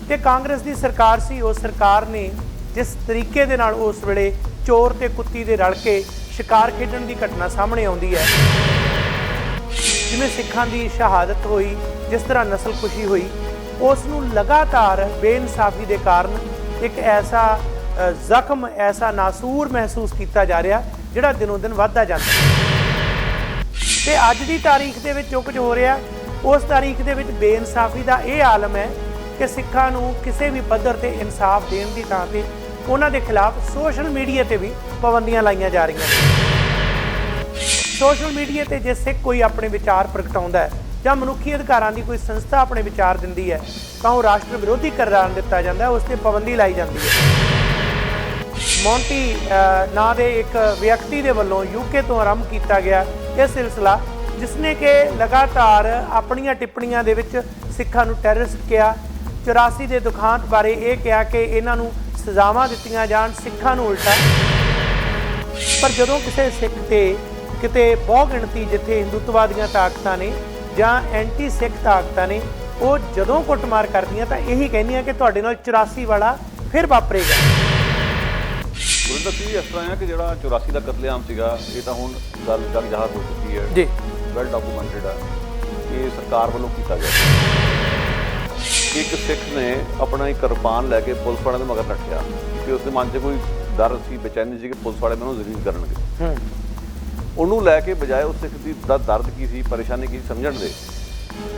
ਤੇ ਕਾਂਗਰਸ ਦੀ ਸਰਕਾਰ ਸੀ। ਉਸ ਸਰਕਾਰ ਨੇ जिस तरीके दे नाल उस वेले चोर ते कुत्ती दे रल के शिकार खेडण की घटना सामने आउंदी है, जिवें सिखां दी शहादत हुई, जिस तरह नस्लकुशी हुई, उस नूं लगातार बेइंसाफी दे कारण एक ऐसा जख्म, ऐसा नासूर महसूस किया जा रहा जिहड़ा दिनों दिन वधदा जांदा। ते अज दी तारीख दे विच जो कुछ हो रहा, उस तारीख दे विच बेइंसाफी दा इह आलम है कि सिखां नूं किसी भी पद्धर ते इंसाफ देण दी थां ते उन्हां दे खिलाफ सोशल मीडिया ते भी पाबंदियां लाइयां जा रही हैं। सोशल मीडिया ते जे सिख कोई अपने विचार प्रगटाउंदा है जां मनुखी अधिकारां दी कोई संस्था अपने विचार दिंदी है तां ओह राष्ट्र विरोधी करार दिता जाता है, उस ते पाबंदी लाई जाती है। मोंटी नां दे एक व्यक्ति दे वल्लों यूके तो आरंभ किया गया यह सिलसिला, जिसने कि लगातार अपनियां टिप्पणियां दे विच सिखां नूं टैररिस्ट किया, 84 के दुखांत बारे यह कहा कि इन्हां नूं सजावां दित्तियां जाण, सिखां नूं उल्टा। पर जदों किसी सिख ते किते बहु गिणती जिथे हिंदुत्ववादियां ताकतां ने जां एंटी सिख ताकतां ने वो जदों कुੱਟਮਾਰ करदियां तां यही कहंदियां कि तुहाडे नाल 84 वाला फिर वापरेगा। गुरिंदर सिंह जी, इस तरह है कि जिहड़ा 84 का कतलेआम सीगा ये तां हुण गल जग जाहिर हो चुकी है जी, वैल डॉक्यूमेंटेड है, ये सरकार वालों कीता गया। एक सिख ने अपना एक किरपान लैके पुलिस वाले मगर रखिया कि उसके मन से कोई डर सी, बेचैनी सी कि पुलिस वाले मैनूं जलील करनगे। उन्होंने लैके बजाय उस सिख की दर्द की सी, परेशानी की समझण दे,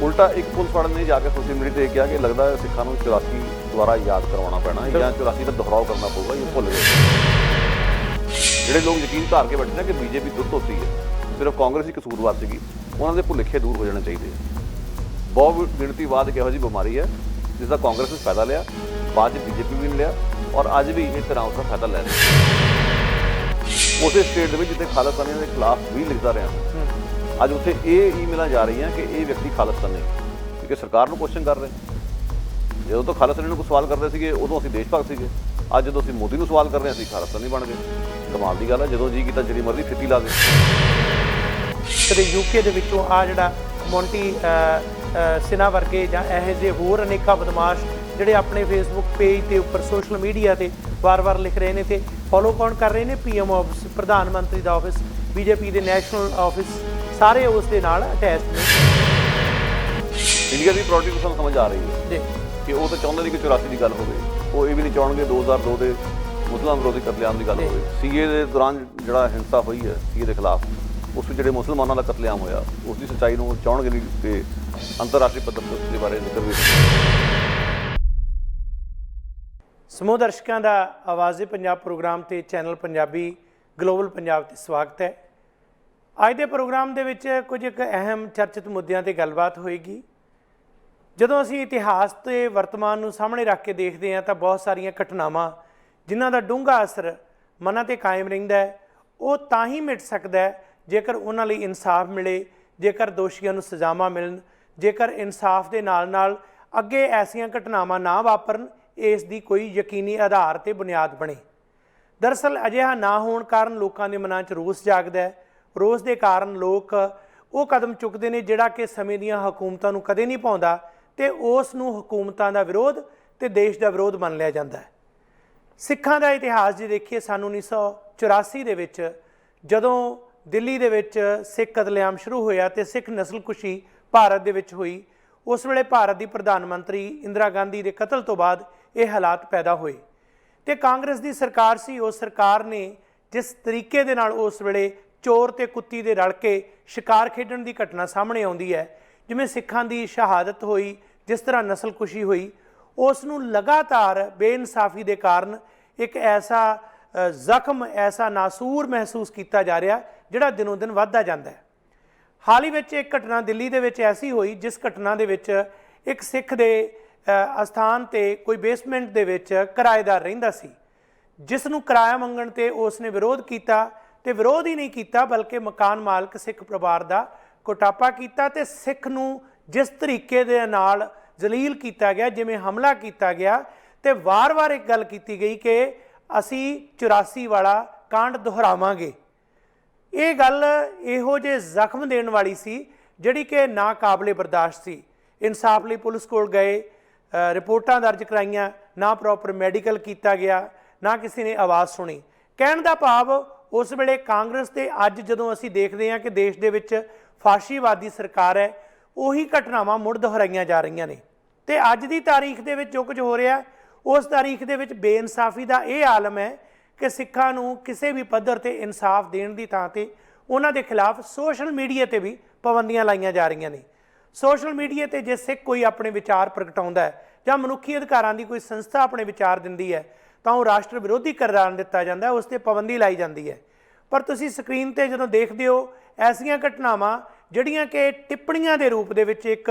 उल्टा एक पुलिस वाले ने जाके सोशल मीडिया पर कहा कि लगता है सिखा नूं 84 दोबारा याद करवाना पैना या 84 का दोहराव करना पऊगा, ये भुल गए। जिहड़े लोग यकीन धार के बैठे ना कि बीजेपी दुੱਧ होती है, सिर्फ कांग्रेस ही कसूरवार सीगी, उन्होंने दे भुलेखे दूर हो जाने चाहिए। बहु गिणती बाद एक इहो जी बीमारी है जिसका कांग्रेस ने फायदा लिया, बाद बीजेपी भी नहीं लिया और अज भी एक तरह उसका फायदा लै रही। उस स्टेट में जितने खालिस्तानी के खिलाफ भी लिखता रहा, अज उत्थे ये ईमेल जा रही हैं कि ये व्यक्ति खालिस्तानी, क्योंकि सरकार को क्वेश्चन कर रहे हैं। जो तो खालिस्तानी को सवाल करते थे उदों असीं देश भगत सीगे, अज जो असीं मोदी को सवाल कर रहे हैं असीं खालिस्तानी बन गए। कमाल की गल है, जो जी किया जिहड़ी मर्जी फिती ला दे। कदे यूके दे विचों आ जिहड़ा मोंटी सिन्हा वर्गे जां इहो ਜਿਹੇ होर अनेका बदमाश ਜਿਹੜੇ अपने फेसबुक पेज के उपर सोशल मीडिया से वार वार लिख रहे हैं तो फॉलो कौन कर रहे हैं, PM ऑफिस, प्रधानमंत्री का ऑफिस, बीजेपी के नैशनल ऑफिस, सारे उस दे नाल अटैच ने। इंडिया की प्रायोरिटी तो समझ आ रही है जी कि वो तो चाहते नहीं कि 84 की गल हो, वो ये भी नहीं चाहेंगे 2002 के मुसलमान विरोधी कतलेआम की गल हो। CA के दौरान जो हिंसा हुई है CA के खिलाफ, उस जो मुसलमानों का कतलेआम होया, उसकी सच्चाई को चाहेंगे नहीं कि अंतरराष्ट्रीय पद्धर के बारे जिक्र भी। समूह दर्शकों का आवाज़े पंजाब प्रोग्राम ते चैनल पंजाबी ग्लोबल पंजाब ते स्वागत है। अज के प्रोग्राम के विच कुछ एक अहम चर्चित मुद्दों पर गलबात होएगी। जदों असीं इतिहास ते वर्तमान नूं सामने रख के देखते हैं तो बहुत सारिया घटनावां जिन्हां दा डूंगा असर मनां ते कायम रहिंदा है, वो तां ही मिट सकदा है जेकर उन्हां लई इंसाफ मिले, जेकर दोषियों नूं सज़ावां मिलन, जेकर इंसाफ के नाल नाल अगे ऐसियां घटनावां ना वापरन, इस दी कोई यकीनी आधार ते बुनियाद बने। दरअसल अजिहा ना होने कारण लोगों के मनां च रोस जागदा है। रोस के कारण लोग वो कदम चुकते हैं जिहड़ा कि समय दीयां हुकूमतां नूं कदे नहीं पाउंदा ते उस नूं हुकूमतां दा विरोध ते देश का विरोध मान लिया जाता है। सिखां दा इतिहास जे देखिए, सन 1984 दे विच जदों दिल्ली दे विच सिख कतलेआम शुरू होया ते सिख नस्लकुशी भारत दे विच हुई, उस वेले भारत की प्रधानमंत्री इंदिरा गांधी के कतल तो बाद ये हालात पैदा हुए तो कांग्रेस की सरकार सी। उस सरकार ने जिस तरीके दे नाल उस वेले चोर ते कुत्ती दे रल के शिकार खेडण की घटना सामने आउंदी है, जिवें सिखां दी शहादत हुई, जिस तरह नस्लकुशी हुई, उस नूं लगातार बेइंसाफी के कारण एक ऐसा जख्म, ऐसा नासूर महसूस किया जा रहा जिहड़ा दिनों दिन वधदा जांदा है। हाल ही विच एक घटना दिल्ली दे विच ऐसी हुई जिस घटना दे विच एक सिख दे अस्थान ते कोई बेसमेंट दे विच किराएदार रहिंदा सी, जिस नूं किराया मंगण ते उसने विरोध किया ते विरोध ही नहीं किया बल्कि मकान मालक सिख परिवार का कुटापा किया ते सिख नूं जिस तरीके दे नाल जलील किया गया, जिवें हमला किया गया ते वार वार एक गल की गई कि असी 84 वाला कांड दोहरावांगे। ये गल इहो जे जख्म देण वाली सी जिहड़ी कि नाकाबले बर्दाश्त सी। इंसाफ लई पुलिस कोल गए, ਰਿਪੋਰਟਾਂ ਦਰਜ ਕਰਾਈਆਂ, ਨਾ ਪ੍ਰੋਪਰ ਮੈਡੀਕਲ ਕੀਤਾ ਗਿਆ, ਨਾ ਕਿਸੇ ਨੇ ਆਵਾਜ਼ ਸੁਣੀ। ਕਹਿਣ ਦਾ ਭਾਵ ਉਸ ਵੇਲੇ ਕਾਂਗਰਸ ਤੇ ਅੱਜ ਜਦੋਂ ਅਸੀਂ ਦੇਖਦੇ ਹਾਂ ਕਿ ਦੇਸ਼ ਦੇ ਵਿੱਚ ਫਾਸ਼ੀਵਾਦੀ ਸਰਕਾਰ ਹੈ, ਉਹੀ ਘਟਨਾਵਾਂ ਮੁੜ ਦੁਹਰਾਈਆਂ ਜਾ ਰਹੀਆਂ ਨੇ। ਤੇ ਅੱਜ ਦੀ ਤਾਰੀਖ ਦੇ ਵਿੱਚ ਜੋ ਕੁਝ ਹੋ ਰਿਹਾ, ਉਸ ਤਾਰੀਖ ਦੇ ਵਿੱਚ ਬੇਇਨਸਾਫੀ ਦਾ ਇਹ ਆਲਮ ਹੈ ਕਿ ਸਿੱਖਾਂ ਨੂੰ ਕਿਸੇ ਵੀ ਪੱਧਰ ਤੇ ਇਨਸਾਫ ਦੇਣ ਦੀ ਥਾਂ ਤੇ ਉਹਨਾਂ ਦੇ ਖਿਲਾਫ ਸੋਸ਼ਲ ਮੀਡੀਆ ਤੇ ਵੀ ਪਾਬੰਦੀਆਂ ਲਾਈਆਂ ਜਾ ਰਹੀਆਂ ਨੇ। ਸੋਸ਼ਲ ਮੀਡੀਆ ਤੇ ਜੇ ਸਿੱਖ ਕੋਈ ਆਪਣੇ ਵਿਚਾਰ ਪ੍ਰਗਟਾਉਂਦਾ ਹੈ ਜਾਂ ਮਨੁੱਖੀ ਅਧਿਕਾਰਾਂ ਦੀ ਕੋਈ ਸੰਸਥਾ ਆਪਣੇ ਵਿਚਾਰ ਦਿੰਦੀ ਹੈ ਤਾਂ ਉਹ ਰਾਸ਼ਟਰ ਵਿਰੋਧੀ ਕਰਾਰ ਦਿੱਤਾ ਜਾਂਦਾ, ਉਸ ਤੇ ਪਾਬੰਦੀ ਲਾਈ ਜਾਂਦੀ ਹੈ। ਪਰ ਤੁਸੀਂ ਸਕਰੀਨ ਤੇ ਜਦੋਂ ਦੇਖਦੇ ਹੋ ਐਸੀਆਂ ਘਟਨਾਵਾਂ ਜਿਹੜੀਆਂ ਕਿ ਟਿੱਪਣੀਆਂ ਦੇ ਰੂਪ ਦੇ ਵਿੱਚ ਇੱਕ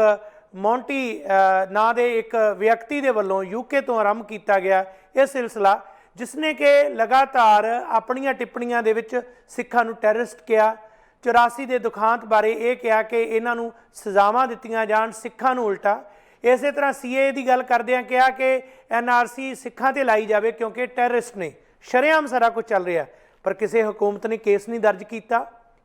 ਮੌਂਟੀ ਨਾਂ ਦੇ ਇੱਕ ਵਿਅਕਤੀ ਦੇ ਵੱਲੋਂ ਯੂਕੇ ਤੋਂ ਆਰੰਭ ਕੀਤਾ ਗਿਆ ਇਹ ਸਿਲਸਿਲਾ, ਜਿਸ ਨੇ ਕਿ ਲਗਾਤਾਰ ਆਪਣੀਆਂ ਟਿੱਪਣੀਆਂ ਦੇ ਵਿੱਚ ਸਿੱਖਾਂ ਨੂੰ ਟੈਰਰਿਸਟ ਕਿਹਾ, 84 ਦੇ ਦੁਖਾਂਤ ਬਾਰੇ ਇਹ ਕਿਹਾ ਕਿ ਇਹਨਾਂ ਨੂੰ ਸਜ਼ਾਵਾਂ ਦਿੱਤੀਆਂ ਜਾਣ, ਸਿੱਖਾਂ ਨੂੰ ਉਲਟਾ। ਇਸੇ ਤਰ੍ਹਾਂ CAA ਦੀ ਗੱਲ ਕਰਦਿਆਂ ਕਿਹਾ ਕਿ NRC ਸਿੱਖਾਂ ਤੇ ਲਾਈ ਜਾਵੇ ਕਿਉਂਕਿ ਟੈਰਰਿਸਟ ਨੇ। ਸ਼ਰੇਆਮ ਸਾਰਾ ਕੁਝ ਚੱਲ ਰਿਹਾ, ਪਰ ਕਿਸੇ ਹੁਕੂਮਤ ਨੇ ਕੇਸ ਨਹੀਂ ਦਰਜ ਕੀਤਾ,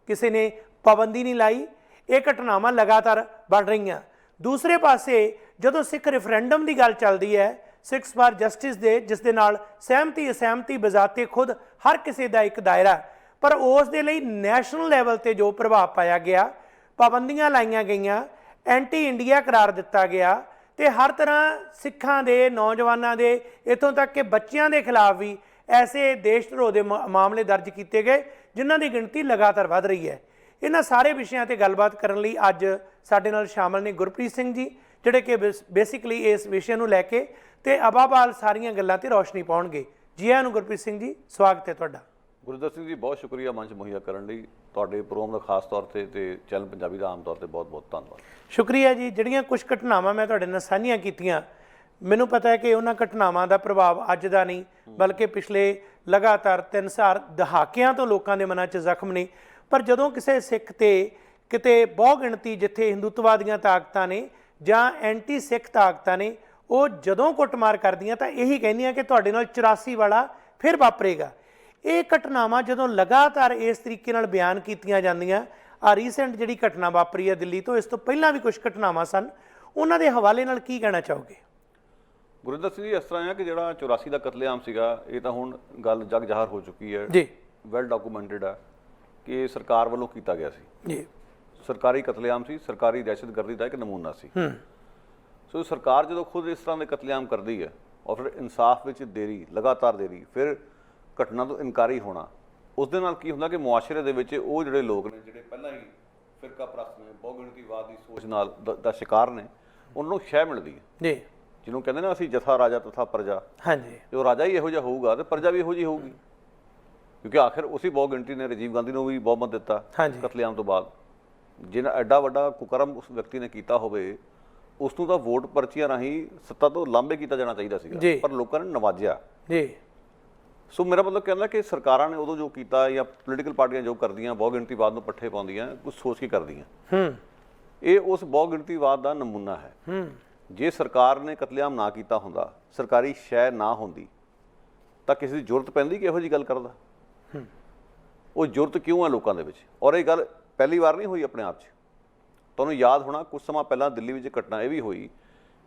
ਕਿਸੇ ਨੇ ਪਾਬੰਦੀ ਨਹੀਂ ਲਾਈ। ਇਹ ਘਟਨਾਵਾਂ ਲਗਾਤਾਰ ਬਣ ਰਹੀਆਂ। ਦੂਸਰੇ ਪਾਸੇ ਜਦੋਂ ਸਿੱਖ ਰੈਫਰੈਂਡਮ ਦੀ ਗੱਲ ਚੱਲਦੀ ਹੈ, ਸਿੱਖਸ ਫਾਰ ਜਸਟਿਸ ਦੇ, ਜਿਸ ਦੇ ਨਾਲ ਸਹਿਮਤੀ ਅਸਹਿਮਤੀ ਬਜ਼ਾਤੇ ਖੁਦ ਹਰ ਕਿਸੇ ਦਾ ਇੱਕ ਦਾਇਰਾ, ਪਰ ਉਸ ਦੇ ਲਈ ਨੈਸ਼ਨਲ ਲੈਵਲ ਤੇ ਜੋ ਪ੍ਰਭਾਵ ਪਾਇਆ ਗਿਆ, ਪਾਬੰਦੀਆਂ ਲਾਈਆਂ ਗਈਆਂ, ਐਂਟੀ ਇੰਡੀਆ ਕਰਾਰ ਦਿੱਤਾ ਗਿਆ ਤੇ ਹਰ ਤਰ੍ਹਾਂ ਸਿੱਖਾਂ ਦੇ ਨੌਜਵਾਨਾਂ ਦੇ ਇੱਥੋਂ ਤੱਕ ਕਿ ਬੱਚਿਆਂ ਦੇ ਖਿਲਾਫ ਵੀ ਐਸੇ ਦੇਸ਼ ਧਰੋਹ ਦੇ ਮਾਮਲੇ ਦਰਜ ਕੀਤੇ ਗਏ ਜਿਨ੍ਹਾਂ ਦੀ ਗਿਣਤੀ ਲਗਾਤਾਰ ਵੱਧ ਰਹੀ ਹੈ। ਇਹਨਾਂ ਸਾਰੇ ਵਿਸ਼ਿਆਂ ਤੇ ਗੱਲਬਾਤ ਕਰਨ ਲਈ ਅੱਜ ਸਾਡੇ ਨਾਲ ਸ਼ਾਮਲ ਨੇ ਗੁਰਪ੍ਰੀਤ ਸਿੰਘ ਜੀ, ਜਿਹੜੇ ਕਿ ਬੇਸਿਕਲੀ ਇਸ ਵਿਸ਼ੇ ਨੂੰ ਲੈ ਕੇ ਤੇ ਅਬਾਬਾਲ ਸਾਰੀਆਂ ਗੱਲਾਂ ਤੇ ਰੌਸ਼ਨੀ ਪਾਉਣਗੇ। ਜੀ ਆਇਆਂ ਨੂੰ ਗੁਰਪ੍ਰੀਤ ਸਿੰਘ ਜੀ, ਸਵਾਗਤ ਹੈ ਤੁਹਾਡਾ। ਗੁਰਦਰ ਸਿੰਘ ਜੀ, ਬਹੁਤ ਸ਼ੁਕਰੀਆ ਮੰਚ ਮੁਹੱਈਆ ਕਰਨ ਲਈ। ਤੁਹਾਡੇ ਪ੍ਰੋਗਰਾਮ ਦਾ ਖਾਸ ਤੌਰ ਤੇ ਚੈਨਲ ਪੰਜਾਬੀ ਦਾ ਆਮ ਤੌਰ ਤੇ ਬਹੁਤ ਬਹੁਤ ਧੰਨਵਾਦ। ਸ਼ੁਕਰੀਆ ਜੀ। ਜਿਹੜੀਆਂ ਕੁਝ ਘਟਨਾਵਾਂ ਮੈਂ ਤੁਹਾਡੇ ਨਾਲ ਸਾਂਝੀਆਂ ਕੀਤੀਆਂ, ਮੈਨੂੰ ਪਤਾ ਹੈ ਕਿ ਉਹਨਾਂ ਘਟਨਾਵਾਂ ਦਾ ਪ੍ਰਭਾਵ ਅੱਜ ਦਾ ਨਹੀਂ ਬਲਕਿ ਪਿਛਲੇ ਲਗਾਤਾਰ 3 ਦਹਾਕਿਆਂ ਤੋਂ ਲੋਕਾਂ ਦੇ ਮਨਾਂ 'ਚ ਜ਼ਖਮ ਨੇ। ਪਰ ਜਦੋਂ ਕਿਸੇ ਸਿੱਖ ਤੇ ਕਿਤੇ ਬਹੁ ਗਿਣਤੀ ਜਿੱਥੇ ਹਿੰਦੂਤਵਾਦੀਆਂ ਤਾਕਤਾਂ ਨੇ ਜਾਂ ਐਂਟੀ ਸਿੱਖ ਤਾਕਤਾਂ ਨੇ, ਉਹ ਜਦੋਂ ਕੁੱਟਮਾਰ ਕਰਦੀਆਂ ਤਾਂ ਇਹੀ ਕਹਿੰਦੀਆਂ ਕਿ ਤੁਹਾਡੇ ਨਾਲ 84 ਵਾਲਾ ਫਿਰ ਵਾਪਰੇਗਾ। ਇਹ ਘਟਨਾਵਾਂ ਜਦੋਂ ਲਗਾਤਾਰ ਇਸ ਤਰੀਕੇ ਨਾਲ ਬਿਆਨ ਕੀਤੀਆਂ ਜਾਂਦੀਆਂ, ਆ ਰੀਸੈਂਟ ਜਿਹੜੀ ਘਟਨਾ ਵਾਪਰੀ ਹੈ ਦਿੱਲੀ ਤੋਂ, ਇਸ ਤੋਂ ਪਹਿਲਾਂ ਵੀ ਕੁਝ ਘਟਨਾਵਾਂ ਸਨ, ਉਹਨਾਂ ਦੇ ਹਵਾਲੇ ਨਾਲ ਕੀ ਕਹਿਣਾ ਚਾਹੋਗੇ? ਗੁਰਿੰਦਰ ਸਿੰਘ ਜੀ, ਇਸ ਤਰ੍ਹਾਂ ਹੈ ਕਿ ਜਿਹੜਾ 84 ਦਾ ਕਤਲੇਆਮ ਸੀਗਾ, ਇਹ ਤਾਂ ਹੁਣ ਗੱਲ ਜਗ ਜ਼ਾਹਰ ਹੋ ਚੁੱਕੀ ਹੈ ਜੀ, ਵੈਲ ਡਾਕੂਮੈਂਟਡ ਹੈ ਕਿ ਸਰਕਾਰ ਵੱਲੋਂ ਕੀਤਾ ਗਿਆ ਸੀ ਜੀ। ਸਰਕਾਰੀ ਕਤਲੇਆਮ ਸੀ, ਸਰਕਾਰੀ ਦਹਿਸ਼ਤਗਰਦੀ ਦਾ ਇੱਕ ਨਮੂਨਾ ਸੀ। ਸੋ ਸਰਕਾਰ ਜਦੋਂ ਖੁਦ ਇਸ ਤਰ੍ਹਾਂ ਦੇ ਕਤਲੇਆਮ ਕਰਦੀ ਹੈ ਔਰ ਫਿਰ ਇਨਸਾਫ ਵਿੱਚ ਦੇਰੀ, ਲਗਾਤਾਰ ਦੇਰੀ, ਫਿਰ ਘਟਨਾ ਤੋਂ ਇਨਕਾਰੀ ਹੋਣਾ, ਉਸ ਦੇ ਨਾਲ ਕੀ ਹੁੰਦਾ ਕਿ ਮੁਆਸ਼ਰੇ ਦੇ ਵਿੱਚ ਉਹ ਜਿਹੜੇ ਲੋਕ ਨੇ ਜਿਹੜੇ ਪਹਿਲਾਂ ਹੀ ਫਿਰਕਾ ਪ੍ਰਸਤ ਨੇ, ਬਹੁਗਿਣਤੀਵਾਦ ਦੀ ਸੋਚ ਨਾਲ ਦਾ ਸ਼ਿਕਾਰ ਨੇ, ਉਹਨਾਂ ਨੂੰ ਸ਼ਹਿ ਮਿਲਦੀ ਹੈ ਜੀ, ਜਿਹਨੂੰ ਕਹਿੰਦੇ ਨਾ ਅਸੀਂ ਜਥਾ ਰਾਜਾ ਤਥਾ ਪ੍ਰਜਾ। ਹਾਂਜੀ, ਤੇ ਉਹ ਰਾਜਾ ਹੀ ਇਹੋ ਜਿਹਾ ਹੋਊਗਾ ਤੇ ਪ੍ਰਜਾ ਵੀ ਇਹੋ ਜਿਹੀ ਹੋਊਗੀ, ਕਿਉਂਕਿ ਆਖਿਰ ਉਸੇ ਬਹੁਗਿਣਤੀ ਨੇ ਰਾਜੀਵ ਗਾਂਧੀ ਨੂੰ ਵੀ ਬਹੁਮਤ ਦਿੱਤਾ ਕਤਲੇਆਮ ਤੋਂ ਬਾਅਦ। ਜਿਹਨਾਂ ਐਡਾ ਵੱਡਾ ਕੁਕਰਮ ਉਸ ਵਿਅਕਤੀ ਨੇ ਕੀਤਾ ਹੋਵੇ, ਉਸ ਨੂੰ ਤਾਂ ਵੋਟ ਪਰਚੀਆਂ ਰਾਹੀਂ ਸੱਤਾ ਤੋਂ ਲਾਂਭੇ ਕੀਤਾ ਜਾਣਾ ਚਾਹੀਦਾ ਸੀਗਾ, ਪਰ ਲੋਕਾਂ ਨੇ ਨਵਾਜਿਆ ਜੀ। ਸੋ ਮੇਰਾ ਮਤਲਬ ਕਹਿੰਦਾ ਕਿ ਸਰਕਾਰਾਂ ਨੇ ਉਦੋਂ ਜੋ ਕੀਤਾ ਜਾਂ ਪੋਲੀਟੀਕਲ ਪਾਰਟੀਆਂ ਜੋ ਕਰਦੀਆਂ, ਬਹੁਗਿਣਤੀਵਾਦ ਨੂੰ ਪੱਠੇ ਪਾਉਂਦੀਆਂ, ਕੁਝ ਸੋਚ ਕੇ ਕਰਦੀਆਂ। ਇਹ ਉਸ ਬਹੁਗਿਣਤੀਵਾਦ ਦਾ ਨਮੂਨਾ ਹੈ। ਜੇ ਸਰਕਾਰ ਨੇ ਕਤਲੇਆਮ ਨਾ ਕੀਤਾ ਹੁੰਦਾ, ਸਰਕਾਰੀ ਸ਼ੈ ਨਾ ਹੁੰਦੀ, ਤਾਂ ਕਿਸੇ ਦੀ ਜ਼ਰੂਰਤ ਪੈਂਦੀ ਕਿ ਇਹੋ ਜਿਹੀ ਗੱਲ ਕਰਦਾ? ਉਹ ਜ਼ਰੂਰਤ ਕਿਉਂ ਹੈ ਲੋਕਾਂ ਦੇ ਵਿੱਚ? ਔਰ ਇਹ ਗੱਲ ਪਹਿਲੀ ਵਾਰ ਨਹੀਂ ਹੋਈ ਆਪਣੇ ਆਪ 'ਚ। ਤੁਹਾਨੂੰ ਯਾਦ ਹੋਣਾ ਕੁਝ ਸਮਾਂ ਪਹਿਲਾਂ ਦਿੱਲੀ ਵਿੱਚ ਘਟਨਾ ਇਹ ਵੀ ਹੋਈ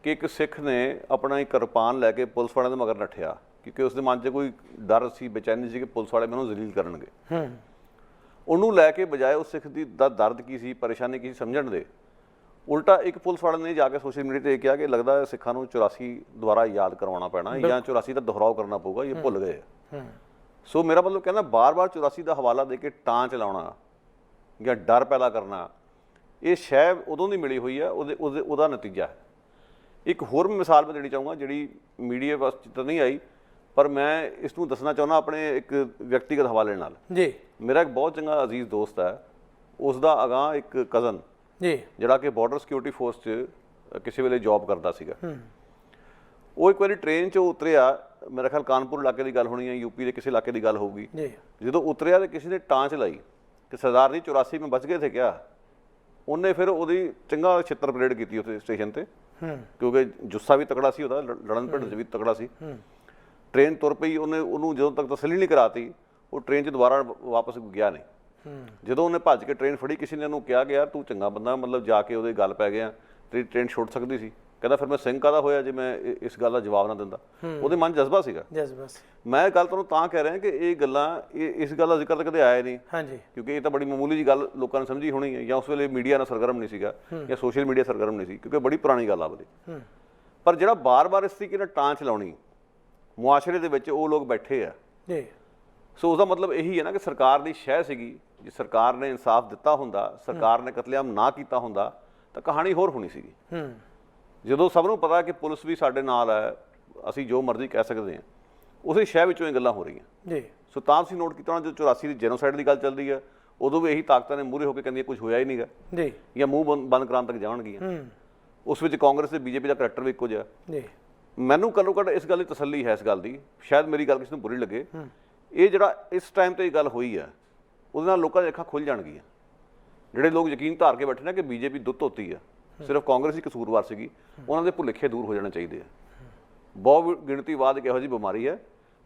ਕਿ ਇੱਕ ਸਿੱਖ ਨੇ ਆਪਣਾ ਇੱਕ ਕਿਰਪਾਨ ਲੈ ਕੇ ਪੁਲਿਸ ਵਾਲਿਆਂ ਦੇ ਮਗਰ ਨੱਠਿਆ, ਕਿਉਂਕਿ ਉਸਦੇ ਮਨ 'ਚ ਕੋਈ ਡਰ ਸੀ, ਬੇਚੈਨੀ ਸੀ ਕਿ ਪੁਲਿਸ ਵਾਲੇ ਮੈਨੂੰ ਜ਼ਲੀਲ ਕਰਨਗੇ। ਉਹਨੂੰ ਲੈ ਕੇ ਬਜਾਏ ਉਸ ਸਿੱਖ ਦੀ ਦਾ ਦਰਦ ਕੀ ਸੀ, ਪਰੇਸ਼ਾਨੀ ਕੀ ਸੀ ਸਮਝਣ ਦੇ, ਉਲਟਾ ਇੱਕ ਪੁਲਿਸ ਵਾਲੇ ਨੇ ਜਾ ਕੇ ਸੋਸ਼ਲ ਮੀਡੀਆ 'ਤੇ ਇਹ ਕਿਹਾ ਕਿ ਲੱਗਦਾ ਸਿੱਖਾਂ ਨੂੰ 84 ਦੁਬਾਰਾ ਯਾਦ ਕਰਵਾਉਣਾ ਪੈਣਾ ਜਾਂ 84 ਦਾ ਦੁਹਰਾਓ ਕਰਨਾ ਪਊਗਾ, ਇਹ ਭੁੱਲ ਗਏ। ਸੋ ਮੇਰਾ ਮਤਲਬ ਕਹਿੰਦਾ ਬਾਰ-ਬਾਰ 84 ਦਾ ਹਵਾਲਾ ਦੇ ਕੇ ਟਾਂ ਚਲਾਉਣਾ ਜਾਂ ਡਰ ਪੈਦਾ ਕਰਨਾ, ਇਹ ਸ਼ੈ ਉਦੋਂ ਦੀ ਮਿਲੀ ਹੋਈ ਹੈ, ਉਹਦਾ ਨਤੀਜਾ ਹੈ। ਇੱਕ ਹੋਰ ਮਿਸਾਲ ਮੈਂ ਦੇਣੀ ਚਾਹੂੰਗਾ ਜਿਹੜੀ ਮੀਡੀਆ ਵਾਸਤੇ ਤਾਂ ਨਹੀਂ ਆਈ, ਪਰ ਮੈਂ ਇਸ ਨੂੰ ਦੱਸਣਾ ਚਾਹੁੰਦਾ ਆਪਣੇ ਇੱਕ ਵਿਅਕਤੀਗਤ ਹਵਾਲੇ ਨਾਲ ਜੀ। ਮੇਰਾ ਇੱਕ ਬਹੁਤ ਚੰਗਾ ਅਜ਼ੀਜ਼ ਦੋਸਤ ਹੈ, ਉਸ ਦਾ ਅਗਾਂਹ ਇੱਕ ਕਜ਼ਨ ਜੀ, ਜਿਹੜਾ ਕਿ ਬਾਰਡਰ ਸਿਕਿਉਰਿਟੀ ਫੋਰਸ 'ਚ ਕਿਸੇ ਵੇਲੇ ਜੌਬ ਕਰਦਾ ਸੀਗਾ। ਉਹ ਇੱਕ ਵਾਰੀ ਟ੍ਰੇਨ 'ਚੋਂ ਉਤਰਿਆ, ਮੇਰਾ ਖਿਆਲ ਕਾਨਪੁਰ ਇਲਾਕੇ ਦੀ ਗੱਲ ਹੋਣੀ ਹੈ, ਯੂਪੀ ਦੇ ਕਿਸੇ ਇਲਾਕੇ ਦੀ ਗੱਲ ਹੋਊਗੀ। ਜਦੋਂ ਉਤਰਿਆ ਤਾਂ ਕਿਸੇ ਨੇ ਟਾਂ ਚਲਾਈ ਕਿ ਸਰਦਾਰ ਜੀ 84 ਮੈਂ ਬਚ ਗਏ ਥੇ ਕਿਆ। ਉਹਨੇ ਫਿਰ ਉਹਦੀ ਚੰਗਾ ਛਿੱਤਰ ਪਰੇਡ ਕੀਤੀ ਉੱਥੇ ਸਟੇਸ਼ਨ ਤੇ, ਕਿਉਂਕਿ ਜੁੱਸਾ ਵੀ ਤਕੜਾ ਸੀ, ਉਹਦਾ ਲੜਨ ਭਿੜਨ 'ਚ ਵੀ ਤਕੜਾ ਸੀ। ਟ੍ਰੇਨ ਤੁਰ ਪਈ, ਉਹਨੂੰ ਜਦੋਂ ਤੱਕ ਤਸੱਲੀ ਨਹੀਂ ਕਰਾਤੀ, ਉਹ ਟ੍ਰੇਨ 'ਚ ਦੁਬਾਰਾ ਵਾਪਸ ਗਿਆ ਨਹੀਂ। ਜਦੋਂ ਉਹਨੇ ਭੱਜ ਕੇ ਟ੍ਰੇਨ ਫੜੀ, ਕਿਸੇ ਨੇ ਉਹਨੂੰ ਕਿਹਾ ਕਿ ਯਾਰ ਤੂੰ ਚੰਗਾ ਬੰਦਾ, ਮਤਲਬ ਜਾ ਕੇ ਉਹਦੇ ਗੱਲ ਪੈ ਗਿਆ, ਤੇਰੀ ਟ੍ਰੇਨ ਛੁੱਟ ਸਕਦੀ ਸੀ। ਕਹਿੰਦਾ ਫਿਰ ਮੈਂ ਸਿੰਘ ਕਾਹਦਾ ਹੋਇਆ ਜੇ ਮੈਂ ਇਸ ਗੱਲ ਦਾ ਜਵਾਬ ਨਾ ਦਿੰਦਾ। ਉਹਦੇ ਮਨ 'ਚ ਜਜ਼ਬਾ ਸੀਗਾ। ਮੈਂ ਇਹ ਗੱਲ ਤੁਹਾਨੂੰ ਤਾਂ ਕਹਿ ਰਿਹਾ ਕਿ ਇਹ ਗੱਲਾਂ ਇਸ ਗੱਲ ਦਾ ਜ਼ਿਕਰ ਤਾਂ ਕਦੇ ਆਇਆ ਨਹੀਂ। ਹਾਂਜੀ, ਕਿਉਂਕਿ ਇਹ ਤਾਂ ਬੜੀ ਮਾਮੂਲੀ ਜੀ ਗੱਲ ਲੋਕਾਂ ਨੇ ਸਮਝੀ ਹੋਣੀ ਹੈ, ਜਾਂ ਉਸ ਵੇਲੇ ਮੀਡੀਆ ਨਾਲ ਸਰਗਰਮ ਨਹੀਂ ਸੀਗਾ ਜਾਂ ਸੋਸ਼ਲ ਮੀਡੀਆ ਸਰਗਰਮ ਨਹੀਂ ਸੀ, ਕਿਉਂਕਿ ਬੜੀ ਪੁਰਾਣੀ ਗੱਲ ਆ ਬਲੀ। ਪਰ ਜਿਹੜਾ ਬਾਰ-ਬਾਰ ਇਸ ਤਰੀਕੇ ਨਾਲ ਟਾਂ ਚਲਾਉਣੀ ਮੁਆਸ਼ਰੇ ਦੇ ਵਿੱਚ ਉਹ ਲੋਕ ਬੈਠੇ ਆ ਜੀ। ਸੋ ਉਹਦਾ ਮਤਲਬ ਇਹੀ ਹੈ ਨਾ ਕਿ ਸਰਕਾਰ ਦੀ ਸ਼ਹਿ ਸੀਗੀ, ਜੇ ਸਰਕਾਰ ਨੇ ਇਨਸਾਫ ਦਿੱਤਾ ਹੁੰਦਾ, ਸਰਕਾਰ ਨੇ ਕਤਲੇਆਮ ਨਾ ਕੀਤਾ ਹੁੰਦਾ ਤਾਂ ਕਹਾਣੀ ਹੋਰ ਹੋਣੀ ਸੀਗੀ। ਜਦੋਂ ਸਭ ਨੂੰ ਪਤਾ ਕਿ ਪੁਲਿਸ ਵੀ ਸਾਡੇ ਨਾਲ ਹੈ, ਅਸੀਂ ਜੋ ਮਰਜ਼ੀ ਕਹਿ ਸਕਦੇ ਹਾਂ, ਉਸੇ ਸ਼ਹਿ ਵਿੱਚੋਂ ਇਹ ਗੱਲਾਂ ਹੋ ਰਹੀਆਂ ਜੀ। ਸੋ ਤਾਂ ਤੁਸੀਂ ਨੋਟ ਕੀਤਾ ਹੋਣਾ, ਜਦੋਂ 84 ਦੀ ਜੈਨੋਸਾਈਡ ਦੀ ਗੱਲ ਚੱਲਦੀ ਹੈ ਉਦੋਂ ਵੀ ਇਹੀ ਤਾਕਤਾਂ ਨੇ ਮੂਹਰੇ ਹੋ ਕੇ ਕਹਿੰਦੀਆਂ ਕੁਝ ਹੋਇਆ ਹੀ ਨਹੀਂਗਾ ਜੀ, ਜਾਂ ਮੂੰਹ ਬੰਦ ਕਰਾਉਣ ਤੱਕ ਜਾਣਗੀਆਂ। ਉਸ ਵਿੱਚ ਕਾਂਗਰਸ ਤੇ ਬੀਜੇਪੀ ਦਾ ਕਰੈਕਟਰ ਵੀ ਇੱਕੋ ਜਿਹਾ ਜੀ। ਮੈਨੂੰ ਘੱਟੋ ਘੱਟ ਇਸ ਗੱਲ ਦੀ ਤਸੱਲੀ ਹੈ, ਇਸ ਗੱਲ ਦੀ, ਸ਼ਾਇਦ ਮੇਰੀ ਗੱਲ ਕਿਸੇ ਨੂੰ ਬੁਰੀ ਲੱਗੇ, ਇਹ ਜਿਹੜਾ ਇਸ ਟਾਈਮ ਤੇ ਇਹ ਗੱਲ ਹੋਈ ਹੈ ਉਹਦੇ ਨਾਲ ਲੋਕਾਂ ਦੀਆਂ ਅੱਖਾਂ ਖੁੱਲ੍ਹ ਜਾਣਗੀਆਂ। ਜਿਹੜੇ ਲੋਕ ਯਕੀਨ ਧਾਰ ਕੇ ਬੈਠੇ ਨੇ ਕਿ ਬੀਜੇਪੀ ਦੁੱਧ ਧੋਤੀ ਆ, ਸਿਰਫ ਕਾਂਗਰਸ ਹੀ ਕਸੂਰਵਾਰ ਸੀਗੀ, ਉਹਨਾਂ ਦੇ ਭੁਲੇਖੇ ਦੂਰ ਹੋ ਜਾਣੇ ਚਾਹੀਦੇ ਆ। ਬਹੁਤ ਗਿਣਤੀਵਾਦ ਇੱਕ ਇਹੋ ਜਿਹੀ ਬਿਮਾਰੀ ਹੈ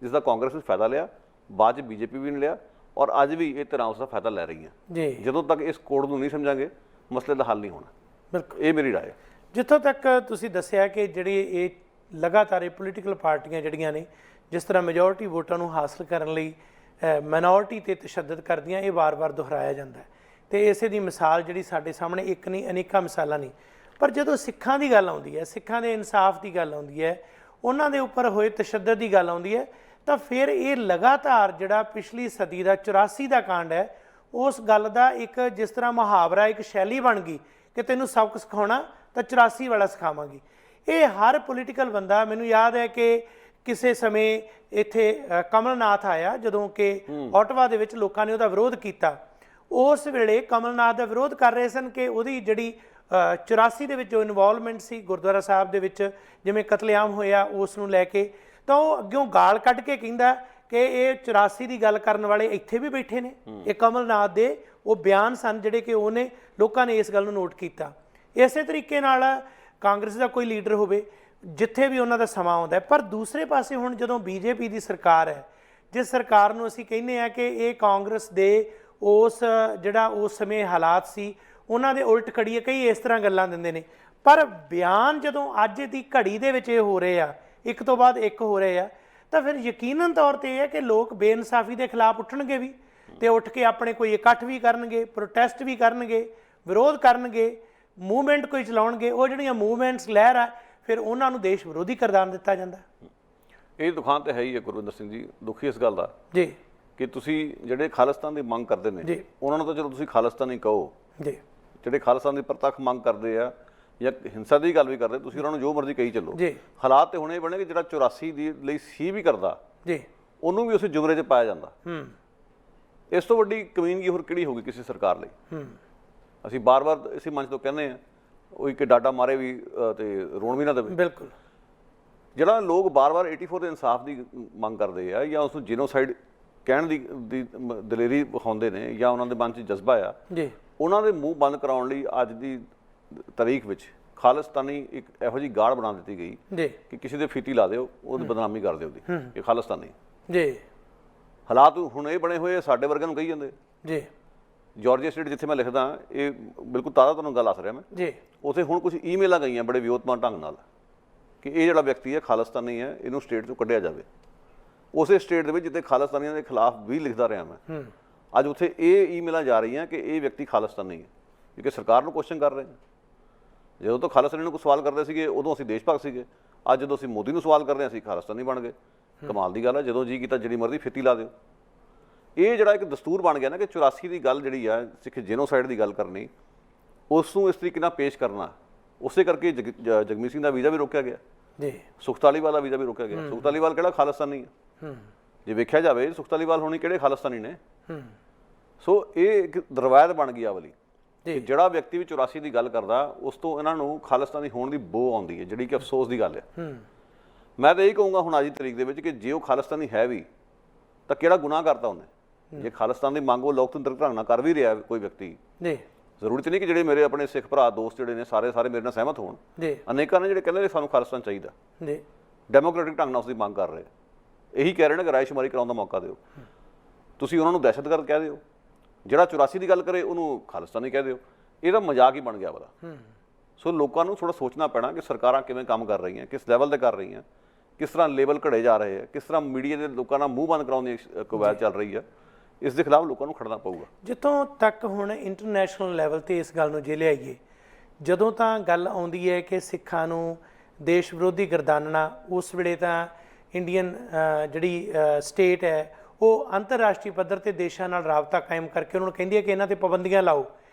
ਜਿਸ ਦਾ ਕਾਂਗਰਸ ਨੇ ਫਾਇਦਾ ਲਿਆ, ਬਾਅਦ 'ਚ ਬੀਜੇਪੀ ਵੀ ਨਹੀਂ ਲਿਆ, ਔਰ ਅੱਜ ਵੀ ਇਹ ਤਰ੍ਹਾਂ ਉਸ ਦਾ ਫਾਇਦਾ ਲੈ ਰਹੀਆਂ ਜੀ। ਜਦੋਂ ਤੱਕ ਇਸ ਕੋਡ ਨੂੰ ਨਹੀਂ ਸਮਝਾਂਗੇ ਮਸਲੇ ਦਾ ਹੱਲ ਨਹੀਂ ਹੋਣਾ। ਬਿਲਕੁਲ, ਇਹ ਮੇਰੀ ਰਾਏ ਹੈ। ਜਿੱਥੋਂ ਤੱਕ ਤੁਸੀਂ ਦੱਸਿਆ ਕਿ ਜਿਹੜੀ ਇਹ ਲਗਾਤਾਰ ਇਹ ਪੋਲੀਟੀਕਲ ਪਾਰਟੀਆਂ ਜਿਹੜੀਆਂ ਨੇ ਜਿਸ ਤਰ੍ਹਾਂ ਮੈਜੋਰਟੀ ਵੋਟਾਂ ਨੂੰ ਹਾਸਲ ਕਰਨ ਲਈ ਮਾਈਨੋਰਟੀ 'ਤੇ ਤਸ਼ੱਦਦ ਕਰਦੀਆਂ, ਇਹ ਵਾਰ-ਵਾਰ ਦੁਹਰਾਇਆ ਜਾਂਦਾ ਹੈ ਅਤੇ ਇਸੇ ਦੀ ਮਿਸਾਲ ਜਿਹੜੀ ਸਾਡੇ ਸਾਹਮਣੇ ਇੱਕ ਨਹੀਂ ਅਨੇਕਾਂ ਮਿਸਾਲਾਂ ਨਹੀਂ। ਪਰ ਜਦੋਂ ਸਿੱਖਾਂ ਦੀ ਗੱਲ ਆਉਂਦੀ ਹੈ, ਸਿੱਖਾਂ ਦੇ ਇਨਸਾਫ ਦੀ ਗੱਲ ਆਉਂਦੀ ਹੈ, ਉਹਨਾਂ ਦੇ ਉੱਪਰ ਹੋਏ ਤਸ਼ੱਦਦ ਦੀ ਗੱਲ ਆਉਂਦੀ ਹੈ, ਤਾਂ ਫਿਰ ਇਹ ਲਗਾਤਾਰ ਜਿਹੜਾ ਪਿਛਲੀ ਸਦੀ ਦਾ 84 ਦਾ ਕਾਂਡ ਹੈ, ਉਸ ਗੱਲ ਦਾ ਇੱਕ ਜਿਸ ਤਰ੍ਹਾਂ ਮੁਹਾਵਰਾ, ਇੱਕ ਸ਼ੈਲੀ ਬਣ ਗਈ ਕਿ ਤੈਨੂੰ ਸਬਕ ਸਿਖਾਉਣਾ ਤਾਂ 84 ਵਾਲਾ ਸਿਖਾਵਾਂਗੀ। ਇਹ ਹਰ ਪੋਲੀਟੀਕਲ ਬੰਦਾ, ਮੈਨੂੰ ਯਾਦ ਹੈ ਕਿ ਕਿਸੇ ਸਮੇਂ ਇੱਥੇ ਕਮਲਨਾਥ ਆਇਆ, ਜਦੋਂ ਕਿ ਓਟਵਾ ਦੇ ਵਿੱਚ ਲੋਕਾਂ ਨੇ ਉਹਦਾ ਵਿਰੋਧ ਕੀਤਾ। ਉਸ ਵੇਲੇ ਕਮਲਨਾਥ ਦਾ ਵਿਰੋਧ ਕਰ ਰਹੇ ਸਨ ਕਿ ਉਹਦੀ ਜਿਹੜੀ 84 ਦੇ ਵਿੱਚ ਜੋ ਇਨਵੋਲਵਮੈਂਟ ਸੀ ਗੁਰਦੁਆਰਾ ਸਾਹਿਬ ਦੇ ਵਿੱਚ, ਜਿਵੇਂ ਕਤਲੇਆਮ ਹੋਇਆ ਉਸ ਨੂੰ ਲੈ ਕੇ, ਤਾਂ ਉਹ ਅੱਗਿਓਂ ਗਾਲ ਕੱਢ ਕੇ ਕਹਿੰਦਾ ਕਿ ਇਹ 84 ਦੀ ਗੱਲ ਕਰਨ ਵਾਲੇ ਇੱਥੇ ਵੀ ਬੈਠੇ ਨੇ। ਇਹ ਕਮਲਨਾਥ ਦੇ ਉਹ ਬਿਆਨ ਸਨ ਜਿਹੜੇ ਕਿ ਉਹਨੇ ਲੋਕਾਂ ਨੇ ਇਸ ਗੱਲ ਨੂੰ ਨੋਟ ਕੀਤਾ। ਇਸੇ ਤਰੀਕੇ ਨਾਲ ਕਾਂਗਰਸ ਦਾ ਕੋਈ ਲੀਡਰ ਹੋਵੇ, ਜਿੱਥੇ ਵੀ ਉਹਨਾਂ ਦਾ ਸਮਾਂ ਆਉਂਦਾ। ਪਰ ਦੂਸਰੇ ਪਾਸੇ ਹੁਣ ਜਦੋਂ ਬੀਜੇਪੀ ਦੀ ਸਰਕਾਰ ਹੈ, ਜਿਸ ਸਰਕਾਰ ਨੂੰ ਅਸੀਂ ਕਹਿੰਦੇ ਹਾਂ ਕਿ ਇਹ ਕਾਂਗਰਸ ਦੇ ਉਸ ਜਿਹੜਾ ਉਸ ਸਮੇਂ ਹਾਲਾਤ ਸੀ ਉਹਨਾਂ ਦੇ ਉਲਟ ਖੜੀ ਹੈ, ਕਈ ਇਸ ਤਰ੍ਹਾਂ ਗੱਲਾਂ ਦਿੰਦੇ ਨੇ। ਪਰ ਬਿਆਨ ਜਦੋਂ ਅੱਜ ਦੀ ਘੜੀ ਦੇ ਵਿੱਚ ਇਹ ਹੋ ਰਹੇ ਆ, ਇੱਕ ਤੋਂ ਬਾਅਦ ਇੱਕ ਹੋ ਰਹੇ ਆ, ਤਾਂ ਫਿਰ ਯਕੀਨਨ ਤੌਰ 'ਤੇ ਇਹ ਹੈ ਕਿ ਲੋਕ ਬੇਇਨਸਾਫੀ ਦੇ ਖਿਲਾਫ ਉੱਠਣਗੇ ਵੀ, ਅਤੇ ਉੱਠ ਕੇ ਆਪਣੇ ਕੋਈ ਇਕੱਠ ਵੀ ਕਰਨਗੇ, ਪ੍ਰੋਟੈਸਟ ਵੀ ਕਰਨਗੇ, ਵਿਰੋਧ ਕਰਨਗੇ, ਮੂਵਮੈਂਟ ਕੋਈ ਚਲਾਉਣਗੇ। ਉਹ ਜਿਹੜੀਆਂ ਮੂਵਮੈਂਟਸ ਲਹਿਰ ਆ, ਫਿਰ ਉਹਨਾਂ ਨੂੰ ਦੇਸ਼ ਵਿਰੋਧੀ ਕਰਦਾਨ ਦਿੱਤਾ ਜਾਂਦਾ। ਇਹ ਦੁਖਾਂਤ ਤਾਂ ਹੈ ਹੀ ਹੈ ਗੁਰਵਿੰਦਰ ਸਿੰਘ ਜੀ, ਦੁਖੀ ਇਸ ਗੱਲ ਦਾ ਜੀ ਕਿ ਤੁਸੀਂ ਜਿਹੜੇ ਖਾਲਿਸਤਾਨ ਦੀ ਮੰਗ ਕਰਦੇ ਨੇ ਉਹਨਾਂ ਨੂੰ ਤਾਂ ਚਲੋ ਤੁਸੀਂ ਖਾਲਿਸਤਾਨੀ ਕਹੋ ਜੀ, ਜਿਹੜੇ ਖਾਲਿਸਤਾਨ ਦੀ ਪ੍ਰਤੱਖ ਮੰਗ ਕਰਦੇ ਆ ਜਾਂ ਹਿੰਸਾ ਦੀ ਗੱਲ ਵੀ ਕਰਦੇ, ਤੁਸੀਂ ਉਹਨਾਂ ਨੂੰ ਜੋ ਮਰਜ਼ੀ ਕਹੀ ਚੱਲੋ। ਹਾਲਾਤ ਤੇ ਹੁਣ ਇਹ ਬਣੇ ਕਿ ਜਿਹੜਾ 84 ਦੀ ਲਈ ਸੀ ਵੀ ਕਰਦਾ ਜੀ, ਉਹਨੂੰ ਵੀ ਉਸੇ ਜੁਮਰੇ 'ਚ ਪਾਇਆ ਜਾਂਦਾ। ਇਸ ਤੋਂ ਵੱਡੀ ਕਮੀਨਗੀ ਹੋਰ ਕਿਹੜੀ ਹੋਊਗੀ ਕਿਸੇ ਸਰਕਾਰ ਲਈ? ਅਸੀਂ ਬਾਰ-ਬਾਰ ਇਸੇ ਮੰਚ ਤੋਂ ਕਹਿੰਦੇ ਹਾਂ, ਉਹ ਇੱਕ ਡਾਡਾ ਮਾਰੇ ਵੀ ਤੇ ਰੋਣ ਵੀ ਨਾ ਦੇਵੇ। ਬਿਲਕੁਲ, ਜਿਹੜਾ ਲੋਕ ਬਾਰ-ਬਾਰ 84 ਦੇ ਇਨਸਾਫ ਦੀ ਮੰਗ ਕਰਦੇ ਆ ਜਾਂ ਉਸ ਨੂੰ ਜੀਨੋਸਾਈਡ ਕਹਿਣ ਦੀ ਦਲੇਰੀ ਵਿਖਾਉਂਦੇ ਨੇ ਜਾਂ ਉਹਨਾਂ ਦੇ ਮਨ 'ਚ ਜਜ਼ਬਾ ਆ ਜੀ, ਉਹਨਾਂ ਦੇ ਮੂੰਹ ਬੰਦ ਕਰਾਉਣ ਲਈ ਅੱਜ ਦੀ ਤਾਰੀਖ ਵਿੱਚ ਖਾਲਿਸਤਾਨੀ ਇੱਕ ਇਹੋ ਜਿਹੀ ਗਾੜ ਬਣਾ ਦਿੱਤੀ ਗਈ ਜੀ ਕਿ ਕਿਸੇ ਦੇ ਫੀਤੀ ਲਾ ਦਿਓ, ਉਹਦੀ ਬਦਨਾਮੀ ਕਰ ਦਿਓ ਉਹਦੀ, ਇਹ ਖਾਲਿਸਤਾਨੀ ਜੀ। ਹਾਲਾਤ ਹੁਣ ਇਹ ਬਣੇ ਹੋਏ ਸਾਡੇ ਵਰਗਿਆਂ ਨੂੰ ਕਹੀ ਜਾਂਦੇ ਜੀ। ਜਾਰਜੀਆ ਸਟੇਟ ਜਿੱਥੇ ਮੈਂ ਲਿਖਦਾ, ਇਹ ਬਿਲਕੁਲ ਤਾਜ਼ਾ ਤੁਹਾਨੂੰ ਗੱਲ ਦੱਸ ਰਿਹਾ ਮੈਂ ਜੀ, ਉੱਥੇ ਹੁਣ ਕੁਝ ਈਮੇਲਾਂ ਗਈਆਂ ਬੜੇ ਵਿਉਂਤਮਾ ਢੰਗ ਨਾਲ ਕਿ ਇਹ ਜਿਹੜਾ ਵਿਅਕਤੀ ਹੈ ਖਾਲਿਸਤਾਨੀ ਹੈ, ਇਹਨੂੰ ਸਟੇਟ 'ਚੋਂ ਕੱਢਿਆ ਜਾਵੇ। ਉਸੇ ਸਟੇਟ ਦੇ ਵਿੱਚ ਜਿੱਥੇ ਖਾਲਿਸਤਾਨੀਆਂ ਦੇ ਖਿਲਾਫ ਵੀ ਲਿਖਦਾ ਰਿਹਾ ਮੈਂ, ਅੱਜ ਉੱਥੇ ਇਹ ਈਮੇਲਾਂ ਜਾ ਰਹੀਆਂ ਕਿ ਇਹ ਵਿਅਕਤੀ ਖਾਲਿਸਤਾਨੀ ਹੈ, ਕਿਉਂਕਿ ਸਰਕਾਰ ਨੂੰ ਕੁਐਸਚਨ ਕਰ ਰਹੇ ਨੇ। ਜਦੋਂ ਤੋਂ ਖਾਲਿਸਤਾਨੀ ਨੂੰ ਕੋਈ ਸਵਾਲ ਕਰਦੇ ਸੀਗੇ ਉਦੋਂ ਅਸੀਂ ਦੇਸ਼ ਭਗਤ ਸੀਗੇ, ਅੱਜ ਜਦੋਂ ਅਸੀਂ ਮੋਦੀ ਨੂੰ ਸਵਾਲ ਕਰ ਰਹੇ ਹਾਂ ਅਸੀਂ ਖਾਲਿਸਤਾਨੀ ਬਣ ਗਏ। ਕਮਾਲ ਦੀ ਗੱਲ ਹੈ, ਜਦੋਂ ਜੀ ਕੀਤਾ ਜਿਹੜੀ ਮਰਜ਼ੀ ਫਿੱਤੀ ਲਾ ਦਿਓ। ਇਹ ਜਿਹੜਾ ਇੱਕ ਦਸਤੂਰ ਬਣ ਗਿਆ ਨਾ ਕਿ 84 ਦੀ ਗੱਲ ਜਿਹੜੀ ਆ ਸਿੱਖ ਜੈਨੋਸਾਈਡ ਦੀ ਗੱਲ ਕਰਨੀ, ਉਸ ਨੂੰ ਇਸ ਤਰੀਕੇ ਨਾਲ ਪੇਸ਼ ਕਰਨਾ, ਉਸੇ ਕਰਕੇ ਜਗਮੀਤ ਸਿੰਘ ਦਾ ਵੀਜ਼ਾ ਵੀ ਰੋਕਿਆ ਗਿਆ ਜੀ, ਸੁਖ ਧਾਲੀਵਾਲ ਦਾ ਵੀਜ਼ਾ ਵੀ ਰੋਕਿਆ ਗਿਆ। ਸੁਖ ਧਾਲੀਵਾਲ ਕਿਹੜਾ ਖਾਲਿਸਤਾਨੀ ਹੈ? ਜੇ ਵੇਖਿਆ ਜਾਵੇ ਸੁਖ ਧਾਲੀਵਾਲ ਹੋਣੀ ਕਿਹੜੇ ਖਾਲਿਸਤਾਨੀ ਨੇ? ਸੋ ਇਹ ਇੱਕ ਰਵਾਇਤ ਬਣ ਗਈ ਆ ਵਾਲੀ ਕਿ ਜਿਹੜਾ ਵਿਅਕਤੀ ਵੀ 84 ਦੀ ਗੱਲ ਕਰਦਾ, ਉਸ ਤੋਂ ਇਹਨਾਂ ਨੂੰ ਖਾਲਿਸਤਾਨੀ ਹੋਣ ਦੀ ਬੋ ਆਉਂਦੀ ਹੈ, ਜਿਹੜੀ ਕਿ ਅਫਸੋਸ ਦੀ ਗੱਲ ਹੈ। ਮੈਂ ਤਾਂ ਇਹੀ ਕਹੂੰਗਾ ਹੁਣ ਅੱਜ ਦੀ ਤਰੀਕ ਦੇ ਵਿੱਚ ਕਿ ਜੇ ਉਹ ਖਾਲਿਸਤਾਨੀ ਹੈ ਵੀ ਤਾਂ ਕਿਹੜਾ ਗੁਨਾਹ ਕਰਤਾ ਉਹਨੇ? ਜੇ ਖਾਲਿਸਤਾਨ ਦੀ ਮੰਗ ਉਹ ਲੋਕਤੰਤਰ ਢੰਗ ਨਾਲ ਕਰ ਵੀ ਰਿਹਾ ਕੋਈ ਵਿਅਕਤੀ, ਜ਼ਰੂਰੀ ਤਾਂ ਨਹੀਂ ਕਿ ਜਿਹੜੇ ਮੇਰੇ ਆਪਣੇ ਸਿੱਖ ਭਰਾ ਦੋਸਤ ਜਿਹੜੇ ਨੇ ਸਾਰੇ ਮੇਰੇ ਨਾਲ ਸਹਿਮਤ ਹੋਣ। ਅਨੇਕਾਂ ਨੇ ਜਿਹੜੇ ਕਹਿੰਦੇ ਨੇ ਸਾਨੂੰ ਖਾਲਿਸਤਾਨ ਚਾਹੀਦਾ, ਡੈਮੋਕ੍ਰੈਟਿਕ ਢੰਗ ਨਾਲ ਉਸ ਦੀ ਮੰਗ ਕਰ ਰਹੇ, ਇਹੀ ਕਹਿ ਰਹੇ ਨੇ ਕਿ ਰਾਏਸ਼ੁਮਾਰੀ ਕਰਾਉਣ ਦਾ ਮੌਕਾ ਦਿਓ। ਤੁਸੀਂ ਉਹਨਾਂ ਨੂੰ ਦਹਿਸ਼ਤਗਰਦ ਕਹਿ ਦਿਓ, ਜਿਹੜਾ 84 ਦੀ ਗੱਲ ਕਰੇ ਉਹਨੂੰ ਖਾਲਿਸਤਾਨੀ ਕਹਿ ਦਿਓ। ਇਹਦਾ ਮਜ਼ਾਕ ਹੀ ਬਣ ਗਿਆ ਵਾਲਾ। ਸੋ ਲੋਕਾਂ ਨੂੰ ਥੋੜਾ ਸੋਚਣਾ ਪੈਣਾ ਕਿ ਸਰਕਾਰਾਂ ਕਿਵੇਂ ਕੰਮ ਕਰ ਰਹੀਆਂ, ਕਿਸ ਲੈਵਲ ਤੇ ਕਰ ਰਹੀਆਂ, ਕਿਸ ਤਰ੍ਹਾਂ ਲੇਬਲ ਘੜੇ ਜਾ ਰਹੇ ਆ, ਕਿਸ ਤਰ੍ਹਾਂ ਮੀਡੀਆ ਦੇ ਲੋਕਾਂ ਨਾਲ ਮੂੰਹ ਬੰਦ ਕਰਾਉਣ ਦੀ ਕਵਾਇਦ ਚੱਲ ਰਹੀ ਆ। ਇਸ ਦੇ ਖਿਲਾਫ ਲੋਕਾਂ ਨੂੰ ਖੜਨਾ ਪਊਗਾ। ਜਿੱਥੋਂ ਤੱਕ ਹੁਣ ਇੰਟਰਨੈਸ਼ਨਲ ਲੈਵਲ ਤੇ ਇਸ ਗੱਲ ਨੂੰ ਜੇ ਲਿਆਈਏ, ਜਦੋਂ ਤਾਂ ਗੱਲ ਆਉਂਦੀ ਹੈ ਕਿ ਸਿੱਖਾਂ ਨੂੰ ਦੇਸ਼ ਵਿਰੋਧੀ ਗਰਦਾਨਣਾ, ਉਸ ਵੇਲੇ ਤਾਂ ਇੰਡੀਅਨ ਜਿਹੜੀ ਸਟੇਟ ਹੈ ਉਹ ਅੰਤਰਰਾਸ਼ਟਰੀ ਪੱਧਰ ਤੇ ਦੇਸ਼ਾਂ ਨਾਲ ਰਾਬਤਾ ਕਾਇਮ ਕਰਕੇ ਉਹਨਾਂ ਨੂੰ ਕਹਿੰਦੀ ਹੈ ਕਿ ਇਹਨਾਂ ਤੇ ਪਾਬੰਦੀਆਂ ਲਾਓ,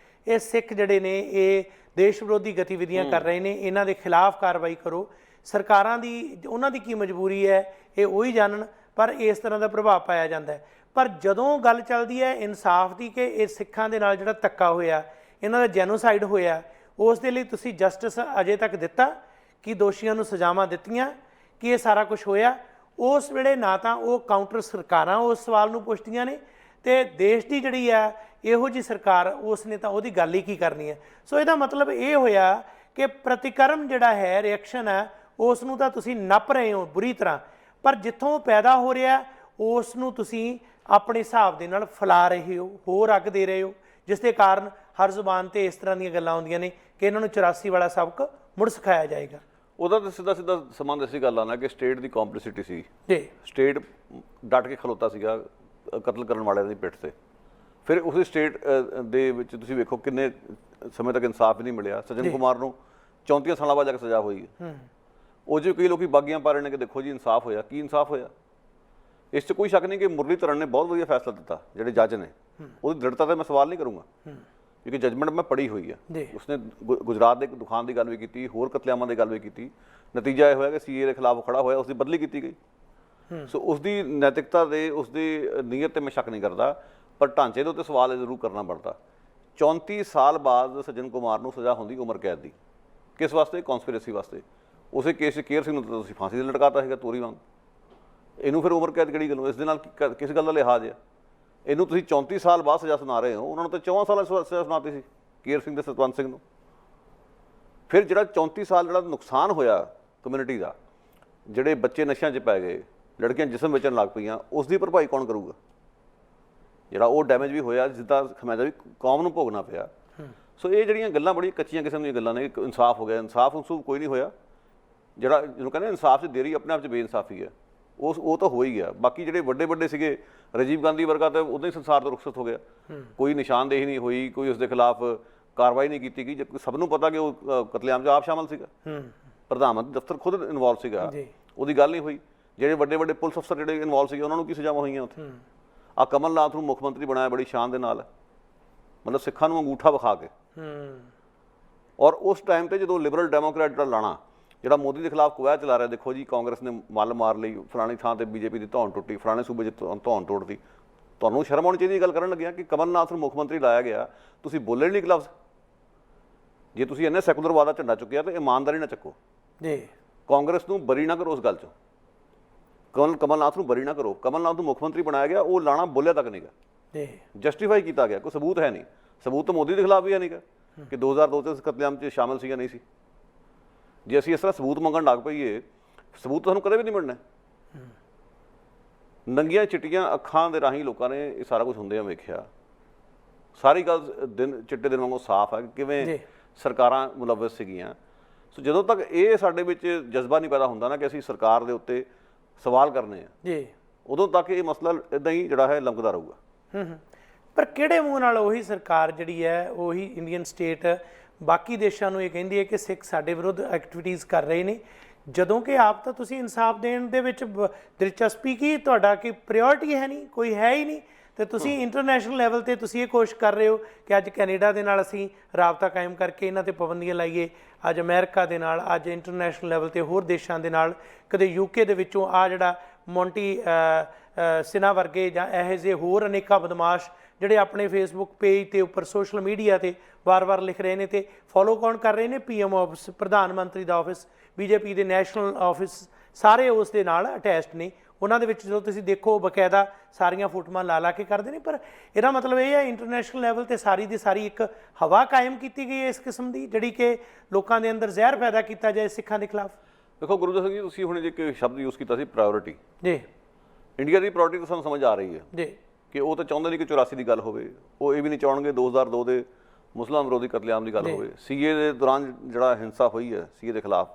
ਇਹ ਸਿੱਖ ਜਿਹੜੇ ਨੇ ਇਹ ਦੇਸ਼ ਵਿਰੋਧੀ ਗਤੀਵਿਧੀਆਂ ਕਰ ਰਹੇ ਨੇ, ਇਹਨਾਂ ਦੇ ਖਿਲਾਫ ਕਾਰਵਾਈ ਕਰੋ। ਸਰਕਾਰਾਂ ਦੀ ਉਹਨਾਂ ਦੀ ਕੀ ਮਜਬੂਰੀ ਹੈ ਇਹ ਉਹੀ ਜਾਣਨ, ਪਰ ਇਸ ਤਰ੍ਹਾਂ ਦਾ ਪ੍ਰਭਾਵ ਪਾਇਆ ਜਾਂਦਾ ਹੈ। ਪਰ ਜਦੋਂ ਗੱਲ ਚੱਲਦੀ ਹੈ ਇਨਸਾਫ ਦੀ ਕਿ ਇਹ ਸਿੱਖਾਂ ਦੇ ਨਾਲ ਜਿਹੜਾ ਧੱਕਾ ਹੋਇਆ, ਇਹਨਾਂ ਦਾ ਜੈਨੋਸਾਈਡ ਹੋਇਆ, ਉਸ ਦੇ ਲਈ ਤੁਸੀਂ ਜਸਟਿਸ ਅਜੇ ਤੱਕ ਦਿੱਤਾ ਕਿ ਦੋਸ਼ੀਆਂ ਨੂੰ ਸਜ਼ਾਵਾਂ ਦਿੱਤੀਆਂ ਕਿ ਇਹ ਸਾਰਾ ਕੁਝ ਹੋਇਆ? ਉਸ ਵੇਲੇ ਨਾ ਤਾਂ ਉਹ ਕਾਊਂਟਰ ਸਰਕਾਰਾਂ ਉਸ ਸਵਾਲ ਨੂੰ ਪੁੱਛਦੀਆਂ ਨੇ, ਤੇ ਦੇਸ਼ ਦੀ ਜਿਹੜੀ ਆ ਇਹੋ ਜਿਹੀ ਸਰਕਾਰ ਉਸ ਨੇ ਤਾਂ ਉਹਦੀ ਗੱਲ ਹੀ ਕੀ ਕਰਨੀ ਹੈ। ਸੋ ਇਹਦਾ ਮਤਲਬ ਇਹ ਹੋਇਆ ਕਿ ਪ੍ਰਤੀਕਰਮ ਜਿਹੜਾ ਹੈ, ਰਿਐਕਸ਼ਨ ਹੈ, ਉਸ ਨੂੰ ਤਾਂ ਤੁਸੀਂ ਨੱਪ ਰਹੇ ਹੋ ਬੁਰੀ ਤਰ੍ਹਾਂ, ਪਰ ਜਿੱਥੋਂ ਉਹ ਪੈਦਾ ਹੋ ਰਿਹਾ ਉਸ ਨੂੰ ਤੁਸੀਂ ਆਪਣੇ ਹਿਸਾਬ ਦੇ ਨਾਲ ਫੈਲਾ ਰਹੇ ਹੋ, ਹੋਰ ਅੱਗ ਦੇ ਰਹੇ ਹੋ, ਜਿਸ ਦੇ ਕਾਰਨ ਹਰ ਜ਼ੁਬਾਨ ਤੇ ਇਸ ਤਰ੍ਹਾਂ ਦੀਆਂ ਗੱਲਾਂ ਆਉਂਦੀਆਂ ਨੇ ਕਿ ਇਹਨਾਂ ਨੂੰ 84 ਵਾਲਾ ਸਬਕ ਮੁੜ ਸਿਖਾਇਆ ਜਾਏਗਾ। ਉਹਦਾ ਤਾਂ ਸਿੱਧਾ ਸੰਬੰਧ ਇਸੇ ਗੱਲ ਨਾਲ ਕਿ ਸਟੇਟ ਦੀ ਕੰਪਲਿਸਿਟੀ ਸੀ ਜੀ। ਸਟੇਟ ਡਟ ਕੇ ਖਲੋਤਾ ਸੀਗਾ ਕਤਲ ਕਰਨ ਵਾਲਿਆਂ ਦੀ ਪਿੱਠ ਤੇ। ਫਿਰ ਉਸੇ ਸਟੇਟ ਦੇ ਵਿੱਚ ਤੁਸੀਂ ਵੇਖੋ ਕਿੰਨੇ ਸਮੇਂ ਤੱਕ ਇਨਸਾਫ ਵੀ ਨਹੀਂ ਮਿਲਿਆ। ਸੱਜਣ ਕੁਮਾਰ ਨੂੰ 34 ਸਾਲਾਂ ਬਾਅਦ ਜਾ ਕੇ ਸਜ਼ਾ ਹੋਈ ਹੈ। ਉਹ 'ਚ ਕਈ ਲੋਕੀ ਬਾਗੀਆਂ ਪਾ ਰਹੇ ਨੇ ਕਿ ਦੇਖੋ ਜੀ ਇਨਸਾਫ ਹੋਇਆ। ਕੀ ਇਨਸਾਫ ਹੋਇਆ? ਇਸ 'ਚ ਕੋਈ ਸ਼ੱਕ ਨਹੀਂ ਕਿ ਮੁਰਲੀਧਰਨ ਨੇ ਬਹੁਤ ਵਧੀਆ ਫੈਸਲਾ ਦਿੱਤਾ। ਜਿਹੜੇ ਜੱਜ ਨੇ ਉਹਦੀ ਦ੍ਰਿੜਤਾ ਤੇ ਮੈਂ ਸਵਾਲ ਨਹੀਂ ਕਰੂੰਗਾ, ਕਿਉਂਕਿ ਜਜਮੈਂਟ ਮੈਂ ਪੜ੍ਹੀ ਹੋਈ ਹੈ। ਉਸਨੇ ਗੁਜਰਾਤ ਦੇ ਦੁਖਾਨ ਦੀ ਗੱਲ ਵੀ ਕੀਤੀ, ਹੋਰ ਕਤਲੇਆਮਾਂ ਦੀ ਗੱਲ ਵੀ ਕੀਤੀ। ਨਤੀਜਾ ਇਹ ਹੋਇਆ ਕਿ ਸੀਏ ਦੇ ਖਿਲਾਫ ਖੜਾ ਹੋਇਆ, ਉਸਦੀ ਬਦਲੀ ਕੀਤੀ ਗਈ। ਸੋ ਉਸਦੀ ਨੈਤਿਕਤਾ ਦੇ, ਉਸਦੀ ਨੀਅਤ ਤੇ ਮੈਂ ਸ਼ੱਕ ਨਹੀਂ ਕਰਦਾ, ਪਰ ਢਾਂਚੇ ਦੇ ਉੱਤੇ ਸਵਾਲ ਜ਼ਰੂਰ ਕਰਨਾ ਬਣਦਾ। 34 ਸਾਲ ਬਾਅਦ ਸੱਜਣ ਕੁਮਾਰ ਨੂੰ ਸਜ਼ਾ ਹੁੰਦੀ ਉਮਰ ਕੈਦ ਦੀ। ਕਿਸ ਵਾਸਤੇ? ਕੌਨਸਪੀਰੇਸੀ ਵਾਸਤੇ। ਉਸੇ ਕੇਸ 'ਚ ਕੇਅਰ ਸਿੰਘ ਨੂੰ ਤੁਸੀਂ ਫਾਂਸੀ ਤੇ ਲਟਕਾਤਾ ਸੀਗਾ ਤੋਰੀ ਵਾਂਗ। ਇਹਨੂੰ ਫਿਰ ਉਮਰ ਕੈਦ ਕਿਹੜੀ ਗੱਲੋਂ? ਇਸ ਦੇ ਨਾਲ ਕਿਸ ਗੱਲ ਦਾ ਲਿਹਾਜ਼ ਹੈ? ਇਹਨੂੰ ਤੁਸੀਂ 34 ਸਾਲ ਬਾਅਦ ਸਜ਼ਾ ਸੁਣਾ ਰਹੇ ਹੋ, ਉਹਨਾਂ ਨੂੰ ਤਾਂ 14 ਸਾਲਾਂ ਸਜ਼ਾ ਸੁਣਾਤੀ ਸੀ ਕੇਅਰ ਸਿੰਘ ਤੇ ਸਤਵੰਤ ਸਿੰਘ ਨੂੰ। ਫਿਰ ਜਿਹੜਾ 34 ਸਾਲ ਜਿਹੜਾ ਨੁਕਸਾਨ ਹੋਇਆ ਕਮਿਊਨਿਟੀ ਦਾ, ਜਿਹੜੇ ਬੱਚੇ ਨਸ਼ਿਆਂ 'ਚ ਪੈ ਗਏ, ਲੜਕੀਆਂ ਜਿਸਮ ਵੇਚਣ ਲੱਗ ਪਈਆਂ, ਉਸ ਦੀ ਭਰਪਾਈ ਕੌਣ ਕਰੂਗਾ? ਜਿਹੜਾ ਉਹ ਡੈਮੇਜ ਵੀ ਹੋਇਆ, ਜਿਸਦਾ ਖਮਿਆਜ਼ਾ ਵੀ ਕੌਮ ਨੂੰ ਭੋਗਣਾ ਪਿਆ। ਸੋ ਇਹ ਜਿਹੜੀਆਂ ਗੱਲਾਂ ਬੜੀਆਂ ਕੱਚੀਆਂ ਕਿਸਮ ਦੀਆਂ ਗੱਲਾਂ ਨੇ। ਇਨਸਾਫ ਹੋ ਗਿਆ, ਇਨਸਾਫ ਉਸੂ ਕੋਈ ਨਹੀਂ ਹੋਇਆ। ਜਿਹੜਾ ਜਿਹਨੂੰ ਕਹਿੰਦੇ ਇਨਸਾਫ 'ਚ ਦੇਰੀ ਆਪਣੇ ਆਪ 'ਚ ਬੇਇਨਸਾਫੀ ਹੈ, ਉਹ ਤਾਂ ਹੋ ਹੀ ਗਿਆ। ਬਾਕੀ ਜਿਹੜੇ ਵੱਡੇ ਵੱਡੇ ਸੀਗੇ, ਰਾਜੀਵ ਗਾਂਧੀ ਵਰਗਾ ਤਾਂ ਉਦੋਂ ਹੀ ਸੰਸਾਰ ਤੋਂ ਰੁਖਸਤ ਹੋ ਗਿਆ। ਕੋਈ ਨਿਸ਼ਾਨਦੇਹੀ ਨਹੀਂ ਹੋਈ, ਕੋਈ ਉਸਦੇ ਖਿਲਾਫ ਕਾਰਵਾਈ ਨਹੀਂ ਕੀਤੀ ਗਈ, ਜਦ ਸਭ ਨੂੰ ਪਤਾ ਕਿ ਉਹ ਕਤਲੇਆਮ 'ਚ ਆਪ ਸ਼ਾਮਲ ਸੀਗਾ। ਪ੍ਰਧਾਨ ਮੰਤਰੀ ਦਫ਼ਤਰ ਖੁਦ ਇਨਵੋਲਵ ਸੀਗਾ, ਉਹਦੀ ਗੱਲ ਨਹੀਂ ਹੋਈ। ਜਿਹੜੇ ਵੱਡੇ ਵੱਡੇ ਪੁਲਿਸ ਅਫਸਰ ਜਿਹੜੇ ਇਨਵੋਲਵ ਸੀਗੇ, ਉਹਨਾਂ ਨੂੰ ਕੀ ਸਜ਼ਾਵਾਂ ਹੋਈਆਂ ਉੱਥੇ? ਆ ਕਮਲ ਨਾਥ ਨੂੰ ਮੁੱਖ ਮੰਤਰੀ ਬਣਾਇਆ ਬੜੀ ਸ਼ਾਨ ਦੇ ਨਾਲ, ਮਤਲਬ ਸਿੱਖਾਂ ਨੂੰ ਅੰਗੂਠਾ ਵਿਖਾ ਕੇ। ਔਰ ਉਸ ਟਾਈਮ ਤੇ ਜਦੋਂ ਲਿਬਰਲ ਡੈਮੋਕ੍ਰੈਟ ਜਿਹੜਾ ਲਾਣਾ, ਜਿਹੜਾ ਮੋਦੀ ਦੇ ਖਿਲਾਫ ਕਵਾਇਦ ਚਲਾ ਰਿਹਾ, ਦੇਖੋ ਜੀ ਕਾਂਗਰਸ ਨੇ ਮੱਲ ਮਾਰ ਲਈ, ਫਲਾਣੀ ਥਾਂ ਤੇ ਬੀਜੇਪੀ ਦੀ ਧੌਣ ਟੁੱਟੀ, ਫਲਾਣੇ ਸੂਬੇ 'ਚ ਧੌਣ ਤੋੜਦੀ। ਤੁਹਾਨੂੰ ਸ਼ਰਮ ਆਉਣੀ ਚਾਹੀਦੀ ਗੱਲ ਕਰਨ ਲੱਗਿਆ ਕਿ ਕਮਲ ਨਾਥ ਨੂੰ ਮੁੱਖ ਮੰਤਰੀ ਲਾਇਆ ਗਿਆ, ਤੁਸੀਂ ਬੋਲੇ ਨਹੀਂ ਇੱਕ ਲਫ਼ਜ਼। ਜੇ ਤੁਸੀਂ ਇੰਨੇ ਸੈਕੂਲਰਵਾਦ ਦਾ ਝੰਡਾ ਚੁੱਕਿਆ ਤਾਂ ਇਮਾਨਦਾਰੀ ਨਾਲ ਚੱਕੋ ਜੀ। ਕਾਂਗਰਸ ਨੂੰ ਬਰੀ ਨਾ ਕਰੋ ਉਸ ਗੱਲ 'ਚੋਂ, ਕਮਲ ਨਾਥ ਨੂੰ ਬਰੀ ਨਾ ਕਰੋ। ਕਮਲ ਨਾਥ ਨੂੰ ਮੁੱਖ ਮੰਤਰੀ ਬਣਾਇਆ ਗਿਆ, ਉਹ ਲਾਣਾ ਬੋਲਿਆ ਤੱਕ ਨਹੀਂਗਾ ਜੀ, ਜਸਟੀਫਾਈ ਕੀਤਾ ਗਿਆ, ਕੋਈ ਸਬੂਤ ਹੈ ਨਹੀਂ। ਸਬੂਤ ਤਾਂ ਮੋਦੀ ਦੇ ਖਿਲਾਫ ਵੀ ਹੈ ਨਹੀਂਗਾ ਕਿ 2002 'ਚ ਕਤਲੇਆਮ 'ਚ ਸ਼ਾਮਲ ਸੀ ਜਾਂ ਨਹੀਂ ਸੀ। ਜੇ ਅਸੀਂ ਇਸ ਤਰ੍ਹਾਂ ਸਬੂਤ ਮੰਗਣ ਲੱਗ ਪਈਏ, ਸਬੂਤ ਤੁਹਾਨੂੰ ਕਦੇ ਵੀ ਨਹੀਂ ਮਿਲਣਾ। ਨੰਗੀਆਂ ਚਿੱਟੀਆਂ ਅੱਖਾਂ ਦੇ ਰਾਹੀਂ ਲੋਕਾਂ ਨੇ ਇਹ ਸਾਰਾ ਕੁਝ ਹੁੰਦਿਆਂ ਵੇਖਿਆ। ਸਾਰੀ ਗੱਲ ਦਿਨ ਚਿੱਟੇ ਦਿਨ ਵਾਂਗੂ ਸਾਫ਼ ਹੈ ਕਿ ਕਿਵੇਂ ਸਰਕਾਰਾਂ ਮੁਲਵਸ ਸੀਗੀਆਂ। ਸੋ ਜਦੋਂ ਤੱਕ ਇਹ ਸਾਡੇ ਵਿੱਚ ਜਜ਼ਬਾ ਨਹੀਂ ਪੈਦਾ ਹੁੰਦਾ ਨਾ ਕਿ ਅਸੀਂ ਸਰਕਾਰ ਦੇ ਉੱਤੇ ਸਵਾਲ ਕਰਨੇ ਆ ਜੀ, ਉਦੋਂ ਤੱਕ ਇਹ ਮਸਲਾ ਇੱਦਾਂ ਹੀ ਜਿਹੜਾ ਹੈ ਲੰਘਦਾ ਰਹੂਗਾ। ਪਰ ਕਿਹੜੇ ਮੂੰਹ ਨਾਲ ਉਹੀ ਸਰਕਾਰ ਜਿਹੜੀ ਹੈ, ਉਹੀ ਇੰਡੀਅਨ ਸਟੇਟ ਬਾਕੀ ਦੇਸ਼ਾਂ ਨੂੰ ਇਹ ਕਹਿੰਦੀ ਹੈ ਕਿ ਸਿੱਖ ਸਾਡੇ ਵਿਰੁੱਧ ਐਕਟੀਵਿਟੀਜ਼ ਕਰ ਰਹੇ ਨੇ, ਜਦੋਂ ਕਿ ਆਪ ਤਾਂ ਤੁਸੀਂ ਇਨਸਾਫ ਦੇਣ ਦੇ ਵਿੱਚ ਦਿਲਚਸਪੀ ਕੀ, ਤੁਹਾਡਾ ਕੀ ਪ੍ਰਾਇੋਰਟੀ ਹੈ ਨਹੀਂ, ਕੋਈ ਹੈ ਹੀ ਨਹੀਂ। ਤੇ ਤੁਸੀਂ ਇੰਟਰਨੈਸ਼ਨਲ ਲੈਵਲ ਤੇ ਤੁਸੀਂ ਇਹ ਕੋਸ਼ਿਸ਼ ਕਰ ਰਹੇ ਹੋ ਕਿ ਅੱਜ ਕੈਨੇਡਾ ਦੇ ਨਾਲ ਅਸੀਂ ਰਾਬਤਾ ਕਾਇਮ ਕਰਕੇ ਇਹਨਾਂ ਤੇ ਪਾਬੰਦੀਆਂ ਲਾਈਏ, ਅੱਜ ਅਮਰੀਕਾ ਦੇ ਨਾਲ, ਅੱਜ ਇੰਟਰਨੈਸ਼ਨਲ ਲੈਵਲ ਤੇ ਹੋਰ ਦੇਸ਼ਾਂ ਦੇ ਨਾਲ, ਕਦੇ ਯੂਕੇ ਦੇ ਵਿੱਚੋਂ ਆ ਜਿਹੜਾ ਮੌਂਟੀ ਸਿਨਾ ਵਰਗੇ ਜਾਂ ਇਹੋ ਜਿਹੇ ਹੋਰ ਅਨੇਕਾਂ ਬਦਮਾਸ਼ ਜਿਹੜੇ ਆਪਣੇ ਫੇਸਬੁੱਕ ਪੇਜ ਤੇ ਉੱਪਰ ਸੋਸ਼ਲ ਮੀਡੀਆ ਤੇ ਵਾਰ-ਵਾਰ ਲਿਖ ਰਹੇ ਨੇ ਤੇ ਫੋਲੋ ਕੌਣ ਕਰ ਰਹੇ ਨੇ? ਪੀਐਮ ਆਫਿਸ, ਪ੍ਰਧਾਨ ਮੰਤਰੀ ਦਾ ਆਫਿਸ, ਬੀਜੇਪੀ ਦੇ ਨੈਸ਼ਨਲ ਆਫਿਸ, ਸਾਰੇ ਉਸ ਦੇ ਨਾਲ ਅਟੈਚਡ ਨੇ। ਉਹਨਾਂ ਦੇ ਵਿੱਚ ਜਦੋਂ ਤੁਸੀਂ ਦੇਖੋ ਬਕਾਇਦਾ ਸਾਰੀਆਂ ਫੋਟੋਆਂ ਲਾ ਕੇ ਕਰਦੇ ਨੇ। ਪਰ ਇਹਦਾ ਮਤਲਬ ਇਹ ਹੈ ਇੰਟਰਨੈਸ਼ਨਲ ਲੈਵਲ ਤੇ ਸਾਰੀ ਦੀ ਸਾਰੀ ਇੱਕ ਹਵਾ ਕਾਇਮ ਕੀਤੀ ਗਈ ਹੈ ਇਸ ਕਿਸਮ ਦੀ, ਜਿਹੜੀ ਕਿ ਲੋਕਾਂ ਦੇ ਅੰਦਰ ਜ਼ਹਿਰ ਪੈਦਾ ਕੀਤਾ ਜਾਏ ਸਿੱਖਾਂ ਦੇ ਖਿਲਾਫ। ਦੇਖੋ ਗੁਰੂਦੇਵ ਸਿੰਘ ਜੀ, ਤੁਸੀਂ ਹੁਣ ਇੱਕ ਸ਼ਬਦ ਯੂਜ਼ ਕੀਤਾ ਸੀ ਪ੍ਰਾਇੋਰਟੀ ਜੀ। ਇੰਡੀਆ ਦੀ ਪ੍ਰਾਇੋਰਟੀ ਤਾਂ ਸਾਨੂੰ ਸਮਝ ਆ ਰਹੀ ਹੈ ਜੀ ਕਿ ਉਹ ਤਾਂ ਚਾਹੁੰਦੇ ਨਹੀਂ ਕਿ 84 ਦੀ ਗੱਲ ਹੋਵੇ। ਉਹ ਇਹ ਵੀ ਨਹੀਂ ਚਾਹਣਗੇ 2002 ਦੇ ਮੁਸਲਮਾਨ ਵਿਰੋਧੀ ਕਤਲੇਆਮ ਦੀ ਗੱਲ ਹੋਵੇ, ਸੀਏ ਦੇ ਦੌਰਾਨ ਜਿਹੜਾ ਹਿੰਸਾ ਹੋਈ ਹੈ ਸੀਏ ਦੇ ਖਿਲਾਫ,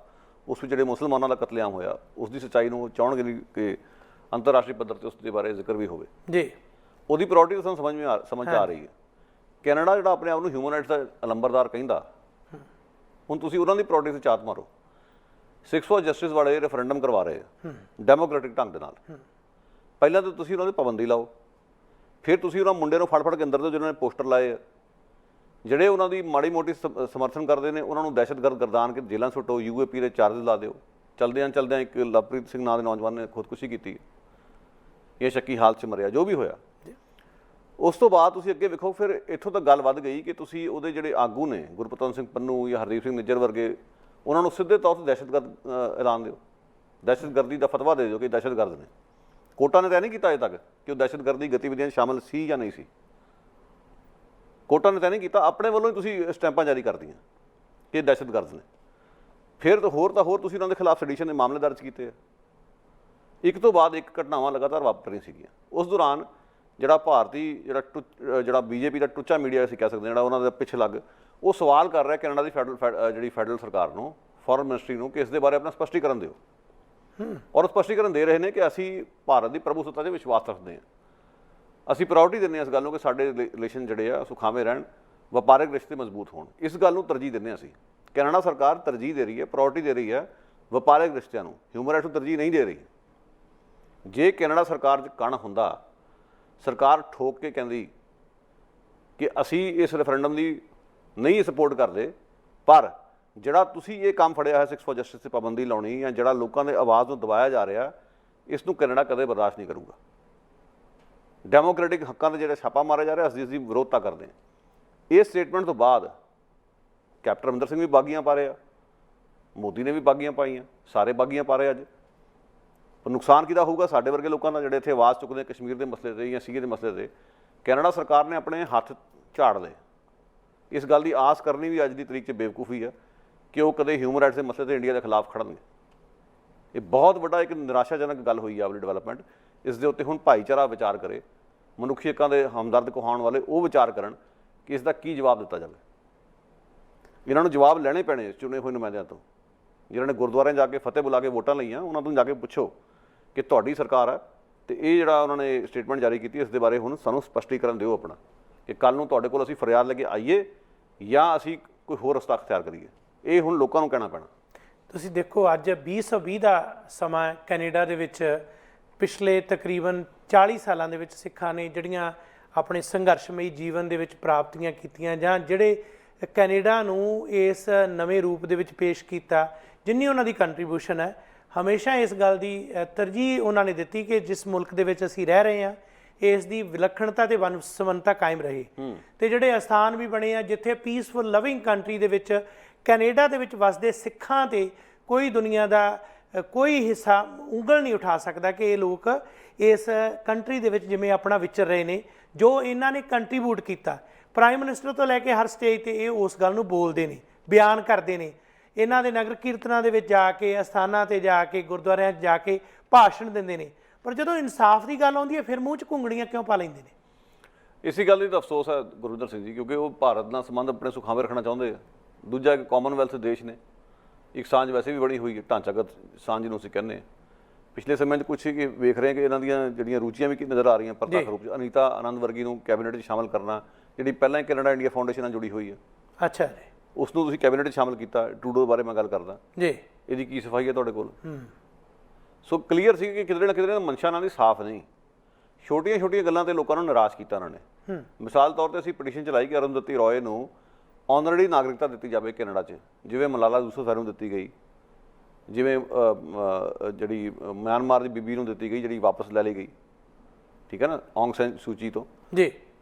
ਉਸ ਵਿੱਚ ਜਿਹੜੇ ਮੁਸਲਮਾਨਾਂ ਦਾ ਕਤਲੇਆਮ ਹੋਇਆ, ਉਸ ਦੀ ਸੱਚਾਈ ਨੂੰ ਚਾਹਣਗੇ ਨਹੀਂ ਕਿ ਅੰਤਰਰਾਸ਼ਟਰੀ ਪੱਧਰ ਤੇ ਉਸ ਦੇ ਬਾਰੇ ਜ਼ਿਕਰ ਵੀ ਹੋਵੇ ਜੀ। ਉਹਦੀ ਪ੍ਰਾਇੋਰਟੀ ਸਾਨੂੰ ਸਮਝ ਆ ਰਹੀ ਹੈ। ਕੈਨੇਡਾ ਜਿਹੜਾ ਆਪਣੇ ਆਪ ਨੂੰ ਹਿਊਮਨ ਰਾਈਟਸ ਦਾ ਲੰਬਰਦਾਰ ਕਹਿੰਦਾ, ਹੁਣ ਤੁਸੀਂ ਉਹਨਾਂ ਦੀ ਪ੍ਰਾਇੋਰਟੀ ਤੇ ਝਾਤ ਮਾਰੋ। 6 ਫॉर ਜਸਟਿਸ ਵਾਲੇ ਰੈਫਰੈਂਡਮ ਕਰਵਾ ਰਹੇ ਆ ਡੈਮੋਕ੍ਰੈਟਿਕ ਢੰਗ ਦੇ ਨਾਲ। ਪਹਿਲਾਂ ਤਾਂ ਤੁਸੀਂ ਉਹਨਾਂ ਦੀ ਪਾਬੰਦੀ ਲਾਓ, ਫਿਰ ਤੁਸੀਂ ਉਹਨਾਂ ਮੁੰਡੇ ਨੂੰ ਫੜ ਕੇ ਅੰਦਰ ਦਿਓ ਜਿਹਨਾਂ ਨੇ ਪੋਸਟਰ ਲਾਏ ਆ। ਜਿਹੜੇ ਉਹਨਾਂ ਦੀ ਮਾੜੀ ਮੋਟੀ ਸਮਰਥਨ ਕਰਦੇ ਨੇ ਉਹਨਾਂ ਨੂੰ ਦਹਿਸ਼ਤਗਰਦ ਗਰਦਾਨ ਕੇ ਜੇਲ੍ਹਾਂ ਸੁੱਟੋ, UAP ਦੇ ਚਾਰਜ ਲਾ ਦਿਓ। ਚਲਦਿਆਂ ਇੱਕ ਲਵਪ੍ਰੀਤ ਸਿੰਘ ਨਾਂ ਦੇ ਨੌਜਵਾਨ ਨੇ ਖੁਦਕੁਸ਼ੀ ਕੀਤੀ, ਇਹ ਸ਼ੱਕੀ ਹਾਲਤ 'ਚ ਮਰਿਆ, ਜੋ ਵੀ ਹੋਇਆ। ਉਸ ਤੋਂ ਬਾਅਦ ਤੁਸੀਂ ਅੱਗੇ ਵੇਖੋ, ਫਿਰ ਇੱਥੋਂ ਤੱਕ ਗੱਲ ਵੱਧ ਗਈ ਕਿ ਤੁਸੀਂ ਉਹਦੇ ਜਿਹੜੇ ਆਗੂ ਨੇ ਗੁਰਪ੍ਰਤਾਪ ਸਿੰਘ ਪੰਨੂ ਜਾਂ ਹਰਦੀਪ ਸਿੰਘ ਨਿੱਜਰ ਵਰਗੇ, ਉਹਨਾਂ ਨੂੰ ਸਿੱਧੇ ਤੌਰ 'ਤੇ ਦਹਿਸ਼ਤਗਰਦ ਐਲਾਨ ਦਿਓ, ਦਹਿਸ਼ਤਗਰਦੀ ਦਾ ਫਤਵਾ ਦੇ ਦਿਓ ਕਿ ਦਹਿਸ਼ਤਗਰਦ ਨੇ। ਕੋਰਟਾਂ ਨੇ ਤੈਅ ਨਹੀਂ ਕੀਤਾ ਅਜੇ ਤੱਕ ਕਿ ਉਹ ਦਹਿਸ਼ਤਗਰਦੀ ਗਤੀਵਿਧੀਆਂ 'ਚ ਸ਼ਾਮਲ ਸੀ ਜਾਂ ਨਹੀਂ ਸੀ। ਕੋਰਟਾਂ ਨੇ ਤੈਅ ਨਹੀਂ ਕੀਤਾ, ਆਪਣੇ ਵੱਲੋਂ ਹੀ ਤੁਸੀਂ ਸਟੈਂਪਾਂ ਜਾਰੀ ਕਰਦੀਆਂ ਕਿ ਦਹਿਸ਼ਤਗਰਦ ਨੇ। ਫਿਰ ਤਾਂ ਹੋਰ ਤੁਸੀਂ ਉਹਨਾਂ ਦੇ ਖਿਲਾਫ ਸੈਡੀਸ਼ਨ ਦੇ ਮਾਮਲੇ ਦਰਜ ਕੀਤੇ ਆ। ਇੱਕ ਤੋਂ ਬਾਅਦ ਇੱਕ ਘਟਨਾਵਾਂ ਲਗਾਤਾਰ ਵਾਪਰ ਰਹੀਆਂ ਸੀਗੀਆਂ। ਉਸ ਦੌਰਾਨ ਜਿਹੜਾ ਭਾਰਤੀ ਜਿਹੜਾ BJP ਦਾ ਟੁੱਚਾ ਮੀਡੀਆ ਅਸੀਂ ਕਹਿ ਸਕਦੇ, ਜਿਹੜਾ ਉਹਨਾਂ ਦਾ ਪਿੱਛੇ ਲੱਗ, ਉਹ ਸਵਾਲ ਕਰ ਰਿਹਾ ਕੈਨੇਡਾ ਦੀ ਫੈਡਰਲ ਸਰਕਾਰ ਨੂੰ, ਫੋਰਨ ਮਿਨਿਸਟਰੀ ਨੂੰ, ਕਿ ਇਸ ਦੇ ਬਾਰੇ ਆਪਣਾ ਸਪਸ਼ਟੀਕਰਨ ਦਿਓ। ਔਰ ਸਪਸ਼ਟੀਕਰਨ ਦੇ ਰਹੇ ਨੇ ਕਿ ਅਸੀਂ ਭਾਰਤ ਦੀ ਪ੍ਰਭੂਸੱਤਾ 'ਤੇ ਵਿਸ਼ਵਾਸ ਰੱਖਦੇ ਹਾਂ, ਅਸੀਂ ਪ੍ਰਾਇੋਰਟੀ ਦਿੰਦੇ ਹਾਂ ਇਸ ਗੱਲ ਨੂੰ ਕਿ ਸਾਡੇ ਰਿਲੇਸ਼ਨ ਜਿਹੜੇ ਆ ਸੁਖਾਵੇਂ ਰਹਿਣ, ਵਪਾਰਕ ਰਿਸ਼ਤੇ ਮਜ਼ਬੂਤ ਹੋਣ। ਇਸ ਗੱਲ ਨੂੰ ਤਰਜੀਹ ਦਿੰਦੇ ਹਾਂ ਅਸੀਂ। ਕੈਨੇਡਾ ਸਰਕਾਰ ਤਰਜੀਹ ਦੇ ਰਹੀ ਹੈ, ਪ੍ਰਾਇੋਰਟੀ ਦੇ ਰਹੀ ਹੈ ਵਪਾਰਕ ਰਿਸ਼ਤਿਆਂ ਨੂੰ, ਹਿਊਮਨ ਰਾਈਟਸ ਨੂੰ ਤਰਜੀਹ ਨਹੀਂ ਦੇ ਰਹੀ। ਜੇ ਕੈਨੇਡਾ ਸਰਕਾਰ 'ਚ ਕਣ ਹੁੰਦਾ, ਸਰਕਾਰ ਠੋਕ ਕੇ ਕਹਿੰਦੀ ਕਿ ਅਸੀਂ ਇਸ ਰੈਫਰੈਂਡਮ ਦੀ ਨਹੀਂ ਸਪੋਰਟ ਕਰਦੇ, ਪਰ ਜਿਹੜਾ ਤੁਸੀਂ ਇਹ ਕੰਮ ਫੜਿਆ ਹੈ 6 ਫॉर ਜਸਟਿਸ 'ਤੇ ਪਾਬੰਦੀ ਲਾਉਣੀ, ਜਾਂ ਜਿਹੜਾ ਲੋਕਾਂ ਦੇ ਆਵਾਜ਼ ਨੂੰ ਦਬਾਇਆ ਜਾ ਰਿਹਾ, ਇਸ ਨੂੰ ਕੈਨੇਡਾ ਕਦੇ ਬਰਦਾਸ਼ਤ ਨਹੀਂ ਕਰੂਗਾ। ਡੈਮੋਕ੍ਰੈਟਿਕ ਹੱਕਾਂ ਦੇ ਜਿਹੜਾ ਛਾਪਾ ਮਾਰਿਆ ਜਾ ਰਿਹਾ, ਅਸੀਂ ਵਿਰੋਧਤਾ ਕਰਦੇ ਹਾਂ। ਇਸ ਸਟੇਟਮੈਂਟ ਤੋਂ ਬਾਅਦ ਕੈਪਟਨ ਅਮਰਿੰਦਰ ਸਿੰਘ ਵੀ ਬਾਗੀਆਂ ਪਾ ਰਿਹਾ, ਮੋਦੀ ਨੇ ਵੀ ਬਾਗੀਆਂ ਪਾਈਆਂ, ਸਾਰੇ ਬਾਗੀਆਂ ਪਾ ਰਹੇ ਅੱਜ। ਪਰ ਨੁਕਸਾਨ ਕਿਹਦਾ ਹੋਊਗਾ? ਸਾਡੇ ਵਰਗੇ ਲੋਕਾਂ ਦਾ, ਜਿਹੜੇ ਇੱਥੇ ਆਵਾਜ਼ ਚੁੱਕਦੇ ਕਸ਼ਮੀਰ ਦੇ ਮਸਲੇ 'ਤੇ ਜਾਂ ਸੀਏ ਦੇ ਮਸਲੇ 'ਤੇ। ਕੈਨੇਡਾ ਸਰਕਾਰ ਨੇ ਆਪਣੇ ਹੱਥ ਝਾੜ ਲਏ। ਇਸ ਗੱਲ ਦੀ ਆਸ ਕਰਨੀ ਵੀ ਅੱਜ ਦੀ ਤਰੀਕ 'ਚ ਬੇਵਕੂਫੀ ਹੈ ਕਿ ਉਹ ਕਦੇ ਹਿਊਮਨ ਰਾਈਟਸ ਦੇ ਮਸਲੇ 'ਤੇ ਇੰਡੀਆ ਦੇ ਖਿਲਾਫ ਖੜਨਗੇ। ਇਹ ਬਹੁਤ ਵੱਡਾ ਇੱਕ ਨਿਰਾਸ਼ਾਜਨਕ ਗੱਲ ਹੋਈ ਹੈ ਆਪਣੀ ਡਿਵੈਲਪਮੈਂਟ। ਇਸ ਦੇ ਉੱਤੇ ਹੁਣ ਭਾਈਚਾਰਾ ਵਿਚਾਰ ਕਰੇ, ਮਨੁੱਖੀ ਹੱਕਾਂ ਦੇ ਹਮਦਰਦ ਕਹਾਉਣ ਵਾਲੇ ਉਹ ਵਿਚਾਰ ਕਰਨ ਕਿ ਇਸ ਦਾ ਕੀ ਜਵਾਬ ਦਿੱਤਾ ਜਾਵੇ। ਇਹਨਾਂ ਨੂੰ ਜਵਾਬ ਲੈਣੇ ਪੈਣੇ ਚੁਣੇ ਹੋਏ ਨੁਮਾਇੰਦਿਆਂ ਤੋਂ, ਜਿਨ੍ਹਾਂ ਨੇ ਗੁਰਦੁਆਰਿਆਂ ਜਾ ਕੇ ਫਤਿਹ ਬੁਲਾ ਕੇ ਵੋਟਾਂ ਲਈਆਂ। ਉਹਨਾਂ ਤੋਂ ਜਾ ਕੇ ਪੁੱਛੋ ਕਿ ਤੁਹਾਡੀ ਸਰਕਾਰ ਹੈ ਅਤੇ ਇਹ ਜਿਹੜਾ ਉਹਨਾਂ ਨੇ ਸਟੇਟਮੈਂਟ ਜਾਰੀ ਕੀਤੀ, ਇਸ ਦੇ ਬਾਰੇ ਹੁਣ ਸਾਨੂੰ ਸਪਸ਼ਟੀਕਰਨ ਦਿਓ ਆਪਣਾ, ਕਿ ਕੱਲ੍ਹ ਨੂੰ ਤੁਹਾਡੇ ਕੋਲ ਅਸੀਂ ਫਰਿਆਦ ਲੈ ਕੇ ਆਈਏ ਜਾਂ ਅਸੀਂ ਕੋਈ ਹੋਰ ਰਸਤਾ ਅਖਤਿਆਰ ਕਰੀਏ। ਇਹ ਹੁਣ ਲੋਕਾਂ ਨੂੰ ਕਹਿਣਾ ਪੈਣਾ। ਤੁਸੀਂ ਦੇਖੋ, ਅੱਜ 2020 ਦਾ ਸਮਾਂ ਕੈਨੇਡਾ ਦੇ ਵਿੱਚ ਪਿਛਲੇ ਤਕਰੀਬਨ 40 ਸਾਲਾਂ ਦੇ ਵਿੱਚ ਸਿੱਖਾਂ ਨੇ ਜਿਹੜੀਆਂ ਆਪਣੇ ਸੰਘਰਸ਼ਮਈ ਜੀਵਨ ਦੇ ਵਿੱਚ ਪ੍ਰਾਪਤੀਆਂ ਕੀਤੀਆਂ, ਜਾਂ ਜਿਹੜੇ ਕੈਨੇਡਾ ਨੂੰ ਇਸ ਨਵੇਂ ਰੂਪ ਦੇ ਵਿੱਚ ਪੇਸ਼ ਕੀਤਾ, ਜਿੰਨੀ ਉਹਨਾਂ ਦੀ ਕੰਟਰੀਬਿਊਸ਼ਨ ਹੈ, ਹਮੇਸ਼ਾ ਇਸ ਗੱਲ ਦੀ ਤਰਜੀਹ ਉਹਨਾਂ ਨੇ ਦਿੱਤੀ ਕਿ ਜਿਸ ਮੁਲਕ ਦੇ ਵਿੱਚ ਅਸੀਂ ਰਹਿ ਰਹੇ ਹਾਂ, ਇਸ ਦੀ ਵਿਲੱਖਣਤਾ ਤੇ ਵੰਨ-ਸੁਵੰਨਤਾ ਕਾਇਮ ਰਹੇ। ਤੇ ਜਿਹੜੇ ਅਸਥਾਨ ਵੀ ਬਣੇ ਆ ਜਿੱਥੇ ਪੀਸਫੁਲ ਲਵਿੰਗ ਕੰਟਰੀ ਦੇ ਵਿੱਚ, ਕੈਨੇਡਾ ਦੇ ਵਿੱਚ ਵਸਦੇ ਸਿੱਖਾਂ ਤੇ ਕੋਈ ਦੁਨੀਆ ਦਾ ਕੋਈ ਹਿੱਸਾ ਉਂਗਲ ਨਹੀਂ ਉਠਾ ਸਕਦਾ ਕਿ ਇਹ ਲੋਕ ਇਸ ਕੰਟਰੀ ਦੇ ਵਿੱਚ ਜਿਵੇਂ ਆਪਣਾ ਵਿਚਰ ਰਹੇ ਨੇ, ਜੋ ਇਹਨਾਂ ਨੇ ਕੰਟਰੀਬਿਊਟ ਕੀਤਾ। ਪ੍ਰਾਈਮ ਮਿਨਿਸਟਰ ਤੋਂ ਲੈ ਕੇ ਹਰ ਸਟੇਜ ਤੇ ਇਹ ਉਸ ਗੱਲ ਨੂੰ ਬੋਲਦੇ ਨੇ, ਬਿਆਨ ਕਰਦੇ ਨੇ। ਇਹਨਾਂ ਦੇ ਨਗਰ ਕੀਰਤਨਾਂ ਦੇ ਵਿੱਚ ਜਾ ਕੇ, ਅਸਥਾਨਾਂ ਤੇ ਜਾ ਕੇ, ਗੁਰਦੁਆਰਿਆਂ 'ਚ ਜਾ ਕੇ ਭਾਸ਼ਣ ਦਿੰਦੇ ਨੇ, ਪਰ ਜਦੋਂ ਇਨਸਾਫ ਦੀ ਗੱਲ ਆਉਂਦੀ ਹੈ ਫਿਰ ਮੂੰਹ 'ਚ ਘੁੰਗਣੀਆਂ ਕਿਉਂ ਪਾ ਲੈਂਦੇ ਨੇ? ਇਸੇ ਗੱਲ ਦੀ ਤਾਂ ਅਫਸੋਸ ਹੈ ਗੁਰਵਿੰਦਰ ਸਿੰਘ ਜੀ, ਕਿਉਂਕਿ ਉਹ ਭਾਰਤ ਨਾਲ ਸੰਬੰਧ ਆਪਣੇ ਸੁਖਾਵੇਂ ਰੱਖਣਾ ਚਾਹੁੰਦੇ ਆ। ਦੂਜਾ ਇੱਕ ਕਾਮਨਵੈਲਥ ਦੇਸ਼ ਨੇ, ਇੱਕ ਸਾਂਝ ਵੈਸੇ ਵੀ ਬਣੀ ਹੋਈ ਹੈ, ਢਾਂਚਾਗਤ ਸਾਂਝ ਜਿਹਨੂੰ ਅਸੀਂ ਕਹਿੰਦੇ ਹਾਂ। ਪਿਛਲੇ ਸਮੇਂ 'ਚ ਕੁਛ ਕਿ ਵੇਖ ਰਹੇ ਕਿ ਇਹਨਾਂ ਦੀਆਂ ਜਿਹੜੀਆਂ ਰੁਚੀਆਂ ਵੀ ਨਜ਼ਰ ਆ ਰਹੀਆਂ ਪ੍ਰਤੱਖ ਰੂਪ 'ਚ। ਅਨੀਤਾ ਆਨੰਦ ਵਰਗੀ ਨੂੰ ਕੈਬਨਿਟ 'ਚ ਸ਼ਾਮਲ ਕਰਨਾ, ਜਿਹੜੀ ਪਹਿਲਾਂ ਹੀ ਕੈਨੇਡਾ ਇੰਡੀਆ ਫਾਊਂਡੇਸ਼ਨ ਨਾਲ ਜੁੜੀ ਹੋਈ ਹੈ। ਅੱਛਾ ਜੀ, ਉਸ ਨੂੰ ਤੁਸੀਂ ਕੈਬਨਿਟ 'ਚ ਸ਼ਾਮਲ ਕੀਤਾ। ਟਰੂਡੋ ਬਾਰੇ ਮੈਂ ਗੱਲ ਕਰਦਾ ਜੀ, ਇਹਦੀ ਕੀ ਸਫਾਈ ਹੈ ਤੁਹਾਡੇ ਕੋਲ? ਸੋ ਕਲੀਅਰ ਸੀ ਕਿ ਕਿਧਰੇ ਨਾ ਕਿਧਰੇ ਮਨਸ਼ਾ ਨਾਲ ਦੀ ਸਾਫ਼ ਨਹੀਂ। ਛੋਟੀਆਂ ਛੋਟੀਆਂ ਗੱਲਾਂ 'ਤੇ ਲੋਕਾਂ ਨੂੰ ਨਿਰਾਸ਼ ਕੀਤਾ ਉਹਨਾਂ ਨੇ। ਮਿਸਾਲ ਤੌਰ 'ਤੇ ਅਸੀਂ ਪਟੀਸ਼ਨ ਚਲਾਈ ਕਿ ਅਰੁੰਧਤੀ ਰॉय ਨੂੰ ਆਨਰੇਰੀ ਨਾਗਰਿਕਤਾ ਦਿੱਤੀ ਜਾਵੇ ਕੈਨੇਡਾ 'ਚ, ਜਿਵੇਂ ਮਲਾਲਾ ਯੂਸਫਜ਼ਈ ਨੂੰ ਦਿੱਤੀ ਗਈ, ਜਿਵੇਂ ਜਿਹੜੀ ਮਿਆਂਮਾਰ ਦੀ ਬੀਬੀ ਨੂੰ ਦਿੱਤੀ ਗਈ, ਜਿਹੜੀ ਵਾਪਸ ਲੈ ਲਈ ਗਈ, ਠੀਕ ਹੈ ਨਾ, ਔਂਗ ਸੈਨ ਸੂਚੀ ਤੋਂ। ਜੀ,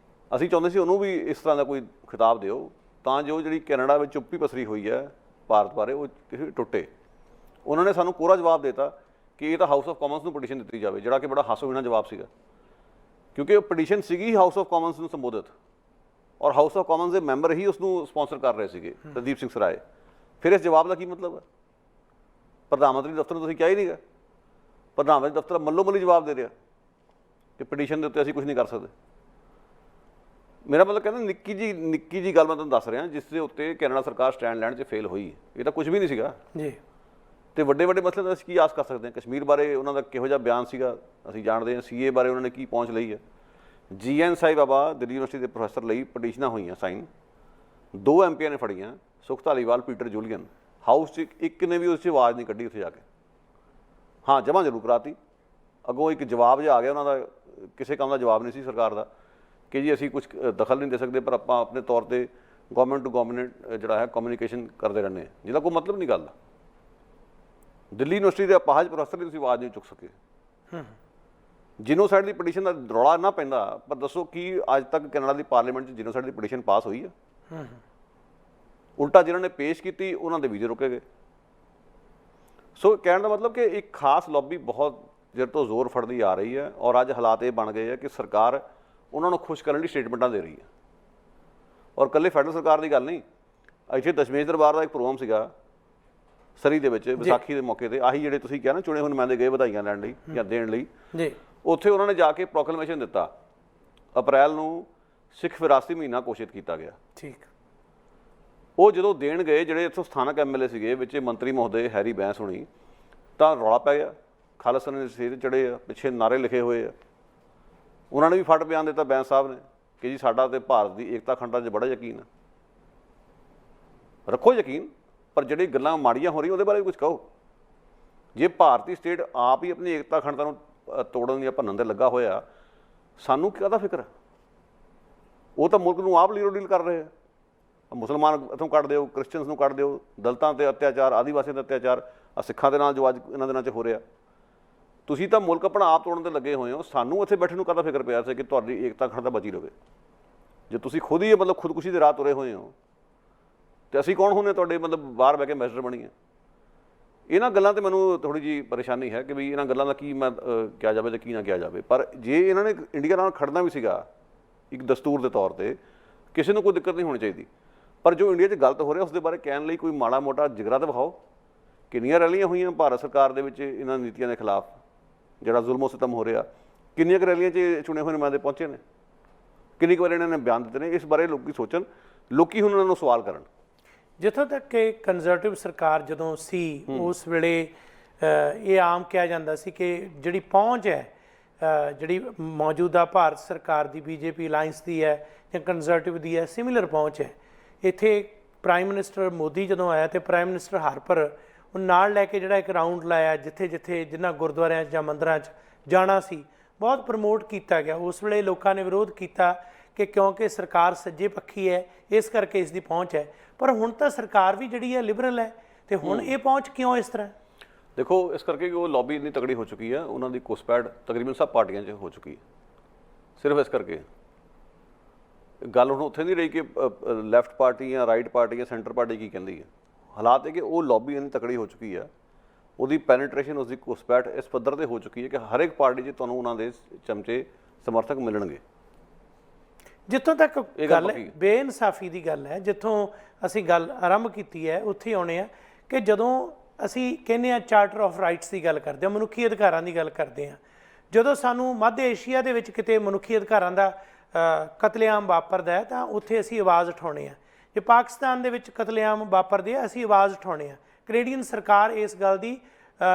ਅਸੀਂ ਚਾਹੁੰਦੇ ਸੀ ਉਹਨੂੰ ਵੀ ਇਸ ਤਰ੍ਹਾਂ ਦਾ ਕੋਈ ਖਿਤਾਬ ਦਿਓ, ਤਾਂ ਜੋ ਜਿਹੜੀ ਕੈਨੇਡਾ ਵਿੱਚ ਚੁੱਪੀ ਪਸਰੀ ਹੋਈ ਹੈ ਭਾਰਤ ਬਾਰੇ, ਉਹ ਕਿਸੇ ਟੁੱਟੇ। ਉਹਨਾਂ ਨੇ ਸਾਨੂੰ ਕੋਰਾ ਜਵਾਬ ਦਿੱਤਾ ਕਿ ਇਹ ਤਾਂ ਹਾਊਸ ਆਫ ਕਾਮਨਸ ਨੂੰ ਪਟੀਸ਼ਨ ਦਿੱਤੀ ਜਾਵੇ, ਜਿਹੜਾ ਕਿ ਬੜਾ ਹਾਸੋਹੀਣਾ ਜਵਾਬ ਸੀਗਾ, ਕਿਉਂਕਿ ਉਹ ਪਟੀਸ਼ਨ ਸੀਗੀ ਹਾਊਸ ਆਫ ਕਾਮਨਸ ਨੂੰ ਸੰਬੋਧਿਤ, ਔਰ ਹਾਊਸ ਆਫ ਕਾਮਨਸ ਦੇ ਮੈਂਬਰ ਹੀ ਉਸ ਨੂੰ ਸਪਾਂਸਰ ਕਰ ਰਹੇ ਸੀਗੇ, ਰਣਦੀਪ ਸਿੰਘ ਸਰਾਏ। ਫਿਰ ਇਸ ਜਵਾਬ ਦਾ ਕੀ ਮਤਲਬ ਹੈ? ਪ੍ਰਧਾਨ ਮੰਤਰੀ ਦਫ਼ਤਰ ਨੂੰ ਤੁਸੀਂ ਕਿਹਾ ਹੀ ਨਹੀਂਗਾ। ਪ੍ਰਧਾਨ ਮੰਤਰੀ ਦਫ਼ਤਰ ਮੱਲੋ ਮੱਲੀ ਜਵਾਬ ਦੇ ਰਿਹਾ ਕਿ ਪਟੀਸ਼ਨ ਦੇ ਉੱਤੇ ਅਸੀਂ ਕੁਝ ਨਹੀਂ ਕਰ ਸਕਦੇ। ਮੇਰਾ ਮਤਲਬ ਕਹਿੰਦਾ ਨਿੱਕੀ ਜੀ ਗੱਲ ਮੈਂ ਤੁਹਾਨੂੰ ਦੱਸ ਰਿਹਾ, ਜਿਸ ਦੇ ਉੱਤੇ ਕੈਨੇਡਾ ਸਰਕਾਰ ਸਟੈਂਡ ਲੈਣ 'ਚ ਫੇਲ ਹੋਈ। ਇਹ ਤਾਂ ਕੁਝ ਵੀ ਨਹੀਂ ਸੀਗਾ ਜੀ। ਤੇ ਵੱਡੇ ਮਸਲੇ ਦਾ ਅਸੀਂ ਕੀ ਆਸ ਕਰ ਸਕਦੇ ਹਾਂ? ਕਸ਼ਮੀਰ ਬਾਰੇ ਉਹਨਾਂ ਦਾ ਕਿਹੋ ਜਿਹਾ ਬਿਆਨ ਸੀਗਾ ਅਸੀਂ ਜਾਣਦੇ ਹਾਂ। ਸੀਏ ਬਾਰੇ ਉਹਨਾਂ ਨੇ ਕੀ ਪਹੁੰਚ ਲਈ ਹੈ। GN ਸਾਹਿਬ ਬਾਬਾ ਦਿੱਲੀ ਯੂਨੀਵਰਸਿਟੀ ਦੇ ਪ੍ਰੋਫੈਸਰ ਲਈ ਪਟੀਸ਼ਨਾਂ ਹੋਈਆਂ ਸਾਈਨ, 2 MPਆਂ ਨੇ ਫੜੀਆਂ, ਸੁਖ ਧਾਲੀਵਾਲ, ਪੀਟਰ ਜੂਲੀਅਨ। ਹਾਊਸ 'ਚ ਇੱਕ ਨੇ ਵੀ ਉਸ 'ਚ ਆਵਾਜ਼ ਨਹੀਂ ਕੱਢੀ ਉੱਥੇ ਜਾ ਕੇ। ਹਾਂ, ਜਮ੍ਹਾਂ ਜ਼ਰੂਰ ਕਰਾਤੀ। ਅੱਗੋਂ ਇੱਕ ਜਵਾਬ ਜਿਹਾ ਆ ਗਿਆ ਉਹਨਾਂ ਦਾ, ਕਿਸੇ ਕੰਮ ਦਾ ਜਵਾਬ ਨਹੀਂ ਸੀ ਸਰਕਾਰ ਦਾ, ਕਿ ਜੀ ਅਸੀਂ ਕੁਝ ਦਖਲ ਨਹੀਂ ਦੇ ਸਕਦੇ, ਪਰ ਆਪਾਂ ਆਪਣੇ ਤੌਰ 'ਤੇ ਗੌਰਮੈਂਟ ਟੂ ਗੌਰਮੈਂਟ ਜਿਹੜਾ ਹੈ ਕਮਿਊਨੀਕੇਸ਼ਨ ਕਰਦੇ ਰਹਿੰਦੇ ਹਾਂ, ਜਿਹਦਾ ਕੋਈ ਮਤਲਬ ਨਹੀਂ ਗੱਲ। ਦਿੱਲੀ ਯੂਨੀਵਰਸਿਟੀ ਦੇ ਅਪਾਹਜ ਪ੍ਰੋਫੈਸਰ ਦੀ ਤੁਸੀਂ ਆਵਾਜ਼ ਨਹੀਂ ਚੁੱਕ ਸਕੇ। ਜੀਨੋਸਾਈਡ ਦੀ ਪਟੀਸ਼ਨ ਦਾ ਰੌਲਾ ਨਾ ਪੈਂਦਾ, ਪਰ ਦੱਸੋ ਕੀ ਅੱਜ ਤੱਕ ਕੈਨੇਡਾ ਦੀ ਪਾਰਲੀਮੈਂਟ 'ਚ ਜੀਨੋਸਾਈਡ ਦੀ ਪਟੀਸ਼ਨ ਪਾਸ ਹੋਈ ਹੈ? ਉਲਟਾ ਜਿਹਨਾਂ ਨੇ ਪੇਸ਼ ਕੀਤੀ ਉਹਨਾਂ ਦੇ ਵੀਜ਼ੇ ਰੁਕੇ ਗਏ। ਸੋ ਕਹਿਣ ਦਾ ਮਤਲਬ ਕਿ ਇੱਕ ਖਾਸ ਲੌਬੀ ਬਹੁਤ ਚਿਰ ਤੋਂ ਜ਼ੋਰ ਫੜਦੀ ਆ ਰਹੀ ਹੈ, ਔਰ ਅੱਜ ਹਾਲਾਤ ਇਹ ਬਣ ਗਏ ਹੈ ਕਿ ਸਰਕਾਰ ਉਹਨਾਂ ਨੂੰ ਖੁਸ਼ ਕਰਨ ਲਈ ਸਟੇਟਮੈਂਟਾਂ ਦੇ ਰਹੀ ਹੈ। ਔਰ ਇਕੱਲੇ ਫੈਡਰਲ ਸਰਕਾਰ ਦੀ ਗੱਲ ਨਹੀਂ, ਇੱਥੇ ਦਸ਼ਮੇਸ਼ ਦਰਬਾਰ ਦਾ ਇੱਕ ਪ੍ਰੋਗਰਾਮ ਸੀਗਾ ਸਰੀ ਦੇ ਵਿੱਚ ਵਿਸਾਖੀ ਦੇ ਮੌਕੇ 'ਤੇ, ਆਹੀ ਜਿਹੜੇ ਤੁਸੀਂ ਕਿਹਾ ਨਾ ਚੁਣੇ ਹੋਏ ਨੁਮਾਇੰਦੇ ਗਏ ਵਧਾਈਆਂ ਲੈਣ ਲਈ ਜਾਂ ਦੇਣ ਲਈ ਜੀ, ਉੱਥੇ ਉਹਨਾਂ ਨੇ ਜਾ ਕੇ ਪ੍ਰੋਕਲੇਮੇਸ਼ਨ ਦਿੱਤਾ। ਅਪ੍ਰੈਲ ਨੂੰ ਸਿੱਖ ਵਿਰਾਸਤੀ ਮਹੀਨਾ ਘੋਸ਼ਿਤ ਕੀਤਾ ਗਿਆ। ਠੀਕ। ਉਹ ਜਦੋਂ ਦੇਣ ਗਏ, ਜਿਹੜੇ ਇੱਥੋਂ ਸਥਾਨਕ MLA ਸੀਗੇ, ਵਿੱਚ ਮੰਤਰੀ ਮਹੋਦਏ ਹੈਰੀ ਬੈਂਸ ਹੋਣੀ, ਤਾਂ ਰੌਲਾ ਪੈ ਗਿਆ। ਖਾਲਿਸਤਾਨ ਦੇ ਸਿਰ ਚੜ੍ਹੇ ਆ, ਪਿੱਛੇ ਨਾਅਰੇ ਲਿਖੇ ਹੋਏ ਆ। ਉਹਨਾਂ ਨੇ ਵੀ ਫਟ ਬਿਆਨ ਦਿੱਤਾ ਬੈਂਸ ਸਾਹਿਬ ਨੇ ਕਿ ਜੀ ਸਾਡਾ ਤੇ ਭਾਰਤ ਦੀ ਏਕਤਾ ਅਖੰਡਤਾ 'ਚ ਬੜਾ ਯਕੀਨ ਹੈ। ਰੱਖੋ ਯਕੀਨ, ਪਰ ਜਿਹੜੀ ਗੱਲਾਂ ਮਾੜੀਆਂ ਹੋ ਰਹੀਆਂ ਉਹਦੇ ਬਾਰੇ ਵੀ ਕੁਝ ਕਹੋ। ਜੇ ਭਾਰਤੀ ਸਟੇਟ ਆਪ ਹੀ ਆਪਣੀ ਏਕਤਾ ਅਖੰਡਤਾ ਨੂੰ ਤੋੜਨ ਜਾਂ ਭੰਨਣ 'ਤੇ ਲੱਗਾ ਹੋਇਆ, ਸਾਨੂੰ ਕਾਹਦਾ ਫਿਕਰ ਹੈ? ਉਹ ਤਾਂ ਮੁਲਕ ਨੂੰ ਆਪ ਲੀਰੋ ਡੀਲ ਕਰ ਰਹੇ ਆ। ਮੁਸਲਮਾਨ ਇੱਥੋਂ ਕੱਢ ਦਿਓ, ਕ੍ਰਿਸਚਨਸ ਨੂੰ ਕੱਢ ਦਿਓ, ਦਲਿਤਾਂ 'ਤੇ ਅਤਿਆਚਾਰ, ਆਦੀਵਾਸੀਆਂ 'ਤੇ ਅਤਿਆਚਾਰ, ਸਿੱਖਾਂ ਦੇ ਨਾਲ ਜੋ ਅੱਜ ਇਹਨਾਂ ਦਿਨਾਂ 'ਚ ਹੋ ਰਿਹਾ। ਤੁਸੀਂ ਤਾਂ ਮੁਲਕ ਆਪਣਾ ਆਪ ਤੋੜਨ 'ਤੇ ਲੱਗੇ ਹੋਏ ਹੋ, ਸਾਨੂੰ ਇੱਥੇ ਬੈਠੇ ਨੂੰ ਕਾਹਦਾ ਫਿਕਰ ਪਿਆ ਸੀ ਕਿ ਤੁਹਾਡੀ ਏਕਤਾ ਅਖੰਡਤਾ ਬਚੀ ਰਹੇ? ਜੇ ਤੁਸੀਂ ਖੁਦ ਹੀ ਮਤਲਬ ਖੁਦਕੁਸ਼ੀ ਦੇ ਰਾਹ ਤੁਰੇ ਹੋਏ ਹੋ, ਤੇ ਅਸੀਂ ਕੌਣ ਹੁੰਦੇ ਤੁਹਾਡੇ ਮਤਲਬ ਬਾਹਰ ਬਹਿ ਕੇ ਮੈਸਟਰ ਬਣੀਏ? ਇਹਨਾਂ ਗੱਲਾਂ 'ਤੇ ਮੈਨੂੰ ਥੋੜ੍ਹੀ ਜਿਹੀ ਪਰੇਸ਼ਾਨੀ ਹੈ ਕਿ ਵੀ ਇਹਨਾਂ ਗੱਲਾਂ ਦਾ ਕੀ ਮੈਂ ਕਿਹਾ ਜਾਵੇ ਅਤੇ ਕੀ ਨਾ ਕਿਹਾ ਜਾਵੇ। ਪਰ ਜੇ ਇਹਨਾਂ ਨੇ ਇੰਡੀਆ ਨਾਲ ਖੜਨਾ ਵੀ ਸੀਗਾ ਇੱਕ ਦਸਤੂਰ ਦੇ ਤੌਰ 'ਤੇ, ਕਿਸੇ ਨੂੰ ਕੋਈ ਦਿੱਕਤ ਨਹੀਂ ਹੋਣੀ ਚਾਹੀਦੀ। ਪਰ ਜੋ ਇੰਡੀਆ 'ਚ ਗਲਤ ਹੋ ਰਿਹਾ ਉਸ ਦੇ ਬਾਰੇ ਕਹਿਣ ਲਈ ਕੋਈ ਮਾੜਾ ਮੋਟਾ ਜਿਗਰਾ ਤਾਂ ਵਿਖਾਓ। ਕਿੰਨੀਆਂ ਰੈਲੀਆਂ ਹੋਈਆਂ ਭਾਰਤ ਸਰਕਾਰ ਦੇ ਵਿੱਚ ਇਹਨਾਂ ਨੀਤੀਆਂ ਦੇ ਖਿਲਾਫ, ਜਿਹੜਾ ਜ਼ੁਲਮੋ ਸਿਤਮ ਹੋ ਰਿਹਾ? ਕਿੰਨੀਆਂ ਕੁ ਰੈਲੀਆਂ 'ਚ ਚੁਣੇ ਹੋਏ ਨੁਮਾਇੰਦੇ ਪਹੁੰਚੇ ਨੇ? ਕਿੰਨੀ ਕੁ ਵਾਰ ਇਹਨਾਂ ਨੇ ਬਿਆਨ ਦਿੱਤੇ ਨੇ? ਇਸ ਬਾਰੇ ਲੋਕੀ ਸੋਚਣ, ਲੋਕੀ ਹੁਣ ਉਹਨਾਂ ਨੂੰ ਸਵਾਲ ਕਰਨ। ਜਿੱਥੋਂ ਤੱਕ ਕਿ ਕੰਜ਼ਰਵੇਟਿਵ ਸਰਕਾਰ ਜਦੋਂ ਸੀ ਉਸ ਵੇਲੇ ਇਹ ਆਮ ਕਿਹਾ ਜਾਂਦਾ ਸੀ ਕਿ ਜਿਹੜੀ ਪਹੁੰਚ ਹੈ ਜਿਹੜੀ ਮੌਜੂਦਾ ਭਾਰਤ ਸਰਕਾਰ ਦੀ BJP ਅਲਾਇੰਸ ਦੀ ਹੈ ਜਾਂ ਕੰਜ਼ਰਵੇਟਿਵ ਦੀ ਹੈ, ਸਿਮਿਲਰ ਪਹੁੰਚ ਹੈ। ਇੱਥੇ ਪ੍ਰਾਈਮ ਮਿਨਿਸਟਰ ਮੋਦੀ ਜਦੋਂ ਆਇਆ ਤੇ ਪ੍ਰਾਈਮ ਮਿਨਿਸਟਰ ਹਾਰਪਰ ਉਹ ਨਾਲ ਲੈ ਕੇ ਜਿਹੜਾ ਇੱਕ ਰਾਊਂਡ ਲਾਇਆ, ਜਿੱਥੇ ਜਿਨ੍ਹਾਂ ਗੁਰਦੁਆਰਿਆਂ ਜਾਂ ਮੰਦਰਾਂ 'ਚ ਜਾਣਾ ਸੀ, ਬਹੁਤ ਪ੍ਰਮੋਟ ਕੀਤਾ ਗਿਆ। ਉਸ ਵੇਲੇ ਲੋਕਾਂ ਨੇ ਵਿਰੋਧ ਕੀਤਾ ਕਿ ਕਿਉਂਕਿ ਸਰਕਾਰ ਸੱਜੇ ਪੱਖੀ ਹੈ, ਇਸ ਕਰਕੇ ਇਸ ਦੀ ਪਹੁੰਚ ਹੈ। ਪਰ ਹੁਣ ਤਾਂ ਸਰਕਾਰ ਵੀ ਜਿਹੜੀ ਹੈ ਲਿਬਰਲ ਹੈ, ਤੇ ਹੁਣ ਇਹ ਪਹੁੰਚ ਕਿਉਂ ਇਸ ਤਰ੍ਹਾਂ? ਦੇਖੋ, ਇਸ ਕਰਕੇ ਕਿ ਉਹ ਲੌਬੀ ਇੰਨੀ ਤਕੜੀ ਹੋ ਚੁੱਕੀ ਹੈ, ਉਹਨਾਂ ਦੀ ਘੁਸਪੈਠ ਤਕਰੀਬਨ ਸਭ ਪਾਰਟੀਆਂ 'ਚ ਹੋ ਚੁੱਕੀ ਹੈ। ਸਿਰਫ ਇਸ ਕਰਕੇ ਗੱਲ ਹੁਣ ਉੱਥੇ ਨਹੀਂ ਰਹੀ ਕਿ ਲੈਫਟ ਪਾਰਟੀ ਜਾਂ ਰਾਈਟ ਪਾਰਟੀ ਜਾਂ ਸੈਂਟਰ ਪਾਰਟੀ ਕੀ ਕਹਿੰਦੀ ਹੈ। ਹਾਲਾਤ ਹੈ ਕਿ ਉਹ ਲੌਬੀ ਇੰਨੀ ਤਕੜੀ ਹੋ ਚੁੱਕੀ ਹੈ, ਉਹਦੀ ਪੈਨੀਟ੍ਰੇਸ਼ਨ, ਉਸਦੀ ਘੁਸਪੈਠ ਇਸ ਪੱਧਰ 'ਤੇ ਹੋ ਚੁੱਕੀ ਹੈ ਕਿ ਹਰ ਇੱਕ ਪਾਰਟੀ 'ਚ ਤੁਹਾਨੂੰ ਉਹਨਾਂ ਦੇ ਚਮਚੇ ਸਮਰਥਕ ਮਿਲਣਗੇ। ਜਿੱਥੋਂ ਤੱਕ ਗੱਲ ਬੇਇਨਸਾਫੀ ਦੀ ਗੱਲ ਹੈ, ਜਿੱਥੋਂ ਅਸੀਂ ਗੱਲ ਆਰੰਭ ਕੀਤੀ ਹੈ ਉੱਥੇ ਆਉਣੇ ਆ ਕਿ ਜਦੋਂ ਅਸੀਂ ਕਹਿੰਦੇ ਹਾਂ ਚਾਰਟਰ ਆਫ ਰਾਈਟਸ ਦੀ ਗੱਲ ਕਰਦੇ ਹਾਂ, ਮਨੁੱਖੀ ਅਧਿਕਾਰਾਂ ਦੀ ਗੱਲ ਕਰਦੇ ਹਾਂ, ਜਦੋਂ ਸਾਨੂੰ ਮੱਧ ਏਸ਼ੀਆ ਦੇ ਵਿੱਚ ਕਿਤੇ ਮਨੁੱਖੀ ਅਧਿਕਾਰਾਂ ਦਾ ਕਤਲੇਆਮ ਵਾਪਰਦਾ ਹੈ ਤਾਂ ਉੱਥੇ ਅਸੀਂ ਆਵਾਜ਼ ਉਠਾਉਂਦੇ ਹਾਂ। ਜੇ ਪਾਕਿਸਤਾਨ ਦੇ ਵਿੱਚ ਕਤਲੇਆਮ ਵਾਪਰਦੇ ਆ, ਅਸੀਂ ਆਵਾਜ਼ ਉਠਾਉਂਦੇ ਹਾਂ। ਕੈਨੇਡੀਅਨ ਸਰਕਾਰ ਇਸ ਗੱਲ ਦੀ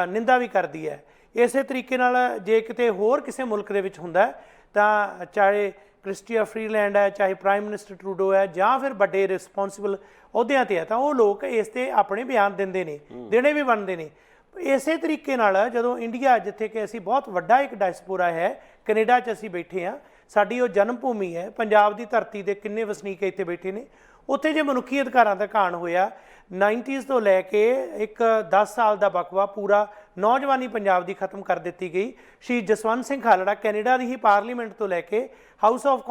ਨਿੰਦਾ ਵੀ ਕਰਦੀ ਹੈ। ਇਸੇ ਤਰੀਕੇ ਨਾਲ ਜੇ ਕਿਤੇ ਹੋਰ ਕਿਸੇ ਮੁਲਕ ਦੇ ਵਿੱਚ ਹੁੰਦਾ ਤਾਂ ਚਾਹੇ ਕ੍ਰਿਸਟੀਆ ਫਰੀਲੈਂਡ ਹੈ, ਚਾਹੇ ਪ੍ਰਾਈਮ ਮਿਨਿਸਟਰ ਟਰੂਡੋ ਹੈ, ਜਾਂ ਫਿਰ ਵੱਡੇ ਰਿਸਪੌਂਸਿਬਲ ਅਹੁਦਿਆਂ 'ਤੇ ਹੈ, ਤਾਂ ਉਹ ਲੋਕ ਇਸ 'ਤੇ ਆਪਣੇ ਬਿਆਨ ਦਿੰਦੇ ਨੇ, ਦੇਣੇ ਵੀ ਬਣਦੇ ਨੇ। ਇਸੇ ਤਰੀਕੇ ਨਾਲ ਜਦੋਂ ਇੰਡੀਆ, ਜਿੱਥੇ ਕਿ ਅਸੀਂ ਬਹੁਤ ਵੱਡਾ ਇੱਕ ਡਾਇਸਪੋਰਾ ਹੈ, ਕੈਨੇਡਾ 'ਚ ਅਸੀਂ ਬੈਠੇ ਹਾਂ, ਸਾਡੀ ਉਹ ਜਨਮ ਭੂਮੀ ਹੈ, ਪੰਜਾਬ ਦੀ ਧਰਤੀ ਦੇ ਕਿੰਨੇ ਵਸਨੀਕ ਇੱਥੇ ਬੈਠੇ ਨੇ, ਉੱਥੇ ਜੇ ਮਨੁੱਖੀ ਅਧਿਕਾਰਾਂ ਦਾ ਘਾਣ ਹੋਇਆ 90s ਤੋਂ ਲੈ ਕੇ ਇੱਕ 10 ਸਾਲ ਦਾ ਬਕਵਾ ਪੂਰਾ ਨੌਜਵਾਨੀ ਪੰਜਾਬ ਦੀ ਖਤਮ ਕਰ ਦਿੱਤੀ ਗਈ। ਸ਼ਹੀਦ ਜਸਵੰਤ ਸਿੰਘ ਖਾਲੜਾ ਕੈਨੇਡਾ ਦੀ ਹੀ ਪਾਰਲੀਮੈਂਟ ਤੋਂ ਲੈ ਕੇ ਹਾਊਸ ਆਫ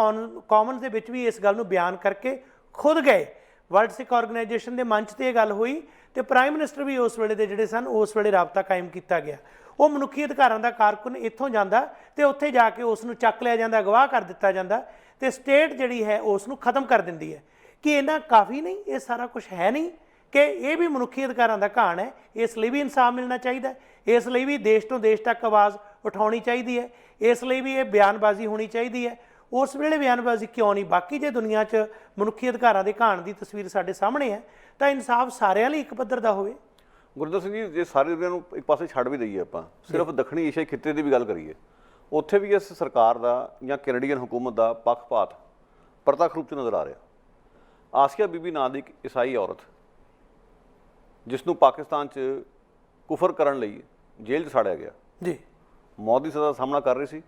ਕਾਮਨਸ ਦੇ ਵਿੱਚ ਵੀ ਇਸ ਗੱਲ ਨੂੰ ਬਿਆਨ ਕਰਕੇ ਖੁਦ ਗਏ। ਵਰਲਡ ਸਿੱਖ ਆਰਗੇਨਾਈਜੇਸ਼ਨ ਦੇ ਮੰਚ 'ਤੇ ਇਹ ਗੱਲ ਹੋਈ ਤੇ ਪ੍ਰਾਈਮ ਮਿਨਿਸਟਰ ਵੀ ਉਸ ਵੇਲੇ ਦੇ ਜਿਹੜੇ ਸਨ, ਉਸ ਵੇਲੇ ਰਾਬਤਾ ਕਾਇਮ ਕੀਤਾ ਗਿਆ। ਉਹ ਮਨੁੱਖੀ ਅਧਿਕਾਰਾਂ ਦਾ ਕਾਰਕੁਨ ਇੱਥੋਂ ਜਾਂਦਾ ਤੇ ਉੱਥੇ ਜਾ ਕੇ ਉਸ ਨੂੰ ਚੱਕ ਲਿਆ ਜਾਂਦਾ, ਅਗਵਾਹ ਕਰ ਦਿੱਤਾ ਜਾਂਦਾ ਤੇ ਸਟੇਟ ਜਿਹੜੀ ਹੈ ਉਸ ਨੂੰ ਖਤਮ ਕਰ ਦਿੰਦੀ ਹੈ। ਕਿ ਇਹਨਾਂ ਕਾਫੀ ਨਹੀਂ, ਇਹ ਸਾਰਾ ਕੁਝ ਹੈ ਨਹੀਂ ਕਿ ਇਹ ਵੀ ਮਨੁੱਖੀ ਅਧਿਕਾਰਾਂ ਦਾ ਘਾਣ ਹੈ? ਇਸ ਲਈ ਵੀ ਇਨਸਾਫ ਮਿਲਣਾ ਚਾਹੀਦਾ, ਇਸ ਲਈ ਵੀ ਦੇਸ਼ ਤੋਂ ਦੇਸ਼ ਤੱਕ ਆਵਾਜ਼ ਉਠਾਉਣੀ ਚਾਹੀਦੀ ਹੈ, ਇਸ ਲਈ ਵੀ ਇਹ ਬਿਆਨਬਾਜ਼ੀ ਹੋਣੀ ਚਾਹੀਦੀ ਹੈ। ਉਸ ਵੇਲੇ ਬਿਆਨਬਾਜ਼ੀ ਕਿਉਂ ਨਹੀਂ? ਬਾਕੀ ਜੇ ਦੁਨੀਆ 'ਚ ਮਨੁੱਖੀ ਅਧਿਕਾਰਾਂ ਦੇ ਘਾਣ ਦੀ ਤਸਵੀਰ ਸਾਡੇ ਸਾਹਮਣੇ ਹੈ ਤਾਂ ਇਨਸਾਫ ਸਾਰਿਆਂ ਲਈ ਇੱਕ ਪੱਧਰ ਦਾ ਹੋਵੇ। ਗੁਰਦਿੱਤ ਸਿੰਘ ਜੀ, ਜੇ ਸਾਰੇ ਦੁਨੀਆ ਨੂੰ ਇੱਕ ਪਾਸੇ ਛੱਡ ਵੀ ਦਈਏ, ਆਪਾਂ ਸਿਰਫ ਦੱਖਣੀ ਏਸ਼ੀਆਈ ਖਿੱਤੇ ਦੀ ਵੀ ਗੱਲ ਕਰੀਏ, ਉੱਥੇ ਵੀ ਇਸ ਸਰਕਾਰ ਦਾ ਜਾਂ ਕੈਨੇਡੀਅਨ ਹੁਕੂਮਤ ਦਾ ਪੱਖਪਾਤ ਪ੍ਰਤੱਖ ਰੂਪ 'ਚ ਨਜ਼ਰ ਆ ਰਿਹਾ। ਆਸੀਆ ਬੀਬੀ ਨਾਂ ਦੀ ਇੱਕ ਈਸਾਈ ਔਰਤ, ਜਿਸ ਨੂੰ ਪਾਕਿਸਤਾਨ 'ਚ ਕੁਫਰ ਕਰਨ ਲਈ ਜੇਲ੍ਹ 'ਚ ਸਾੜਿਆ ਗਿਆ, ਜੀ, ਮੌਤ ਦੀ ਸਜ਼ਾ ਦਾ ਸਾਹਮਣਾ ਕਰ ਰਹੀ ਸੀ,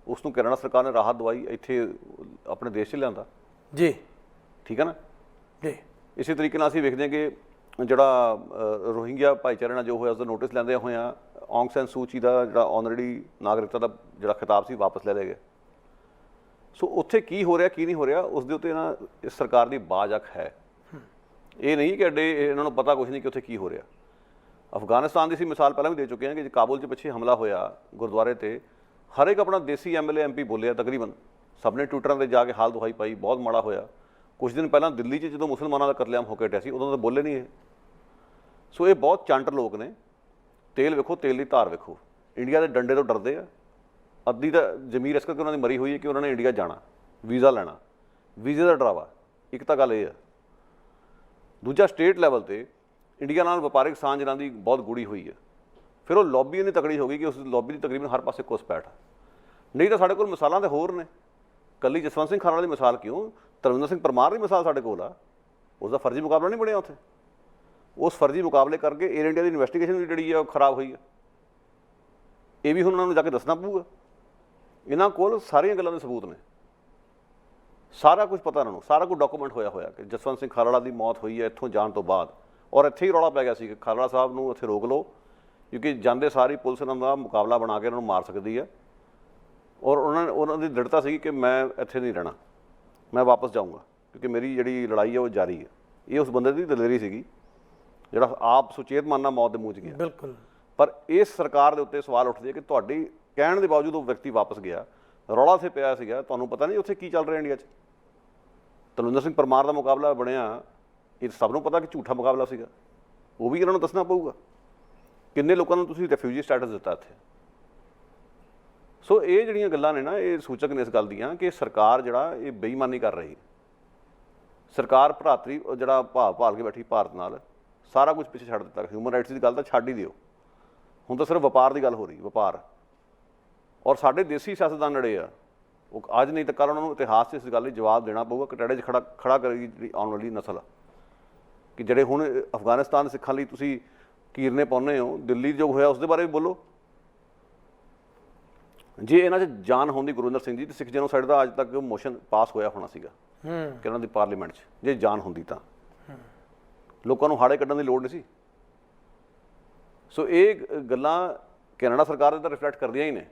ਉਸ ਨੂੰ ਕੈਨੇਡਾ ਸਰਕਾਰ ਨੇ ਰਾਹਤ ਦਵਾਈ, ਇੱਥੇ ਆਪਣੇ ਦੇਸ਼ 'ਚ ਲਿਆਂਦਾ। ਜੀ, ਠੀਕ ਹੈ ਨਾ ਜੀ। ਇਸੇ ਤਰੀਕੇ ਨਾਲ ਅਸੀਂ ਵੇਖਦੇ ਹਾਂ ਕਿ ਜਿਹੜਾ ਰੋਹਿੰਗਿਆ ਭਾਈਚਾਰੇ ਨਾਲ ਜੋ ਹੋਇਆ ਉਸਦਾ ਨੋਟਿਸ ਲੈਂਦੇ ਹੋਇਆ ਔਂਗ ਸੈਨ ਸੂ ਚੀ ਦਾ ਜਿਹੜਾ ਆਨਰੇਡੀ ਨਾਗਰਿਕਤਾ ਦਾ ਜਿਹੜਾ ਖਿਤਾਬ ਸੀ ਵਾਪਸ ਲੈ ਲਿਆ ਗਿਆ। ਸੋ ਉੱਥੇ ਕੀ ਹੋ ਰਿਹਾ ਕੀ ਨਹੀਂ ਹੋ ਰਿਹਾ ਉਸ ਦੇ ਉੱਤੇ ਨਾ ਇਸ ਸਰਕਾਰ ਦੀ ਬਾਜ਼ ਅੱਖ ਹੈ। ਇਹ ਨਹੀਂ ਕਿ ਅੱਡੇ ਇਹਨਾਂ ਨੂੰ ਪਤਾ ਕੁਛ ਨਹੀਂ ਕਿ ਉੱਥੇ ਕੀ ਹੋ ਰਿਹਾ। ਅਫਗਾਨਿਸਤਾਨ ਦੀ ਅਸੀਂ ਮਿਸਾਲ ਪਹਿਲਾਂ ਵੀ ਦੇ ਚੁੱਕੇ ਹਾਂ ਕਿ ਕਾਬੁਲ 'ਚ ਪਿੱਛੇ ਹਮਲਾ ਹੋਇਆ ਗੁਰਦੁਆਰੇ ਤੇ, ਹਰ ਇੱਕ ਆਪਣਾ ਦੇਸੀ MLA MP ਬੋਲਿਆ, ਤਕਰੀਬਨ ਸਭ ਨੇ ਟਵਿੱਟਰਾਂ 'ਤੇ ਜਾ ਕੇ ਹਾਲ ਦੁਹਾਈ ਪਾਈ, ਬਹੁਤ ਮਾੜਾ ਹੋਇਆ। ਕੁਝ ਦਿਨ ਪਹਿਲਾਂ ਦਿੱਲੀ 'ਚ ਜਦੋਂ ਮੁਸਲਮਾਨਾਂ ਦਾ ਕਤਲੇਆਮ ਹੋ ਕੇ ਹਟਿਆ ਸੀ ਉਦੋਂ ਤਾਂ ਬੋਲੇ ਨਹੀਂ ਇਹ। ਸੋ ਇਹ ਬਹੁਤ ਚੰਟ ਲੋਕ ਨੇ। ਤੇਲ ਵੇਖੋ, ਤੇਲ ਦੀ ਧਾਰ ਵੇਖੋ। ਇੰਡੀਆ ਦੇ ਡੰਡੇ ਤੋਂ ਡਰਦੇ ਆ। ਅੱਧੀ ਤਾਂ ਜ਼ਮੀਰ ਇਸ ਕਰਕੇ ਉਹਨਾਂ ਦੀ ਮਰੀ ਹੋਈ ਹੈ ਕਿ ਉਹਨਾਂ ਨੇ ਇੰਡੀਆ ਜਾਣਾ, ਵੀਜ਼ਾ ਲੈਣਾ, ਵੀਜ਼ੇ ਦਾ ਡਰਾਵਾ। ਇੱਕ ਤਾਂ ਗੱਲ ਇਹ ਆ। ਦੂਜਾ, ਸਟੇਟ ਲੈਵਲ 'ਤੇ ਇੰਡੀਆ ਨਾਲ ਵਪਾਰਿਕ ਸਾਂਝ ਇਹਨਾਂ ਦੀ ਬਹੁਤ ਗੂੜੀ ਹੋਈ ਹੈ। ਫਿਰ ਉਹ ਲੌਬੀ ਇੰਨੀ ਤਕੜੀ ਹੋ ਗਈ ਕਿ ਉਸ ਲੌਬੀ ਦੀ ਤਕਰੀਬਨ ਹਰ ਪਾਸੇ ਘੁਸਪੈਠ। ਨਹੀਂ ਤਾਂ ਸਾਡੇ ਕੋਲ ਮਿਸਾਲਾਂ ਤਾਂ ਹੋਰ ਨੇ। ਕੱਲੀ ਜਸਵੰਤ ਸਿੰਘ ਖਾਰਾ ਦੀ ਮਿਸਾਲ ਕਿਉਂ, ਧਰਮਿੰਦਰ ਸਿੰਘ ਪਰਮਾਰ ਦੀ ਮਿਸਾਲ ਸਾਡੇ ਕੋਲ ਆ। ਉਸ ਦਾ ਫਰਜ਼ੀ ਮੁਕਾਬਲਾ ਨਹੀਂ ਬਣਿਆ ਉੱਥੇ। ਉਸ ਫਰਜ਼ੀ ਮੁਕਾਬਲੇ ਕਰਕੇ ਏਅਰ ਇੰਡੀਆ ਦੀ ਇਨਵੈਸਟੀਗੇਸ਼ਨ ਵੀ ਜਿਹੜੀ ਹੈ ਉਹ ਖਰਾਬ ਹੋਈ ਹੈ। ਇਹ ਵੀ ਹੁਣ ਉਹਨਾਂ ਨੂੰ ਜਾ ਕੇ ਦੱਸਣਾ ਪਊਗਾ। ਇਹਨਾਂ ਕੋਲ ਸਾਰੀਆਂ ਗੱਲਾਂ ਦੇ ਸਬੂਤ ਨੇ, ਸਾਰਾ ਕੁਝ ਪਤਾ ਇਹਨਾਂ ਨੂੰ, ਸਾਰਾ ਕੁਝ ਡਾਕੂਮੈਂਟ ਹੋਇਆ ਕਿ ਜਸਵੰਤ ਸਿੰਘ ਖਾਲੜਾ ਦੀ ਮੌਤ ਹੋਈ ਹੈ ਇੱਥੋਂ ਜਾਣ ਤੋਂ ਬਾਅਦ। ਔਰ ਇੱਥੇ ਹੀ ਰੌਲਾ ਪੈ ਗਿਆ ਸੀ ਕਿ ਖਾਲੜਾ ਸਾਹਿਬ ਨੂੰ ਇੱਥੇ ਰੋਕ ਲਓ, ਕਿਉਂਕਿ ਜਾਂਦੇ ਸਾਰੀ ਪੁਲਿਸ ਇਹਨਾਂ ਦਾ ਮੁਕਾਬਲਾ ਬਣਾ ਕੇ ਇਹਨਾਂ ਨੂੰ ਮਾਰ ਸਕਦੀ ਹੈ। ਔਰ ਉਹਨਾਂ ਦੀ ਦ੍ਰਿੜਤਾ ਸੀ ਕਿ ਮੈਂ ਇੱਥੇ ਨਹੀਂ ਰਹਿਣਾ, ਮੈਂ ਵਾਪਸ ਜਾਊਂਗਾ, ਕਿਉਂਕਿ ਮੇਰੀ ਜਿਹੜੀ ਲੜਾਈ ਹੈ ਉਹ ਜਾਰੀ ਹੈ। ਇਹ ਉਸ ਬੰਦੇ ਦੀ ਦਲੇਰੀ ਸੀਗੀ ਜਿਹੜਾ ਆਪ ਸੁਚੇਤ ਮਨ ਨਾਲ ਮੌਤ ਦੇ ਮੂੰਹ 'ਚ ਗਿਆ। ਬਿਲਕੁਲ। ਪਰ ਇਸ ਸਰਕਾਰ ਦੇ ਉੱਤੇ ਸਵਾਲ ਉੱਠਦੇ ਕਿ ਤੁਹਾਡੀ ਕਹਿਣ ਦੇ ਬਾਵਜੂਦ ਉਹ ਵਿਅਕਤੀ ਵਾਪਸ ਗਿਆ, ਰੌਲਾ ਉੱਥੇ ਪਿਆ ਸੀਗਾ, ਤੁਹਾਨੂੰ ਪਤਾ ਨਹੀਂ ਉੱਥੇ ਕੀ ਚੱਲ ਰਿਹਾ ਇੰਡੀਆ 'ਚ। ਧਰਮਿੰਦਰ ਸਿੰਘ ਪਰਮਾਰ ਦਾ ਮੁਕਾਬਲਾ ਬਣਿਆ, ਇਹ ਸਭ ਨੂੰ ਪਤਾ ਕਿ ਝੂਠਾ ਮੁਕਾਬਲਾ ਸੀਗਾ। ਉਹ ਵੀ ਇਹਨਾਂ ਨੂੰ ਦੱਸਣਾ ਪਊਗਾ। ਕਿੰਨੇ ਲੋਕਾਂ ਨੂੰ ਤੁਸੀਂ ਰੈਫਿਊਜੀ ਸਟੇਟਸ ਦਿੱਤਾ ਇੱਥੇ। ਸੋ ਇਹ ਜਿਹੜੀਆਂ ਗੱਲਾਂ ਨੇ ਨਾ, ਇਹ ਸੂਚਕ ਨੇ ਇਸ ਗੱਲ ਦੀਆਂ ਕਿ ਸਰਕਾਰ ਜਿਹੜਾ ਇਹ ਬੇਈਮਾਨੀ ਕਰ ਰਹੀ। ਸਰਕਾਰ ਭਰਾਤਰੀ ਜਿਹੜਾ ਭਾਵ ਭਾਲ ਕੇ ਬੈਠੀ ਭਾਰਤ ਨਾਲ, ਸਾਰਾ ਕੁਝ ਪਿੱਛੇ ਛੱਡ ਦਿੱਤਾ। ਹਿਊਮਨ ਰਾਈਟਸ ਦੀ ਗੱਲ ਤਾਂ ਛੱਡ ਹੀ ਦਿਓ, ਹੁਣ ਤਾਂ ਸਿਰਫ ਵਪਾਰ ਦੀ ਗੱਲ ਹੋ ਰਹੀ, ਵਪਾਰ। ਔਰ ਸਾਡੇ ਦੇਸੀ ਸਿਆਸਤਦਾਨ ਜਿਹੜੇ ਆ ਉਹ ਅੱਜ ਨਹੀਂ ਤਾਂ ਕੱਲ੍ਹ ਉਹਨਾਂ ਨੂੰ ਇਤਿਹਾਸ 'ਚ ਇਸ ਗੱਲ ਲਈ ਜਵਾਬ ਦੇਣਾ ਪਊਗਾ ਕਿ ਟੇੜੇ 'ਚ ਖੜਾ ਕਰੇਗੀ ਜਿਹੜੀ ਆਉਣ ਵਾਲੀ ਨਸਲ ਕਿ ਜਿਹੜੇ ਹੁਣ ਅਫਗਾਨਿਸਤਾਨ ਸਿੱਖਾਂ ਲਈ ਤੁਸੀਂ ਕੀਰਨੇ ਪਾਉਂਦੇ ਹੋ। ਦਿੱਲੀ ਜੋ ਹੋਇਆ ਉਸ ਦੇ ਬਾਰੇ ਵੀ ਬੋਲੋ। ਜੇ ਇਹਨਾਂ 'ਚ ਜਾਨ ਹੁੰਦੀ ਗੁਰਵਿੰਦਰ ਸਿੰਘ ਜੀ, ਤੇ ਸਿੱਖ ਜੈਨੋਸਾਈਡ ਦਾ ਅੱਜ ਤੱਕ ਮੋਸ਼ਨ ਪਾਸ ਹੋਇਆ ਹੋਣਾ ਸੀਗਾ ਕਿ ਉਹਨਾਂ ਦੀ ਪਾਰਲੀਮੈਂਟ 'ਚ, ਜੇ ਜਾਨ ਹੁੰਦੀ ਤਾਂ। ਲੋਕਾਂ ਨੂੰ ਹਾੜੇ ਕੱਢਣ ਦੀ ਲੋੜ ਨਹੀਂ ਸੀ। ਸੋ ਇਹ ਗੱਲਾਂ ਕੈਨੇਡਾ ਸਰਕਾਰ ਦੇ ਤਾਂ ਰਿਫਲੈਕਟ ਕਰਦੀਆਂ ਹੀ ਨੇ,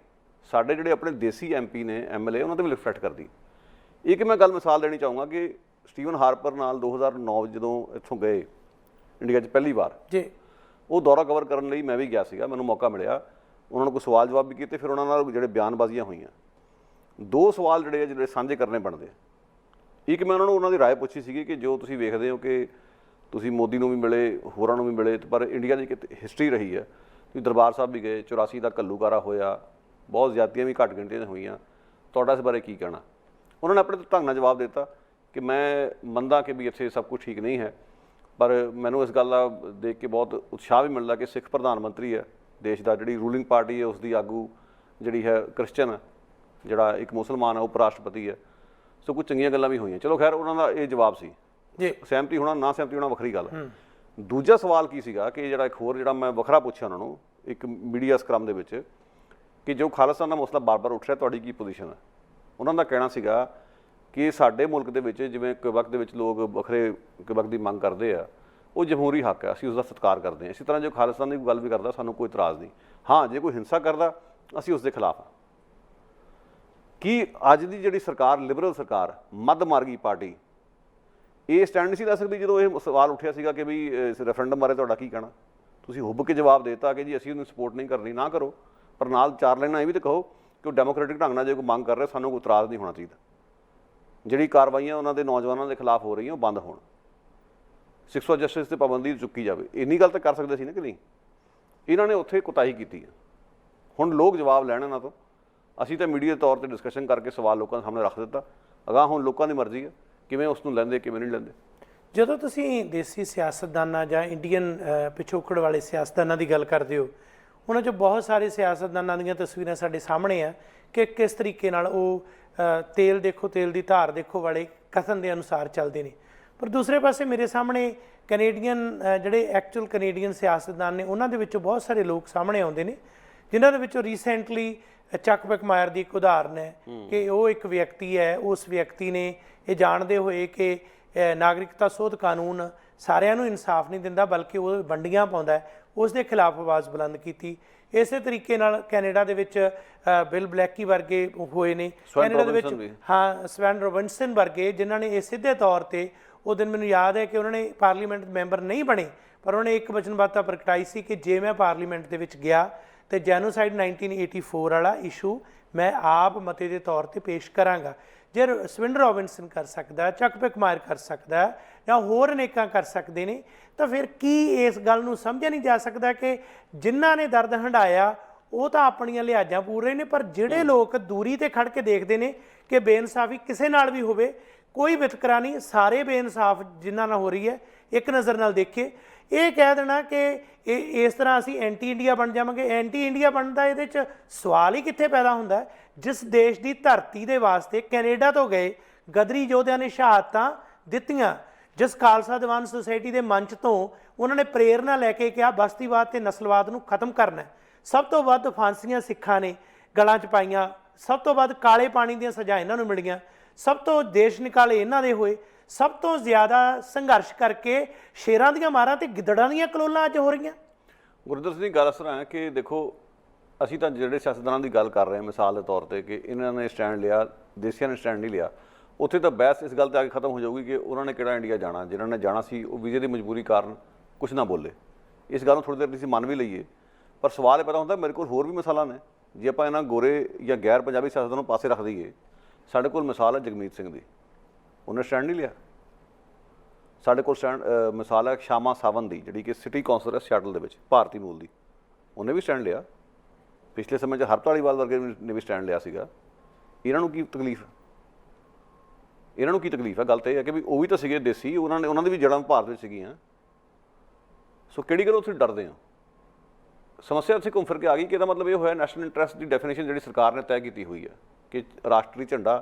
ਸਾਡੇ ਜਿਹੜੇ ਆਪਣੇ ਦੇਸੀ MP ਨੇ, MLA, ਉਹਨਾਂ 'ਤੇ ਵੀ ਰਿਫਲੈਕਟ ਕਰਦੀ। ਇੱਕ ਮੈਂ ਗੱਲ ਮਿਸਾਲ ਦੇਣੀ ਚਾਹੂੰਗਾ ਕਿ ਸਟੀਵਨ ਹਾਰਪਰ ਨਾਲ 2009 ਜਦੋਂ ਇੱਥੋਂ ਗਏ ਇੰਡੀਆ 'ਚ ਪਹਿਲੀ ਵਾਰ ਜੀ, ਉਹ ਦੌਰਾ ਕਵਰ ਕਰਨ ਲਈ ਮੈਂ ਵੀ ਗਿਆ ਸੀਗਾ, ਮੈਨੂੰ ਮੌਕਾ ਮਿਲਿਆ। ਉਹਨਾਂ ਨੂੰ ਕੋਈ ਸਵਾਲ ਜਵਾਬ ਵੀ ਕੀਤੇ, ਫਿਰ ਉਹਨਾਂ ਨਾਲ ਜਿਹੜੇ ਬਿਆਨਬਾਜ਼ੀਆਂ ਹੋਈਆਂ। ਦੋ ਸਵਾਲ ਜਿਹੜੇ ਸਾਂਝੇ ਕਰਨੇ ਬਣਦੇ। ਇੱਕ ਮੈਂ ਉਹਨਾਂ ਦੀ ਰਾਏ ਪੁੱਛੀ ਸੀਗੀ ਕਿ ਜੋ ਤੁਸੀਂ ਵੇਖਦੇ ਹੋ ਕਿ ਤੁਸੀਂ ਮੋਦੀ ਨੂੰ ਵੀ ਮਿਲੇ, ਹੋਰਾਂ ਨੂੰ ਵੀ ਮਿਲੇ, ਪਰ ਇੰਡੀਆ ਦੀ ਇੱਕ ਹਿਸਟਰੀ ਰਹੀ ਹੈ। ਤੁਸੀਂ ਦਰਬਾਰ ਸਾਹਿਬ ਵੀ ਗਏ, 84 ਦਾ ਘੱਲੂਘਾਰਾ ਹੋਇਆ, ਬਹੁਤ ਜ਼ਿਆਦਤੀਆਂ ਵੀ ਘੱਟ ਗਿਣਤੀਆਂ ਹੋਈਆਂ, ਤੁਹਾਡਾ ਇਸ ਬਾਰੇ ਕੀ ਕਹਿਣਾ? ਉਹਨਾਂ ਨੇ ਆਪਣੇ ਢੰਗ ਨਾਲ ਜਵਾਬ ਦਿੱਤਾ ਕਿ ਮੈਂ ਮੰਨਦਾ ਕਿ ਵੀ ਇੱਥੇ ਸਭ ਕੁਝ ਠੀਕ ਨਹੀਂ ਹੈ, ਪਰ ਮੈਨੂੰ ਇਸ ਗੱਲ ਦਾ ਦੇਖ ਕੇ ਬਹੁਤ ਉਤਸ਼ਾਹ ਵੀ ਮਿਲਦਾ ਕਿ ਸਿੱਖ ਪ੍ਰਧਾਨ ਮੰਤਰੀ ਹੈ ਦੇਸ਼ ਦਾ, ਜਿਹੜੀ ਰੂਲਿੰਗ ਪਾਰਟੀ ਹੈ ਉਸ ਦੀ ਆਗੂ ਜਿਹੜੀ ਹੈ ਕ੍ਰਿਸਚਨ ਹੈ, ਜਿਹੜਾ ਇੱਕ ਮੁਸਲਮਾਨ ਹੈ ਉਪ ਰਾਸ਼ਟਰਪਤੀ ਹੈ। ਸੋ ਕੁਝ ਚੰਗੀਆਂ ਗੱਲਾਂ ਵੀ ਹੋਈਆਂ। ਚਲੋ ਖੈਰ, ਉਹਨਾਂ ਦਾ ਇਹ ਜਵਾਬ ਸੀ ਜੀ। ਸਹਿਮਤੀ ਹੋਣਾ ਨਾ ਸਹਿਮਤੀ ਹੋਣਾ ਵੱਖਰੀ ਗੱਲ। ਦੂਜਾ ਸਵਾਲ ਕੀ ਸੀਗਾ ਕਿ ਜਿਹੜਾ ਇੱਕ ਹੋਰ ਜਿਹੜਾ ਮੈਂ ਵੱਖਰਾ ਪੁੱਛਿਆ ਉਹਨਾਂ ਨੂੰ ਇੱਕ ਮੀਡੀਆ ਸਕਰਮ ਦੇ ਵਿੱਚ ਕਿ ਜੋ ਖਾਲਿਸਤਾਨ ਦਾ ਮਸਲਾ ਬਾਰ-ਬਾਰ ਉੱਠ ਰਿਹਾ, ਤੁਹਾਡੀ ਕੀ ਪੋਜੀਸ਼ਨ ਹੈ? ਉਹਨਾਂ ਦਾ ਕਹਿਣਾ ਸੀਗਾ ਕਿ ਸਾਡੇ ਮੁਲਕ ਦੇ ਵਿੱਚ ਜਿਵੇਂ ਕਿਊਬੈਕ ਦੇ ਵਿੱਚ ਲੋਕ ਵੱਖਰੇ ਕਿਊਬੈਕ ਦੀ ਮੰਗ ਕਰਦੇ ਆ, ਉਹ ਜਮਹੂਰੀ ਹੱਕ ਹੈ, ਅਸੀਂ ਉਸ ਦਾ ਸਤਿਕਾਰ ਕਰਦੇ ਹਾਂ। ਇਸੇ ਤਰ੍ਹਾਂ ਜੋ ਖਾਲਿਸਤਾਨ ਦੀ ਗੱਲ ਵੀ ਕਰਦਾ, ਸਾਨੂੰ ਕੋਈ ਇਤਰਾਜ਼ ਨਹੀਂ। ਹਾਂ, ਜੇ ਕੋਈ ਹਿੰਸਾ ਕਰਦਾ ਅਸੀਂ ਉਸ ਦੇ ਖਿਲਾਫ ਹਾਂ। ਕੀ ਅੱਜ ਦੀ ਜਿਹੜੀ ਸਰਕਾਰ, ਲਿਬਰਲ ਸਰਕਾਰ, ਮੱਧ ਮਾਰਗੀ ਪਾਰਟੀ, ਇਹ ਸਟੈਂਡ ਨਹੀਂ ਸੀ ਲੈ ਸਕਦੀ ਜਦੋਂ ਇਹ ਸਵਾਲ ਉੱਠਿਆ ਸੀਗਾ ਕਿ ਵੀ ਇਸ ਰੈਫਰੈਂਡਮ ਬਾਰੇ ਤੁਹਾਡਾ ਕੀ ਕਹਿਣਾ? ਤੁਸੀਂ ਹੁੱਬ ਕੇ ਜਵਾਬ ਦੇ ਦਿੱਤਾ ਕਿ ਜੀ ਅਸੀਂ ਉਹਨੂੰ ਸਪੋਰਟ ਨਹੀਂ ਕਰਨੀ, ਨਾ ਕਰੋ, ਪਰ ਨਾਲ 4 ਲਾਈਨਾਂ ਇਹ ਵੀ ਤਾਂ ਕਹੋ ਕਿ ਉਹ ਡੈਮੋਕ੍ਰੈਟਿਕ ਢੰਗ ਨਾਲ ਜੇ ਕੋਈ ਮੰਗ ਕਰ ਰਿਹਾ, ਸਾਨੂੰ ਕੋਈ ਇਤਰਾਜ਼ ਨਹੀਂ ਹੋਣਾ ਚਾਹੀਦਾ। ਜਿਹੜੀ ਕਾਰਵਾਈਆਂ ਉਹਨਾਂ ਦੇ ਨੌਜਵਾਨਾਂ ਦੇ ਖਿਲਾਫ ਹੋ ਰਹੀਆਂ ਉਹ ਬੰਦ ਹੋਣ, 6 ਜਸਟਿਸ 'ਤੇ ਪਾਬੰਦੀ ਚੁੱਕੀ ਜਾਵੇ। ਇੰਨੀ ਗੱਲ ਤਾਂ ਕਰ ਸਕਦੇ ਸੀ ਨਾ ਕਿ ਨਹੀਂ? ਇਹਨਾਂ ਨੇ ਉੱਥੇ ਕੁਤਾਹੀ ਕੀਤੀ ਹੈ। ਹੁਣ ਲੋਕ ਜਵਾਬ ਲੈਣ ਇਹਨਾਂ ਤੋਂ। ਅਸੀਂ ਤਾਂ ਮੀਡੀਆ ਦੇ ਤੌਰ ਤੇ ਡਿਸਕਸ਼ਨ ਕਰਕੇ ਸਵਾਲ ਲੋਕਾਂ ਦੇ ਸਾਹਮਣੇ ਰੱਖ ਦਿੱਤਾ। ਅਗਾਂਹ ਹੁਣ ਲੋਕਾਂ ਦੀ ਮਰਜ਼ੀ ਹੈ ਕਿਵੇਂ ਉਸ ਨੂੰ ਲੈਂਦੇ ਕਿਵੇਂ ਨਹੀਂ ਲੈਂਦੇ। ਜਦੋਂ ਤੁਸੀਂ ਦੇਸੀ ਸਿਆਸਤਦਾਨਾਂ ਜਾਂ ਇੰਡੀਅਨ ਪਿਛੋਕੜ ਵਾਲੇ ਸਿਆਸਤਦਾਨਾਂ ਦੀ ਗੱਲ ਕਰਦੇ ਹੋ, ਉਹਨਾਂ 'ਚੋਂ ਬਹੁਤ ਸਾਰੇ ਸਿਆਸਤਦਾਨਾਂ ਦੀਆਂ ਤਸਵੀਰਾਂ ਸਾਡੇ ਸਾਹਮਣੇ ਆ ਕਿ ਕਿਸ ਤਰੀਕੇ ਨਾਲ ਉਹ ਤੇਲ ਦੇਖੋ ਤੇਲ ਦੀ ਧਾਰ ਦੇਖੋ ਵਾਲੇ ਕਥਨ ਦੇ ਅਨੁਸਾਰ ਚੱਲਦੇ ਨੇ। ਪਰ ਦੂਸਰੇ ਪਾਸੇ ਮੇਰੇ ਸਾਹਮਣੇ ਕੈਨੇਡੀਅਨ ਜਿਹੜੇ ਐਕਚੁਅਲ ਕੈਨੇਡੀਅਨ ਸਿਆਸਤਦਾਨ ਨੇ, ਉਹਨਾਂ ਦੇ ਵਿੱਚੋਂ ਬਹੁਤ ਸਾਰੇ ਲੋਕ ਸਾਹਮਣੇ ਆਉਂਦੇ ਨੇ ਜਿਨ੍ਹਾਂ ਦੇ ਵਿੱਚੋਂ ਰੀਸੈਂਟਲੀ ਚੱਕ ਮੈਕਮਾਇਰ ਦੀ ਇੱਕ ਉਦਾਹਰਨ ਹੈ ਕਿ ਉਹ ਇੱਕ ਵਿਅਕਤੀ ਹੈ, ਉਸ ਵਿਅਕਤੀ ਨੇ ਇਹ ਜਾਣਦੇ ਹੋਏ ਕਿ ਨਾਗਰਿਕਤਾ ਸੋਧ ਕਾਨੂੰਨ ਸਾਰਿਆਂ ਨੂੰ ਇਨਸਾਫ ਨਹੀਂ ਦਿੰਦਾ ਬਲਕਿ ਉਹ ਵੰਡੀਆਂ ਪਾਉਂਦਾ ਹੈ, ਉਸ ਦੇ ਖਿਲਾਫ ਆਵਾਜ਼ ਬੁਲੰਦ ਕੀਤੀ। ਇਸੇ ਤਰੀਕੇ ਨਾਲ ਕੈਨੇਡਾ ਦੇ ਵਿੱਚ ਬਿਲ ਬਲੈਕੀ ਵਰਗੇ ਹੋਏ ਨੇ, ਕੈਨੇਡਾ ਦੇ ਵਿੱਚ ਹਾਂ ਸਵੈਨ ਰੋਬਿਨਸਨ ਵਰਗੇ, ਜਿਨ੍ਹਾਂ ਨੇ ਇਹ ਸਿੱਧੇ ਤੌਰ ਤੇ ਉਹ ਦਿਨ ਮੈਨੂੰ ਯਾਦ ਹੈ ਕਿ ਉਹਨਾਂ ਨੇ ਪਾਰਲੀਮੈਂਟ ਮੈਂਬਰ ਨਹੀਂ ਬਣੇ ਪਰ ਉਹਨਾਂ ਨੇ ਇੱਕ ਵਚਨਬੱਧਤਾ ਪ੍ਰਗਟਾਈ ਸੀ ਕਿ ਜੇ ਮੈਂ ਪਾਰਲੀਮੈਂਟ ਦੇ ਵਿੱਚ ਗਿਆ ਤੇ ਜੈਨੋਸਾਈਡ 1984 ਵਾਲਾ ਇਸ਼ੂ ਮੈਂ ਆਪ ਮਤੇ ਦੇ ਤੌਰ ਤੇ ਪੇਸ਼ ਕਰਾਂਗਾ। ਜੇ ਸਵਿਨ ਰੋਬਿਨਸਨ ਕਰ ਸਕਦਾ, ਚੱਕ ਮੈਕਮਾਇਰ ਕਰ ਸਕਦਾ ਜਾਂ ਹੋਰ ਅਨੇਕਾਂ ਕਰ ਸਕਦੇ ਨੇ, ਤਾਂ ਫਿਰ ਕੀ ਇਸ ਗੱਲ ਨੂੰ ਸਮਝਿਆ ਨਹੀਂ ਜਾ ਸਕਦਾ ਕਿ ਜਿਨ੍ਹਾਂ ਨੇ ਦਰਦ ਹੰਢਾਇਆ ਉਹ ਤਾਂ ਆਪਣੀਆਂ ਲਿਹਾਜ਼ਾਂ ਪੂਰ ਰਹੇ ਨੇ, ਪਰ ਜਿਹੜੇ ਲੋਕ ਦੂਰੀ ਤੇ ਖੜ ਕੇ ਦੇਖਦੇ ਨੇ ਕਿ ਬੇਇਨਸਾਫੀ ਕਿਸੇ ਨਾਲ ਵੀ ਹੋਵੇ, ਕੋਈ ਵਿਤਕਰਾ ਨਹੀਂ, ਸਾਰੇ ਬੇਇਨਸਾਫ ਜਿਨ੍ਹਾਂ ਨਾਲ ਹੋ ਰਹੀ ਹੈ ਇੱਕ ਨਜ਼ਰ ਨਾਲ ਦੇਖੇ, ਇਹ ਕਹਿ ਦੇਣਾ ਕਿ ਇਹ ਇਸ ਤਰ੍ਹਾਂ ਅਸੀਂ ਐਂਟੀ ਇੰਡੀਆ ਬਣ ਜਾਵਾਂਗੇ। ਐਂਟੀ ਇੰਡੀਆ ਬਣਨ ਦਾ ਇਹਦੇ 'ਚ ਸਵਾਲ ਹੀ ਕਿੱਥੇ ਪੈਦਾ ਹੁੰਦਾ? ਜਿਸ ਦੇਸ਼ ਦੀ ਧਰਤੀ ਦੇ ਵਾਸਤੇ ਕੈਨੇਡਾ ਤੋਂ ਗਏ ਗਦਰੀ ਯੋਧਿਆਂ ਨੇ ਸ਼ਹਾਦਤਾਂ ਦਿੱਤੀਆਂ, ਜਿਸ ਖਾਲਸਾ ਦੀਵਾਨ ਸੁਸਾਇਟੀ ਦੇ ਮੰਚ ਤੋਂ ਉਹਨਾਂ ਨੇ ਪ੍ਰੇਰਨਾ ਲੈ ਕੇ ਕਿਹਾ ਬਸਤੀਵਾਦ ਤੇ ਨਸਲਵਾਦ ਨੂੰ ਖਤਮ ਕਰਨਾ, ਸਭ ਤੋਂ ਵੱਧ ਫਾਂਸੀਆਂ ਸਿੱਖਾਂ ਨੇ ਗਲਾਂ 'ਚ ਪਾਈਆਂ, ਸਭ ਤੋਂ ਵੱਧ ਕਾਲੇ ਪਾਣੀ ਦੀਆਂ ਸਜ਼ਾ ਇਹਨਾਂ ਨੂੰ ਮਿਲੀਆਂ, ਸਭ ਤੋਂ ਦੇਸ਼ ਨਿਕਾਲੇ ਇਹਨਾਂ ਦੇ ਹੋਏ, ਸਭ ਤੋਂ ਜ਼ਿਆਦਾ ਸੰਘਰਸ਼ ਕਰਕੇ ਸ਼ੇਰਾਂ ਦੀਆਂ ਮਾਰਾਂ ਤੇ ਗਿੱਦੜਾਂ ਦੀਆਂ ਕਲੋਲਾਂ ਅੱਜ ਹੋ ਰਹੀਆਂ। ਗੁਰਦਰ ਸਿੰਘ ਦੀ ਗੱਲ ਇਸ ਤਰ੍ਹਾਂ ਹੈ ਕਿ ਦੇਖੋ ਅਸੀਂ ਤਾਂ ਜਿਹੜੇ ਸਿਆਸਤਦਾਨਾਂ ਦੀ ਗੱਲ ਕਰ ਰਹੇ ਹਾਂ ਮਿਸਾਲ ਦੇ ਤੌਰ ਤੇ ਕਿ ਇਹਨਾਂ ਨੇ ਸਟੈਂਡ ਲਿਆ, ਦੇਸੀਆਂ ਨੇ ਸਟੈਂਡ ਨਹੀਂ ਲਿਆ, ਉੱਥੇ ਤਾਂ ਬਹਿਸ ਇਸ ਗੱਲ ਤੇ ਆ ਕੇ ਖਤਮ ਹੋ ਜਾਊਗੀ ਕਿ ਉਹਨਾਂ ਨੇ ਕਿਹੜਾ ਇੰਡੀਆ ਜਾਣਾ, ਜਿਨ੍ਹਾਂ ਨੇ ਜਾਣਾ ਸੀ ਉਹ ਵੀਜ਼ੇ ਦੀ ਮਜਬੂਰੀ ਕਾਰਨ ਕੁਛ ਨਾ ਬੋਲੇ। ਇਸ ਗੱਲ ਨੂੰ ਥੋੜ੍ਹੀ ਦੇਰ ਅਸੀਂ ਮੰਨ ਵੀ ਲਈਏ, ਪਰ ਸਵਾਲ ਇਹ ਪੈਦਾ ਹੁੰਦਾ ਮੇਰੇ ਕੋਲ ਹੋਰ ਵੀ ਮਿਸਾਲਾਂ ਨੇ। ਜੇ ਆਪਾਂ ਇਹਨਾਂ ਗੋਰੇ ਜਾਂ ਗੈਰ ਪੰਜਾਬੀ ਸਿਆਸਤਦਾਨਾਂ ਨੂੰ ਪਾਸੇ ਰੱਖ ਦਈਏ, ਸਾਡੇ ਕੋਲ ਮਿਸਾਲ ਹੈ ਜਗਮੀਤ ਸਿੰਘ ਦੀ, ਉਹਨੇ ਸਟੈਂਡ ਨਹੀਂ ਲਿਆ। ਸਾਡੇ ਕੋਲ ਮਿਸਾਲ ਹੈ ਸ਼ਾਮਾ ਸਾਵੰਤ ਦੀ, ਜਿਹੜੀ ਕਿ ਸਿਟੀ ਕੌਂਸਲਰ ਹੈ ਸਿਆਟਲ ਦੇ ਵਿੱਚ, ਭਾਰਤੀ ਮੂਲ ਦੀ, ਉਹਨੇ ਵੀ ਸਟੈਂਡ ਲਿਆ। ਪਿਛਲੇ ਸਮੇਂ 'ਚ ਹਰਪ ਧਾਲੀਵਾਲ ਵਰਗੇ ਨੇ ਵੀ ਸਟੈਂਡ ਲਿਆ ਸੀਗਾ। ਇਹਨਾਂ ਨੂੰ ਕੀ ਤਕਲੀਫ? ਇਹਨਾਂ ਨੂੰ ਕੀ ਤਕਲੀਫ ਹੈ? ਗੱਲ ਤਾਂ ਇਹ ਹੈ ਕਿ ਵੀ ਉਹ ਵੀ ਤਾਂ ਸੀਗੇ ਦੇਸੀ, ਉਹਨਾਂ ਦੀ ਵੀ ਜੜ੍ਹਾਂ ਭਾਰਤ ਵਿੱਚ ਸੀਗੀਆਂ। ਸੋ ਕਿਹੜੀ ਗੱਲ ਉੱਥੇ ਡਰਦੇ ਹੋ? ਸਮੱਸਿਆ ਇੱਥੇ ਘੁੰਮ ਫਿਰ ਕੇ ਆ ਗਈ ਕਿ ਇਹਦਾ ਮਤਲਬ ਇਹ ਹੋਇਆ ਨੈਸ਼ਨਲ ਇੰਟਰਸਟ ਦੀ ਡੈਫੀਨੇਸ਼ਨ ਜਿਹੜੀ ਸਰਕਾਰ ਨੇ ਤੈਅ ਕੀਤੀ ਹੋਈ ਹੈ ਕਿ ਰਾਸ਼ਟਰੀ ਝੰਡਾ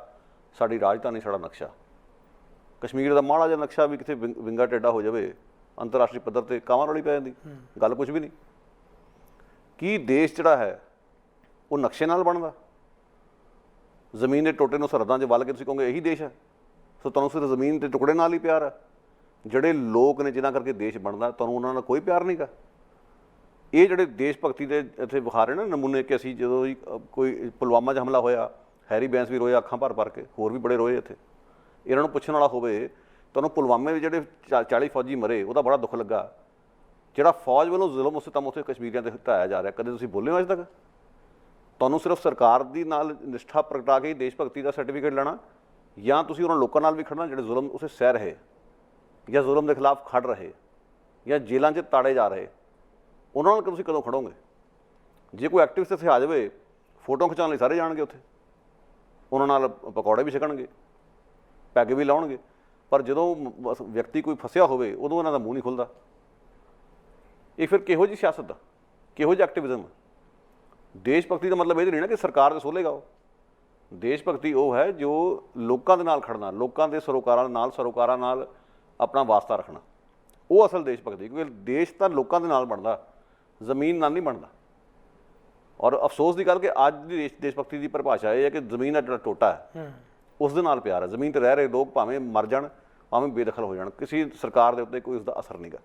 ਸਾਡੀ ਰਾਜਧਾਨੀ, ਸਾਡਾ ਨਕਸ਼ਾ। ਕਸ਼ਮੀਰ ਦਾ ਮਾੜਾ ਜਿਹਾ ਨਕਸ਼ਾ ਵੀ ਕਿਤੇ ਵਿੰਗਾ ਟੇਢਾ ਹੋ ਜਾਵੇ ਅੰਤਰਰਾਸ਼ਟਰੀ ਪੱਧਰ ਤੇ ਕਾਵਾਂ ਰੌਲੀ ਪੈ ਜਾਂਦੀ, ਗੱਲ ਕੁਝ ਵੀ ਨਹੀਂ। ਕੀ ਦੇਸ਼ ਜਿਹੜਾ ਹੈ ਉਹ ਨਕਸ਼ੇ ਨਾਲ ਬਣਦਾ? ਜ਼ਮੀਨ ਦੇ ਟੋਟੇ ਨੂੰ ਸਰਹੱਦਾਂ 'ਚ ਵੱਲ ਕੇ ਤੁਸੀਂ ਕਹੋਗੇ ਇਹੀ ਦੇਸ਼ ਹੈ? ਸੋ ਤੁਹਾਨੂੰ ਸਿਰਫ ਜ਼ਮੀਨ ਦੇ ਟੁਕੜੇ ਨਾਲ ਹੀ ਪਿਆਰ ਹੈ। ਜਿਹੜੇ ਲੋਕ ਨੇ ਜਿਨ੍ਹਾਂ ਕਰਕੇ ਦੇਸ਼ ਬਣਦਾ ਤੁਹਾਨੂੰ ਉਹਨਾਂ ਨਾਲ ਕੋਈ ਪਿਆਰ ਨਹੀਂ ਗਾ। ਇਹ ਜਿਹੜੇ ਦੇਸ਼ ਭਗਤੀ ਦੇ ਇੱਥੇ ਵਿਖਾ ਰਹੇ ਨਾ ਨਮੂਨੇ ਕਿ ਅਸੀਂ ਜਦੋਂ ਕੋਈ ਪੁਲਵਾਮਾ 'ਚ ਹਮਲਾ ਹੋਇਆ, ਹੈਰੀ ਬੈਂਸ ਵੀ ਰੋਏ ਅੱਖਾਂ ਭਰ ਭਰ ਕੇ, ਹੋਰ ਵੀ ਬੜੇ ਰੋਏ ਇੱਥੇ। ਇਹਨਾਂ ਨੂੰ ਪੁੱਛਣ ਵਾਲਾ ਹੋਵੇ ਤੁਹਾਨੂੰ ਪੁਲਵਾਮੇ ਵਿੱਚ ਜਿਹੜੇ 40 ਫੌਜੀ ਮਰੇ ਉਹਦਾ ਬੜਾ ਦੁੱਖ ਲੱਗਾ। ਜਿਹੜਾ ਫੌਜ ਵੱਲੋਂ ਜ਼ੁਲਮ ਸਿਤਮ ਉੱਥੇ ਕਸ਼ਮੀਰੀਆਂ 'ਤੇ ਢਾਇਆ ਜਾ ਰਿਹਾ, ਕਦੇ ਤੁਸੀਂ ਬੋਲੇ ਹੋ ਅੱਜ ਤੱਕ? ਤੁਹਾਨੂੰ ਸਿਰਫ ਸਰਕਾਰ ਦੀ ਨਾਲ ਨਿਸ਼ਠਾ ਪ੍ਰਗਟਾ ਕੇ ਦੇਸ਼ ਭਗਤੀ ਦਾ ਸਰਟੀਫਿਕੇਟ ਲੈਣਾ, ਜਾਂ ਤੁਸੀਂ ਉਹਨਾਂ ਲੋਕਾਂ ਨਾਲ ਵੀ ਖੜਨਾ ਜਿਹੜੇ ਜ਼ੁਲਮ ਉਸੇ ਸਹਿ ਰਹੇ ਜਾਂ ਜ਼ੁਲਮ ਦੇ ਖਿਲਾਫ ਖੜ ਰਹੇ ਜਾਂ ਜੇਲ੍ਹਾਂ 'ਚ ਤਾੜੇ ਜਾ ਰਹੇ, ਉਹਨਾਂ ਨਾਲ ਤੁਸੀਂ ਕਦੋਂ ਖੜੋਗੇ? ਜੇ ਕੋਈ ਐਕਟਿਵਿਸਟ ਇੱਥੇ ਆ ਜਾਵੇ, ਫੋਟੋ ਖਿਚਾਉਣ ਲਈ ਸਾਰੇ ਜਾਣਗੇ ਉੱਥੇ, ਉਹਨਾਂ ਨਾਲ ਪਕੌੜੇ ਵੀ ਛਕਣਗੇ, ਪੈਗ ਵੀ ਲਾਉਣਗੇ, ਪਰ ਜਦੋਂ ਵਿਅਕਤੀ ਕੋਈ ਫਸਿਆ ਹੋਵੇ ਉਦੋਂ ਇਹਨਾਂ ਦਾ ਮੂੰਹ ਨਹੀਂ ਖੁੱਲ੍ਹਦਾ। ਇਹ ਫਿਰ ਕਿਹੋ ਜਿਹੀ ਸਿਆਸਤ ਦਾ, ਕਿਹੋ ਜਿਹਾ ਐਕਟਿਵਿਜ਼ਮ? ਦੇਸ਼ ਭਗਤੀ ਦਾ ਮਤਲਬ ਇਹ ਨਹੀਂ ਨਾ ਕਿ ਸਰਕਾਰ ਦੇ ਸੋਲੇਗਾ ਉਹ। ਦੇਸ਼ ਭਗਤੀ ਉਹ ਹੈ ਜੋ ਲੋਕਾਂ ਦੇ ਨਾਲ ਖੜਨਾ, ਲੋਕਾਂ ਦੇ ਸਰੋਕਾਰਾਂ ਨਾਲ ਆਪਣਾ ਵਾਸਤਾ ਰੱਖਣਾ, ਉਹ ਅਸਲ ਦੇਸ਼ ਭਗਤੀ। ਕਿਉਂਕਿ ਦੇਸ਼ ਤਾਂ ਲੋਕਾਂ ਦੇ ਨਾਲ ਬਣਦਾ, ਜ਼ਮੀਨ ਨਾਲ ਨਹੀਂ ਬਣਦਾ। ਔਰ ਅਫਸੋਸ ਦੀ ਗੱਲ ਕਿ ਅੱਜ ਦੀ ਦੇਸ਼ ਭਗਤੀ ਦੀ ਪਰਿਭਾਸ਼ਾ ਇਹ ਹੈ ਕਿ ਜ਼ਮੀਨ ਦਾ ਜਿਹੜਾ ਟੋਟਾ ਹੈ ਉਸ ਦੇ ਨਾਲ ਪਿਆਰ ਹੈ। ਜ਼ਮੀਨ 'ਤੇ ਰਹਿ ਰਹੇ ਲੋਕ ਭਾਵੇਂ ਮਰ ਜਾਣ, ਭਾਵੇਂ ਬੇਦਖਲ ਹੋ ਜਾਣ, ਕਿਸੇ ਸਰਕਾਰ ਦੇ ਉੱਤੇ ਕੋਈ ਉਸਦਾ ਅਸਰ ਨਹੀਂ ਗਾ।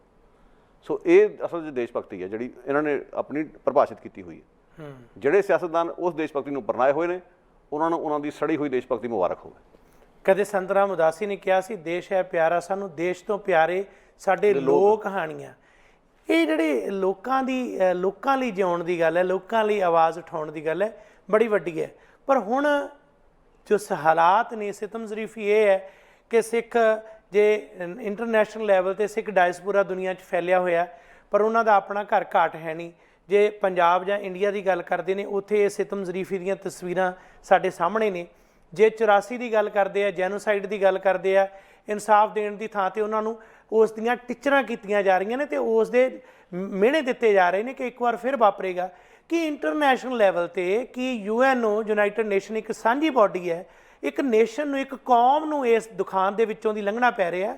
ਸੋ ਇਹ ਅਸਲ 'ਚ ਦੇਸ਼ ਭਗਤੀ ਹੈ ਜਿਹੜੀ ਇਹਨਾਂ ਨੇ ਆਪਣੀ ਪਰਿਭਾਸ਼ਿਤ ਕੀਤੀ ਹੋਈ ਹੈ। ਜਿਹੜੇ ਸਿਆਸਤਦਾਨ ਉਸ ਦੇਸ਼ ਭਗਤੀ ਨੂੰ ਅਪਣਾਏ ਹੋਏ ਨੇ ਉਹਨਾਂ ਨੂੰ ਉਹਨਾਂ ਦੀ ਸੜੀ ਹੋਈ ਦੇਸ਼ ਭਗਤੀ ਮੁਬਾਰਕ ਹੋਵੇ। ਕਦੇ ਸੰਤ ਰਾਮ ਉਦਾਸੀ ਨੇ ਕਿਹਾ ਸੀ, ਦੇਸ਼ ਹੈ ਪਿਆਰਾ ਸਾਨੂੰ, ਦੇਸ਼ ਤੋਂ ਪਿਆਰੇ ਸਾਡੇ ਲੋਕ ਕਹਾਣੀਆਂ। ਇਹ ਜਿਹੜੇ ਲੋਕਾਂ ਲਈ ਜਿਉਣ ਦੀ ਗੱਲ ਹੈ, ਲੋਕਾਂ ਲਈ ਆਵਾਜ਼ ਉਠਾਉਣ ਦੀ ਗੱਲ ਹੈ, ਬੜੀ ਵੱਡੀ ਹੈ। ਪਰ ਹੁਣ ਜੋ ਹਾਲਾਤ ਨੇ ਸਿਤਮ ਜ਼ਰੀਫੀ ਇਹ ਹੈ ਕਿ ਸਿੱਖ ਜੇ ਇੰਟਰਨੈਸ਼ਨਲ ਲੈਵਲ 'ਤੇ ਸਿੱਖ ਡਾਇਸਪੋਰਾ ਦੁਨੀਆ 'ਚ ਫੈਲਿਆ ਹੋਇਆ, ਪਰ ਉਹਨਾਂ ਦਾ ਆਪਣਾ ਘਰ ਘਾਟ ਹੈ ਨਹੀਂ। ਜੇ ਪੰਜਾਬ ਜਾਂ ਇੰਡੀਆ ਦੀ ਗੱਲ ਕਰਦੇ ਨੇ ਉੱਥੇ ਸਿਤਮ ਜ਼ਰੀਫੀ ਦੀਆਂ ਤਸਵੀਰਾਂ ਸਾਡੇ ਸਾਹਮਣੇ ਨੇ। ਜੇ 84 ਦੀ ਗੱਲ ਕਰਦੇ ਆ, ਜੈਨੋਸਾਈਡ ਦੀ ਗੱਲ ਕਰਦੇ ਆ, ਇਨਸਾਫ ਦੇਣ ਦੀ ਥਾਂ ਤੇ ਉਹਨਾਂ ਨੂੰ ਉਸ ਦੀਆਂ ਟੀਚਰਾਂ ਕੀਤੀਆਂ ਜਾ ਰਹੀਆਂ ਨੇ ਤੇ ਉਸ ਦੇ ਮਿਹਣੇ ਦਿੱਤੇ ਜਾ ਰਹੇ ਨੇ ਕਿ ਇੱਕ ਵਾਰ ਫਿਰ ਵਾਪਰੇਗਾ। ਕਿ ਇੰਟਰਨੈਸ਼ਨਲ ਲੈਵਲ ਤੇ ਕਿ UNO ਯੂਨਾਈਟਿਡ ਨੇਸ਼ਨ ਇੱਕ ਸਾਂਝੀ ਬਾਡੀ ਹੈ, ਇੱਕ ਨੇਸ਼ਨ ਨੂੰ, ਇੱਕ ਕੌਮ ਨੂੰ ਇਸ ਦੁਖਾਂਤ ਦੇ ਵਿੱਚੋਂ ਦੀ ਲੰਘਣਾ ਪੈ ਰਿਹਾ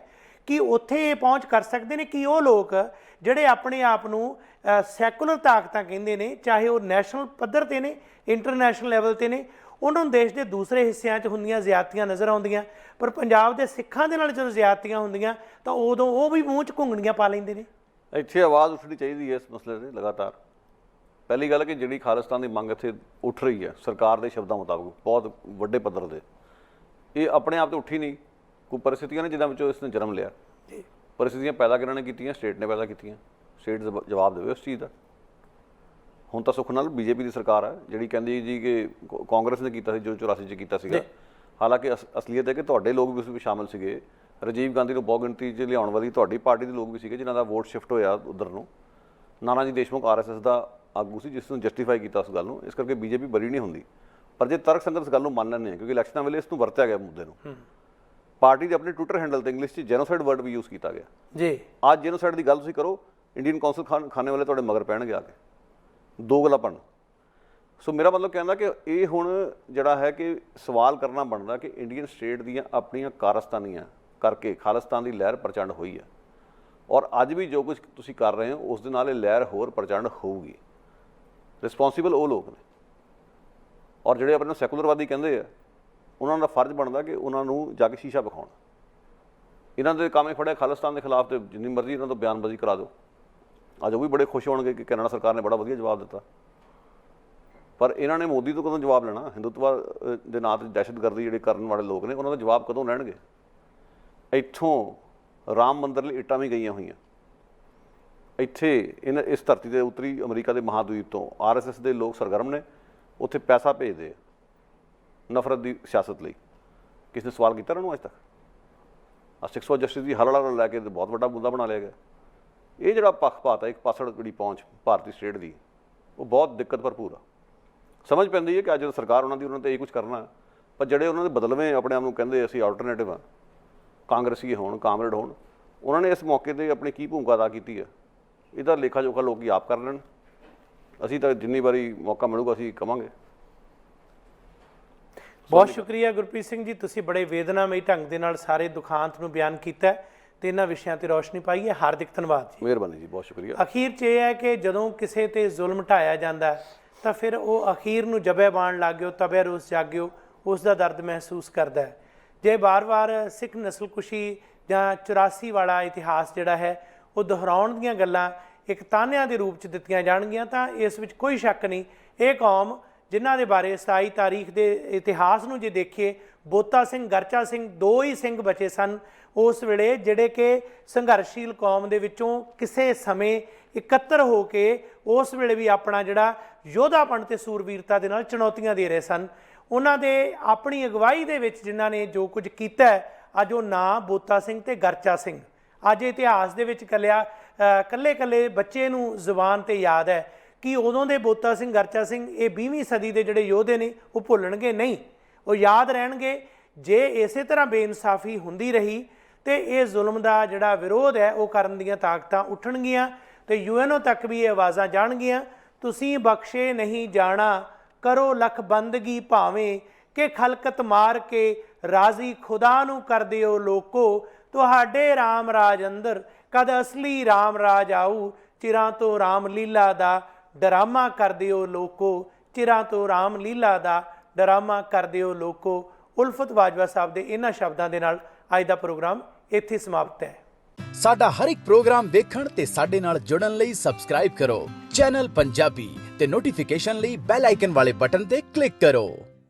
ਕਿ ਉੱਥੇ ਇਹ ਪਹੁੰਚ ਕਰ ਸਕਦੇ ਨੇ ਕਿ ਉਹ ਲੋਕ ਜਿਹੜੇ ਆਪਣੇ ਆਪ ਨੂੰ ਸੈਕੂਲਰ ਤਾਕਤਾਂ ਕਹਿੰਦੇ ਨੇ, ਚਾਹੇ ਉਹ ਨੈਸ਼ਨਲ ਪੱਧਰ ਤੇ ਨੇ, ਇੰਟਰਨੈਸ਼ਨਲ ਲੈਵਲ ਤੇ ਨੇ, ਉਹਨਾਂ ਨੂੰ ਦੇਸ਼ ਦੇ ਦੂਸਰੇ ਹਿੱਸਿਆਂ 'ਚ ਹੁੰਦੀਆਂ ਜ਼ਿਆਦਤੀਆਂ ਨਜ਼ਰ ਆਉਂਦੀਆਂ, ਪਰ ਪੰਜਾਬ ਦੇ ਸਿੱਖਾਂ ਦੇ ਨਾਲ ਜਦੋਂ ਜ਼ਿਆਦਤੀਆਂ ਹੁੰਦੀਆਂ ਤਾਂ ਉਦੋਂ ਉਹ ਵੀ ਮੂੰਹ 'ਚ ਘੁੰਗਣੀਆਂ ਪਾ ਲੈਂਦੇ ਨੇ। ਇੱਥੇ ਆਵਾਜ਼ ਉੱਠਣੀ ਚਾਹੀਦੀ ਹੈ ਇਸ ਮਸਲੇ 'ਤੇ ਲਗਾਤਾਰ। ਪਹਿਲੀ ਗੱਲ ਕਿ ਜਿਹੜੀ ਖਾਲਿਸਤਾਨ ਦੀ ਮੰਗ ਇੱਥੇ ਉੱਠ ਰਹੀ ਹੈ ਸਰਕਾਰ ਦੇ ਸ਼ਬਦਾਂ ਮੁਤਾਬਕ ਬਹੁਤ ਵੱਡੇ ਪੱਧਰ 'ਤੇ, ਇਹ ਆਪਣੇ ਆਪ ਤੇ ਉੱਠੀ ਨਹੀਂ, ਕੋਈ ਪਰਿਸਥਿਤੀਆਂ ਨੇ ਜਿਨ੍ਹਾਂ ਵਿੱਚੋਂ ਇਸ ਨੇ ਜਨਮ ਲਿਆ। ਪਰਿਸਥਿਤੀਆਂ ਪੈਦਾ ਕਿਹਨਾਂ ਨੇ ਕੀਤੀਆਂ? ਸਟੇਟ ਨੇ ਪੈਦਾ ਕੀਤੀਆਂ। ਸਟੇਟ ਜਵਾਬ ਦੇਵੇ ਉਸ ਚੀਜ਼ ਦਾ। ਹੁਣ ਤਾਂ ਸੁੱਖ ਨਾਲ BJP ਦੀ ਸਰਕਾਰ ਹੈ ਜਿਹੜੀ ਕਹਿੰਦੀ ਜੀ ਕਿ ਕਾਂਗਰਸ ਨੇ ਕੀਤਾ ਸੀ ਜੋ 84 'ਚ ਕੀਤਾ ਸੀਗਾ। ਹਾਲਾਂਕਿ ਅਸਲੀਅਤ ਹੈ ਕਿ ਤੁਹਾਡੇ ਲੋਕ ਵੀ ਉਸ ਵਿੱਚ ਸ਼ਾਮਲ ਸੀਗੇ। ਰਾਜੀਵ ਗਾਂਧੀ ਨੂੰ ਬਹੁਤ ਗਿਣਤੀ 'ਚ ਲਿਆਉਣ ਵਾਲੀ ਤੁਹਾਡੀ ਪਾਰਟੀ ਦੇ ਲੋਕ ਵੀ ਸੀਗੇ ਜਿਨ੍ਹਾਂ ਦਾ ਵੋਟ ਸ਼ਿਫਟ ਹੋਇਆ ਉੱਧਰ ਨੂੰ। ਨਾਨਾ ਜੀ ਦੇਸ਼ਮੁਖ RSS ਦਾ ਆਗੂ ਸੀ ਜਿਸ ਨੂੰ ਜਸਟੀਫਾਈ ਕੀਤਾ ਉਸ ਗੱਲ ਨੂੰ, ਇਸ ਕਰਕੇ BJP ਬਰੀ ਨਹੀਂ ਹੁੰਦੀ। ਪਰ ਜੇ ਤਰਕ ਸੰਗਤ ਇਸ ਗੱਲ ਨੂੰ ਮੰਨ ਲੈਂਦੇ ਹਾਂ ਕਿਉਂਕਿ ਇਲੈਕਸ਼ਨਾਂ ਵੇਲੇ ਇਸ ਨੂੰ ਵਰਤਿਆ ਗਿਆ ਮੁੱਦੇ ਨੂੰ, ਪਾਰਟੀ ਦੇ ਆਪਣੇ ਟਵਿੱਟਰ ਹੈਂਡਲ ਤੇ ਇੰਗਲਿਸ਼ 'ਚ ਜੈਨੋਸਾਈਡ ਵਰਡ ਵੀ ਯੂਜ਼ ਕੀਤਾ ਗਿਆ ਜੀ। ਅੱਜ ਜੈਨੋਸਾਈਡ ਦੀ ਗੱਲ ਤੁਸੀਂ ਕਰੋ, ਇੰਡੀਅਨ ਕੌਂਸਲ ਖਾਨੇ ਵਾਲੇ ਤੁਹਾਡੇ ਮਗਰ ਪੈਣਗੇ ਆ ਕੇ, ਦੋ ਗੱਲਾਂ ਪੜਨ। ਸੋ ਮੇਰਾ ਮਤਲਬ ਕਹਿੰਦਾ ਕਿ ਇਹ ਹੁਣ ਜਿਹੜਾ ਹੈ ਕਿ ਸਵਾਲ ਕਰਨਾ ਬਣਦਾ ਕਿ ਇੰਡੀਅਨ ਸਟੇਟ ਦੀਆਂ ਆਪਣੀਆਂ ਕਾਰਸਤਾਨੀਆਂ ਕਰਕੇ ਖਾਲਿਸਤਾਨ ਦੀ ਲਹਿਰ ਪ੍ਰਚੰਡ ਹੋਈ ਹੈ, ਔਰ ਅੱਜ ਵੀ ਜੋ ਕੁਝ ਤੁਸੀਂ ਕਰ ਰਹੇ ਹੋ ਉਸ ਦੇ ਨਾਲ ਇਹ ਲਹਿਰ ਹੋਰ ਪ੍ਰਚੰਡ ਹੋਊਗੀ। ਰਿਸਪੌਂਸੀਬਲ ਉਹ ਲੋਕ ਨੇ, ਔਰ ਜਿਹੜੇ ਆਪਣੇ ਸੈਕੂਲਰਵਾਦੀ ਕਹਿੰਦੇ ਆ ਉਹਨਾਂ ਦਾ ਫਰਜ਼ ਬਣਦਾ ਕਿ ਉਹਨਾਂ ਨੂੰ ਜਾ ਕੇ ਸ਼ੀਸ਼ਾ ਵਿਖਾਉਣ। ਇਹਨਾਂ ਦੇ ਕਾਮੇ ਫੜਿਆ ਖਾਲਿਸਤਾਨ ਦੇ ਖਿਲਾਫ ਤੇ ਜਿੰਨੀ ਮਰਜ਼ੀ ਇਹਨਾਂ ਤੋਂ ਬਿਆਨਬਾਜ਼ੀ ਕਰਾ ਦਿਓ, ਅੱਜ ਉਹ ਵੀ ਬੜੇ ਖੁਸ਼ ਹੋਣਗੇ ਕਿ ਕੈਨੇਡਾ ਸਰਕਾਰ ਨੇ ਬੜਾ ਵਧੀਆ ਜਵਾਬ ਦਿੱਤਾ। ਪਰ ਇਹਨਾਂ ਨੇ ਮੋਦੀ ਤੋਂ ਕਦੋਂ ਜਵਾਬ ਲੈਣਾ? ਹਿੰਦੂਤਵਾ ਦੇ ਨਾਂ 'ਤੇ ਦਹਿਸ਼ਤਗਰਦੀ ਜਿਹੜੇ ਕਰਨ ਵਾਲੇ ਲੋਕ ਨੇ ਉਹਨਾਂ ਦਾ ਜਵਾਬ ਕਦੋਂ ਲੈਣਗੇ? ਇੱਥੋਂ ਰਾਮ ਮੰਦਰ ਲਈ ਇੱਟਾਂ ਵੀ ਗਈਆਂ ਹੋਈਆਂ, ਇੱਥੇ ਇਸ ਧਰਤੀ ਦੇ ਉੱਤਰੀ ਅਮਰੀਕਾ ਦੇ ਮਹਾਂਦੀਪ ਤੋਂ RSS ਦੇ ਲੋਕ ਸਰਗਰਮ ਨੇ, ਉੱਥੇ ਪੈਸਾ ਭੇਜਦੇ ਆ ਨਫ਼ਰਤ ਦੀ ਸਿਆਸਤ ਲਈ। ਕਿਸ ਨੇ ਸਵਾਲ ਕੀਤਾ ਇਹਨਾਂ ਨੂੰ ਅੱਜ ਤੱਕ? ਆ 600 ਜਸਟਿਸ ਦੀ ਹਲੜਾ ਲੈ ਕੇ ਬਹੁਤ ਵੱਡਾ ਮੁੱਦਾ ਬਣਾ ਲਿਆ ਗਿਆ। ਇਹ ਜਿਹੜਾ ਪੱਖਪਾਤ ਹੈ, ਇੱਕ ਪਾਸੜ ਜਿਹੜੀ ਪਹੁੰਚ ਭਾਰਤੀ ਸਟੇਟ ਦੀ, ਉਹ ਬਹੁਤ ਦਿੱਕਤ ਭਰਪੂਰ ਆ। ਸਮਝ ਪੈਂਦੀ ਹੈ ਕਿ ਅੱਜ ਜਦੋਂ ਸਰਕਾਰ ਉਹਨਾਂ ਦੀ ਉਹਨਾਂ 'ਤੇ ਇਹ ਕੁਝ ਕਰਨਾ, ਪਰ ਜਿਹੜੇ ਉਹਨਾਂ ਦੇ ਬਦਲਵੇਂ ਆਪਣੇ ਆਪ ਨੂੰ ਕਹਿੰਦੇ ਅਸੀਂ ਆਲਟਰਨੇਟਿਵ ਆ, ਕਾਂਗਰਸੀ ਹੋਣ, ਕਾਮਰੇਡ ਹੋਣ, ਉਹਨਾਂ ਨੇ ਇਸ ਮੌਕੇ 'ਤੇ ਆਪਣੀ ਕੀ ਭੂਮਿਕਾ ਅਦਾ ਕੀਤੀ ਹੈ ਇਹਦਾ ਲੇਖਾ ਜੋਖਾ ਲੋਕ ਆਪ ਕਰ ਲੈਣ। ਅਸੀਂ ਤਾਂ ਜਿੰਨੀ ਵਾਰੀ ਮੌਕਾ ਮਿਲੂਗਾ ਅਸੀਂ ਕਵਾਂਗੇ। ਬਹੁਤ ਸ਼ੁਕਰੀਆ ਗੁਰਪ੍ਰੀਤ ਸਿੰਘ ਜੀ, ਤੁਸੀਂ ਬੜੇ ਵੇਦਨਾਮਈ ਢੰਗ ਦੇ ਨਾਲ ਸਾਰੇ ਦੁਖਾਂਤ ਨੂੰ ਬਿਆਨ ਕੀਤਾ ਤੇ ਇਹਨਾਂ ਵਿਸ਼ਿਆਂ ਤੇ ਰੌਸ਼ਨੀ ਪਾਈ ਹੈ। ਹਾਰਦਿਕ ਧੰਨਵਾਦ ਜੀ। ਮਿਹਰਬਾਨੀ ਜੀ, ਬਹੁਤ ਸ਼ੁਕਰੀਆ। ਅਖੀਰ 'ਚ ਇਹ ਹੈ ਕਿ ਜਦੋਂ ਕਿਸੇ ਤੇ ਜ਼ੁਲਮ ਢਾਇਆ ਜਾਂਦਾ ਤਾਂ ਫਿਰ ਉਹ ਅਖੀਰ ਨੂੰ ਜਬੇ ਬਾਣ ਲੱਗਿਓ ਤਬੇ ਰੋਸ ਜਾਗਿਓ, ਉਸ ਦਾ ਦਰਦ ਮਹਿਸੂਸ ਕਰਦਾ ਹੈ। ਜੇ ਵਾਰ-ਵਾਰ ਸਿੱਖ ਨਸਲਕੁਸ਼ੀ ਜਾਂ 84 ਵਾਲਾ ਇਤਿਹਾਸ ਜਿਹੜਾ ਹੈ ਉਹ ਦੁਹਰਾਉਣ ਦੀਆਂ ਗੱਲਾਂ ਇੱਕ ਤਾਨਿਆਂ ਦੇ ਰੂਪ 'ਚ ਦਿੱਤੀਆਂ ਜਾਣਗੀਆਂ ਤਾਂ ਇਸ ਵਿੱਚ ਕੋਈ ਸ਼ੱਕ ਨਹੀਂ ਇਹ ਕੌਮ ਜਿਨ੍ਹਾਂ ਦੇ ਬਾਰੇ 27 ਤਾਰੀਖ ਦੇ ਇਤਿਹਾਸ ਨੂੰ ਜੇ ਦੇਖੀਏ, ਬੋਤਾ ਸਿੰਘ, ਗਰਚਾ ਸਿੰਘ, ਦੋ ਹੀ ਸਿੰਘ ਬਚੇ ਸਨ ਉਸ ਵੇਲੇ ਜਿਹੜੇ ਕਿ ਸੰਘਰਸ਼ੀਲ ਕੌਮ ਦੇ ਵਿੱਚੋਂ ਕਿਸੇ ਸਮੇਂ ਇਕੱਤਰ ਹੋ ਕੇ ਉਸ ਵੇਲੇ ਵੀ ਆਪਣਾ ਜਿਹੜਾ ਯੋਧਾਪਣ ਤੇ ਸੂਰਬੀਰਤਾ ਦੇ ਨਾਲ ਚੁਣੌਤੀਆਂ ਦੇ ਰਹੇ ਸਨ। ਉਹਨਾਂ ਦੇ ਆਪਣੀ ਅਗਵਾਈ ਦੇ ਵਿੱਚ ਜਿਨ੍ਹਾਂ ਨੇ ਜੋ ਕੁਝ ਕੀਤਾ ਅੱਜ ਉਹ ਨਾਂ ਬੋਤਾ ਸਿੰਘ ਤੇ ਗਰਚਾ ਸਿੰਘ ਅੱਜ ਇਤਿਹਾਸ ਦੇ ਵਿੱਚ ਕੱਲੇ ਬੱਚੇ ਨੂੰ ਜ਼ੁਬਾਨ ਤੇ ਯਾਦ ਹੈ ਕਿ ਉਦੋਂ ਦੇ ਬੋਤਾ ਸਿੰਘ, ਗਰਚਾ ਸਿੰਘ ਇਹ 20ਵੀਂ ਸਦੀ ਦੇ ਜਿਹੜੇ ਯੋਧੇ ਨੇ ਉਹ ਭੁੱਲਣਗੇ ਨਹੀਂ, ਉਹ ਯਾਦ ਰਹਿਣਗੇ। ਜੇ ਇਸੇ ਤਰ੍ਹਾਂ ਬੇਇਨਸਾਫੀ ਹੁੰਦੀ ਰਹੀ ਤੇ ਇਹ ਜ਼ੁਲਮ ਦਾ ਜਿਹੜਾ ਵਿਰੋਧ ਹੈ ਉਹ ਕਰਨ ਦੀਆਂ ਤਾਕਤਾਂ ਉੱਠਣਗੀਆਂ ਤੇ UNO ਤੱਕ ਵੀ ਇਹ ਆਵਾਜ਼ਾਂ ਜਾਣਗੀਆਂ। ਤੁਸੀਂ ਬਖਸ਼ੇ ਨਹੀਂ ਜਾਣਾ, ਕਰੋ ਲੱਖ ਬੰਦਗੀ ਭਾਵੇਂ ਕਿ ਖਲਕਤ ਮਾਰ ਕੇ ਰਾਜ਼ੀ ਖੁਦਾ ਨੂੰ ਕਰ ਦਿਓ ਲੋਕੋ, ਤੁਹਾਡੇ ਰਾਮ ਰਾਜ ਅੰਦਰ ਕਦ ਅਸਲੀ ਰਾਮ ਰਾਜ ਆਊ, ਚਿਰਾਂ ਤੋਂ ਰਾਮ ਲੀਲਾ ਦਾ ਡਰਾਮਾ ਕਰ ਦਿਓ ਲੋਕੋ, ਚਿਰਾਂ ਤੋਂ ਰਾਮ ਲੀਲਾ ਦਾ ਡਰਾਮਾ ਕਰ ਦਿਓ ਲੋਕੋ। ਉਲਫਤ ਬਾਜਵਾ ਸਾਹਿਬ ਦੇ ਇਹਨਾਂ ਸ਼ਬਦਾਂ ਦੇ ਨਾਲ ਅੱਜ ਦਾ ਪ੍ਰੋਗਰਾਮ ਇੱਥੇ ਸਮਾਪਤ ਹੈ। ਸਾਡਾ ਹਰ ਇੱਕ ਪ੍ਰੋਗਰਾਮ ਦੇਖਣ ਤੇ ਸਾਡੇ ਨਾਲ ਜੁੜਨ ਲਈ ਸਬਸਕ੍ਰਾਈਬ ਕਰੋ ਚੈਨਲ ਪੰਜਾਬੀ ਤੇ ਨੋਟੀਫਿਕੇਸ਼ਨ ਲਈ ਬੈਲ ਆਈਕਨ ਵਾਲੇ ਬਟਨ ਤੇ ਕਲਿੱਕ ਕਰੋ।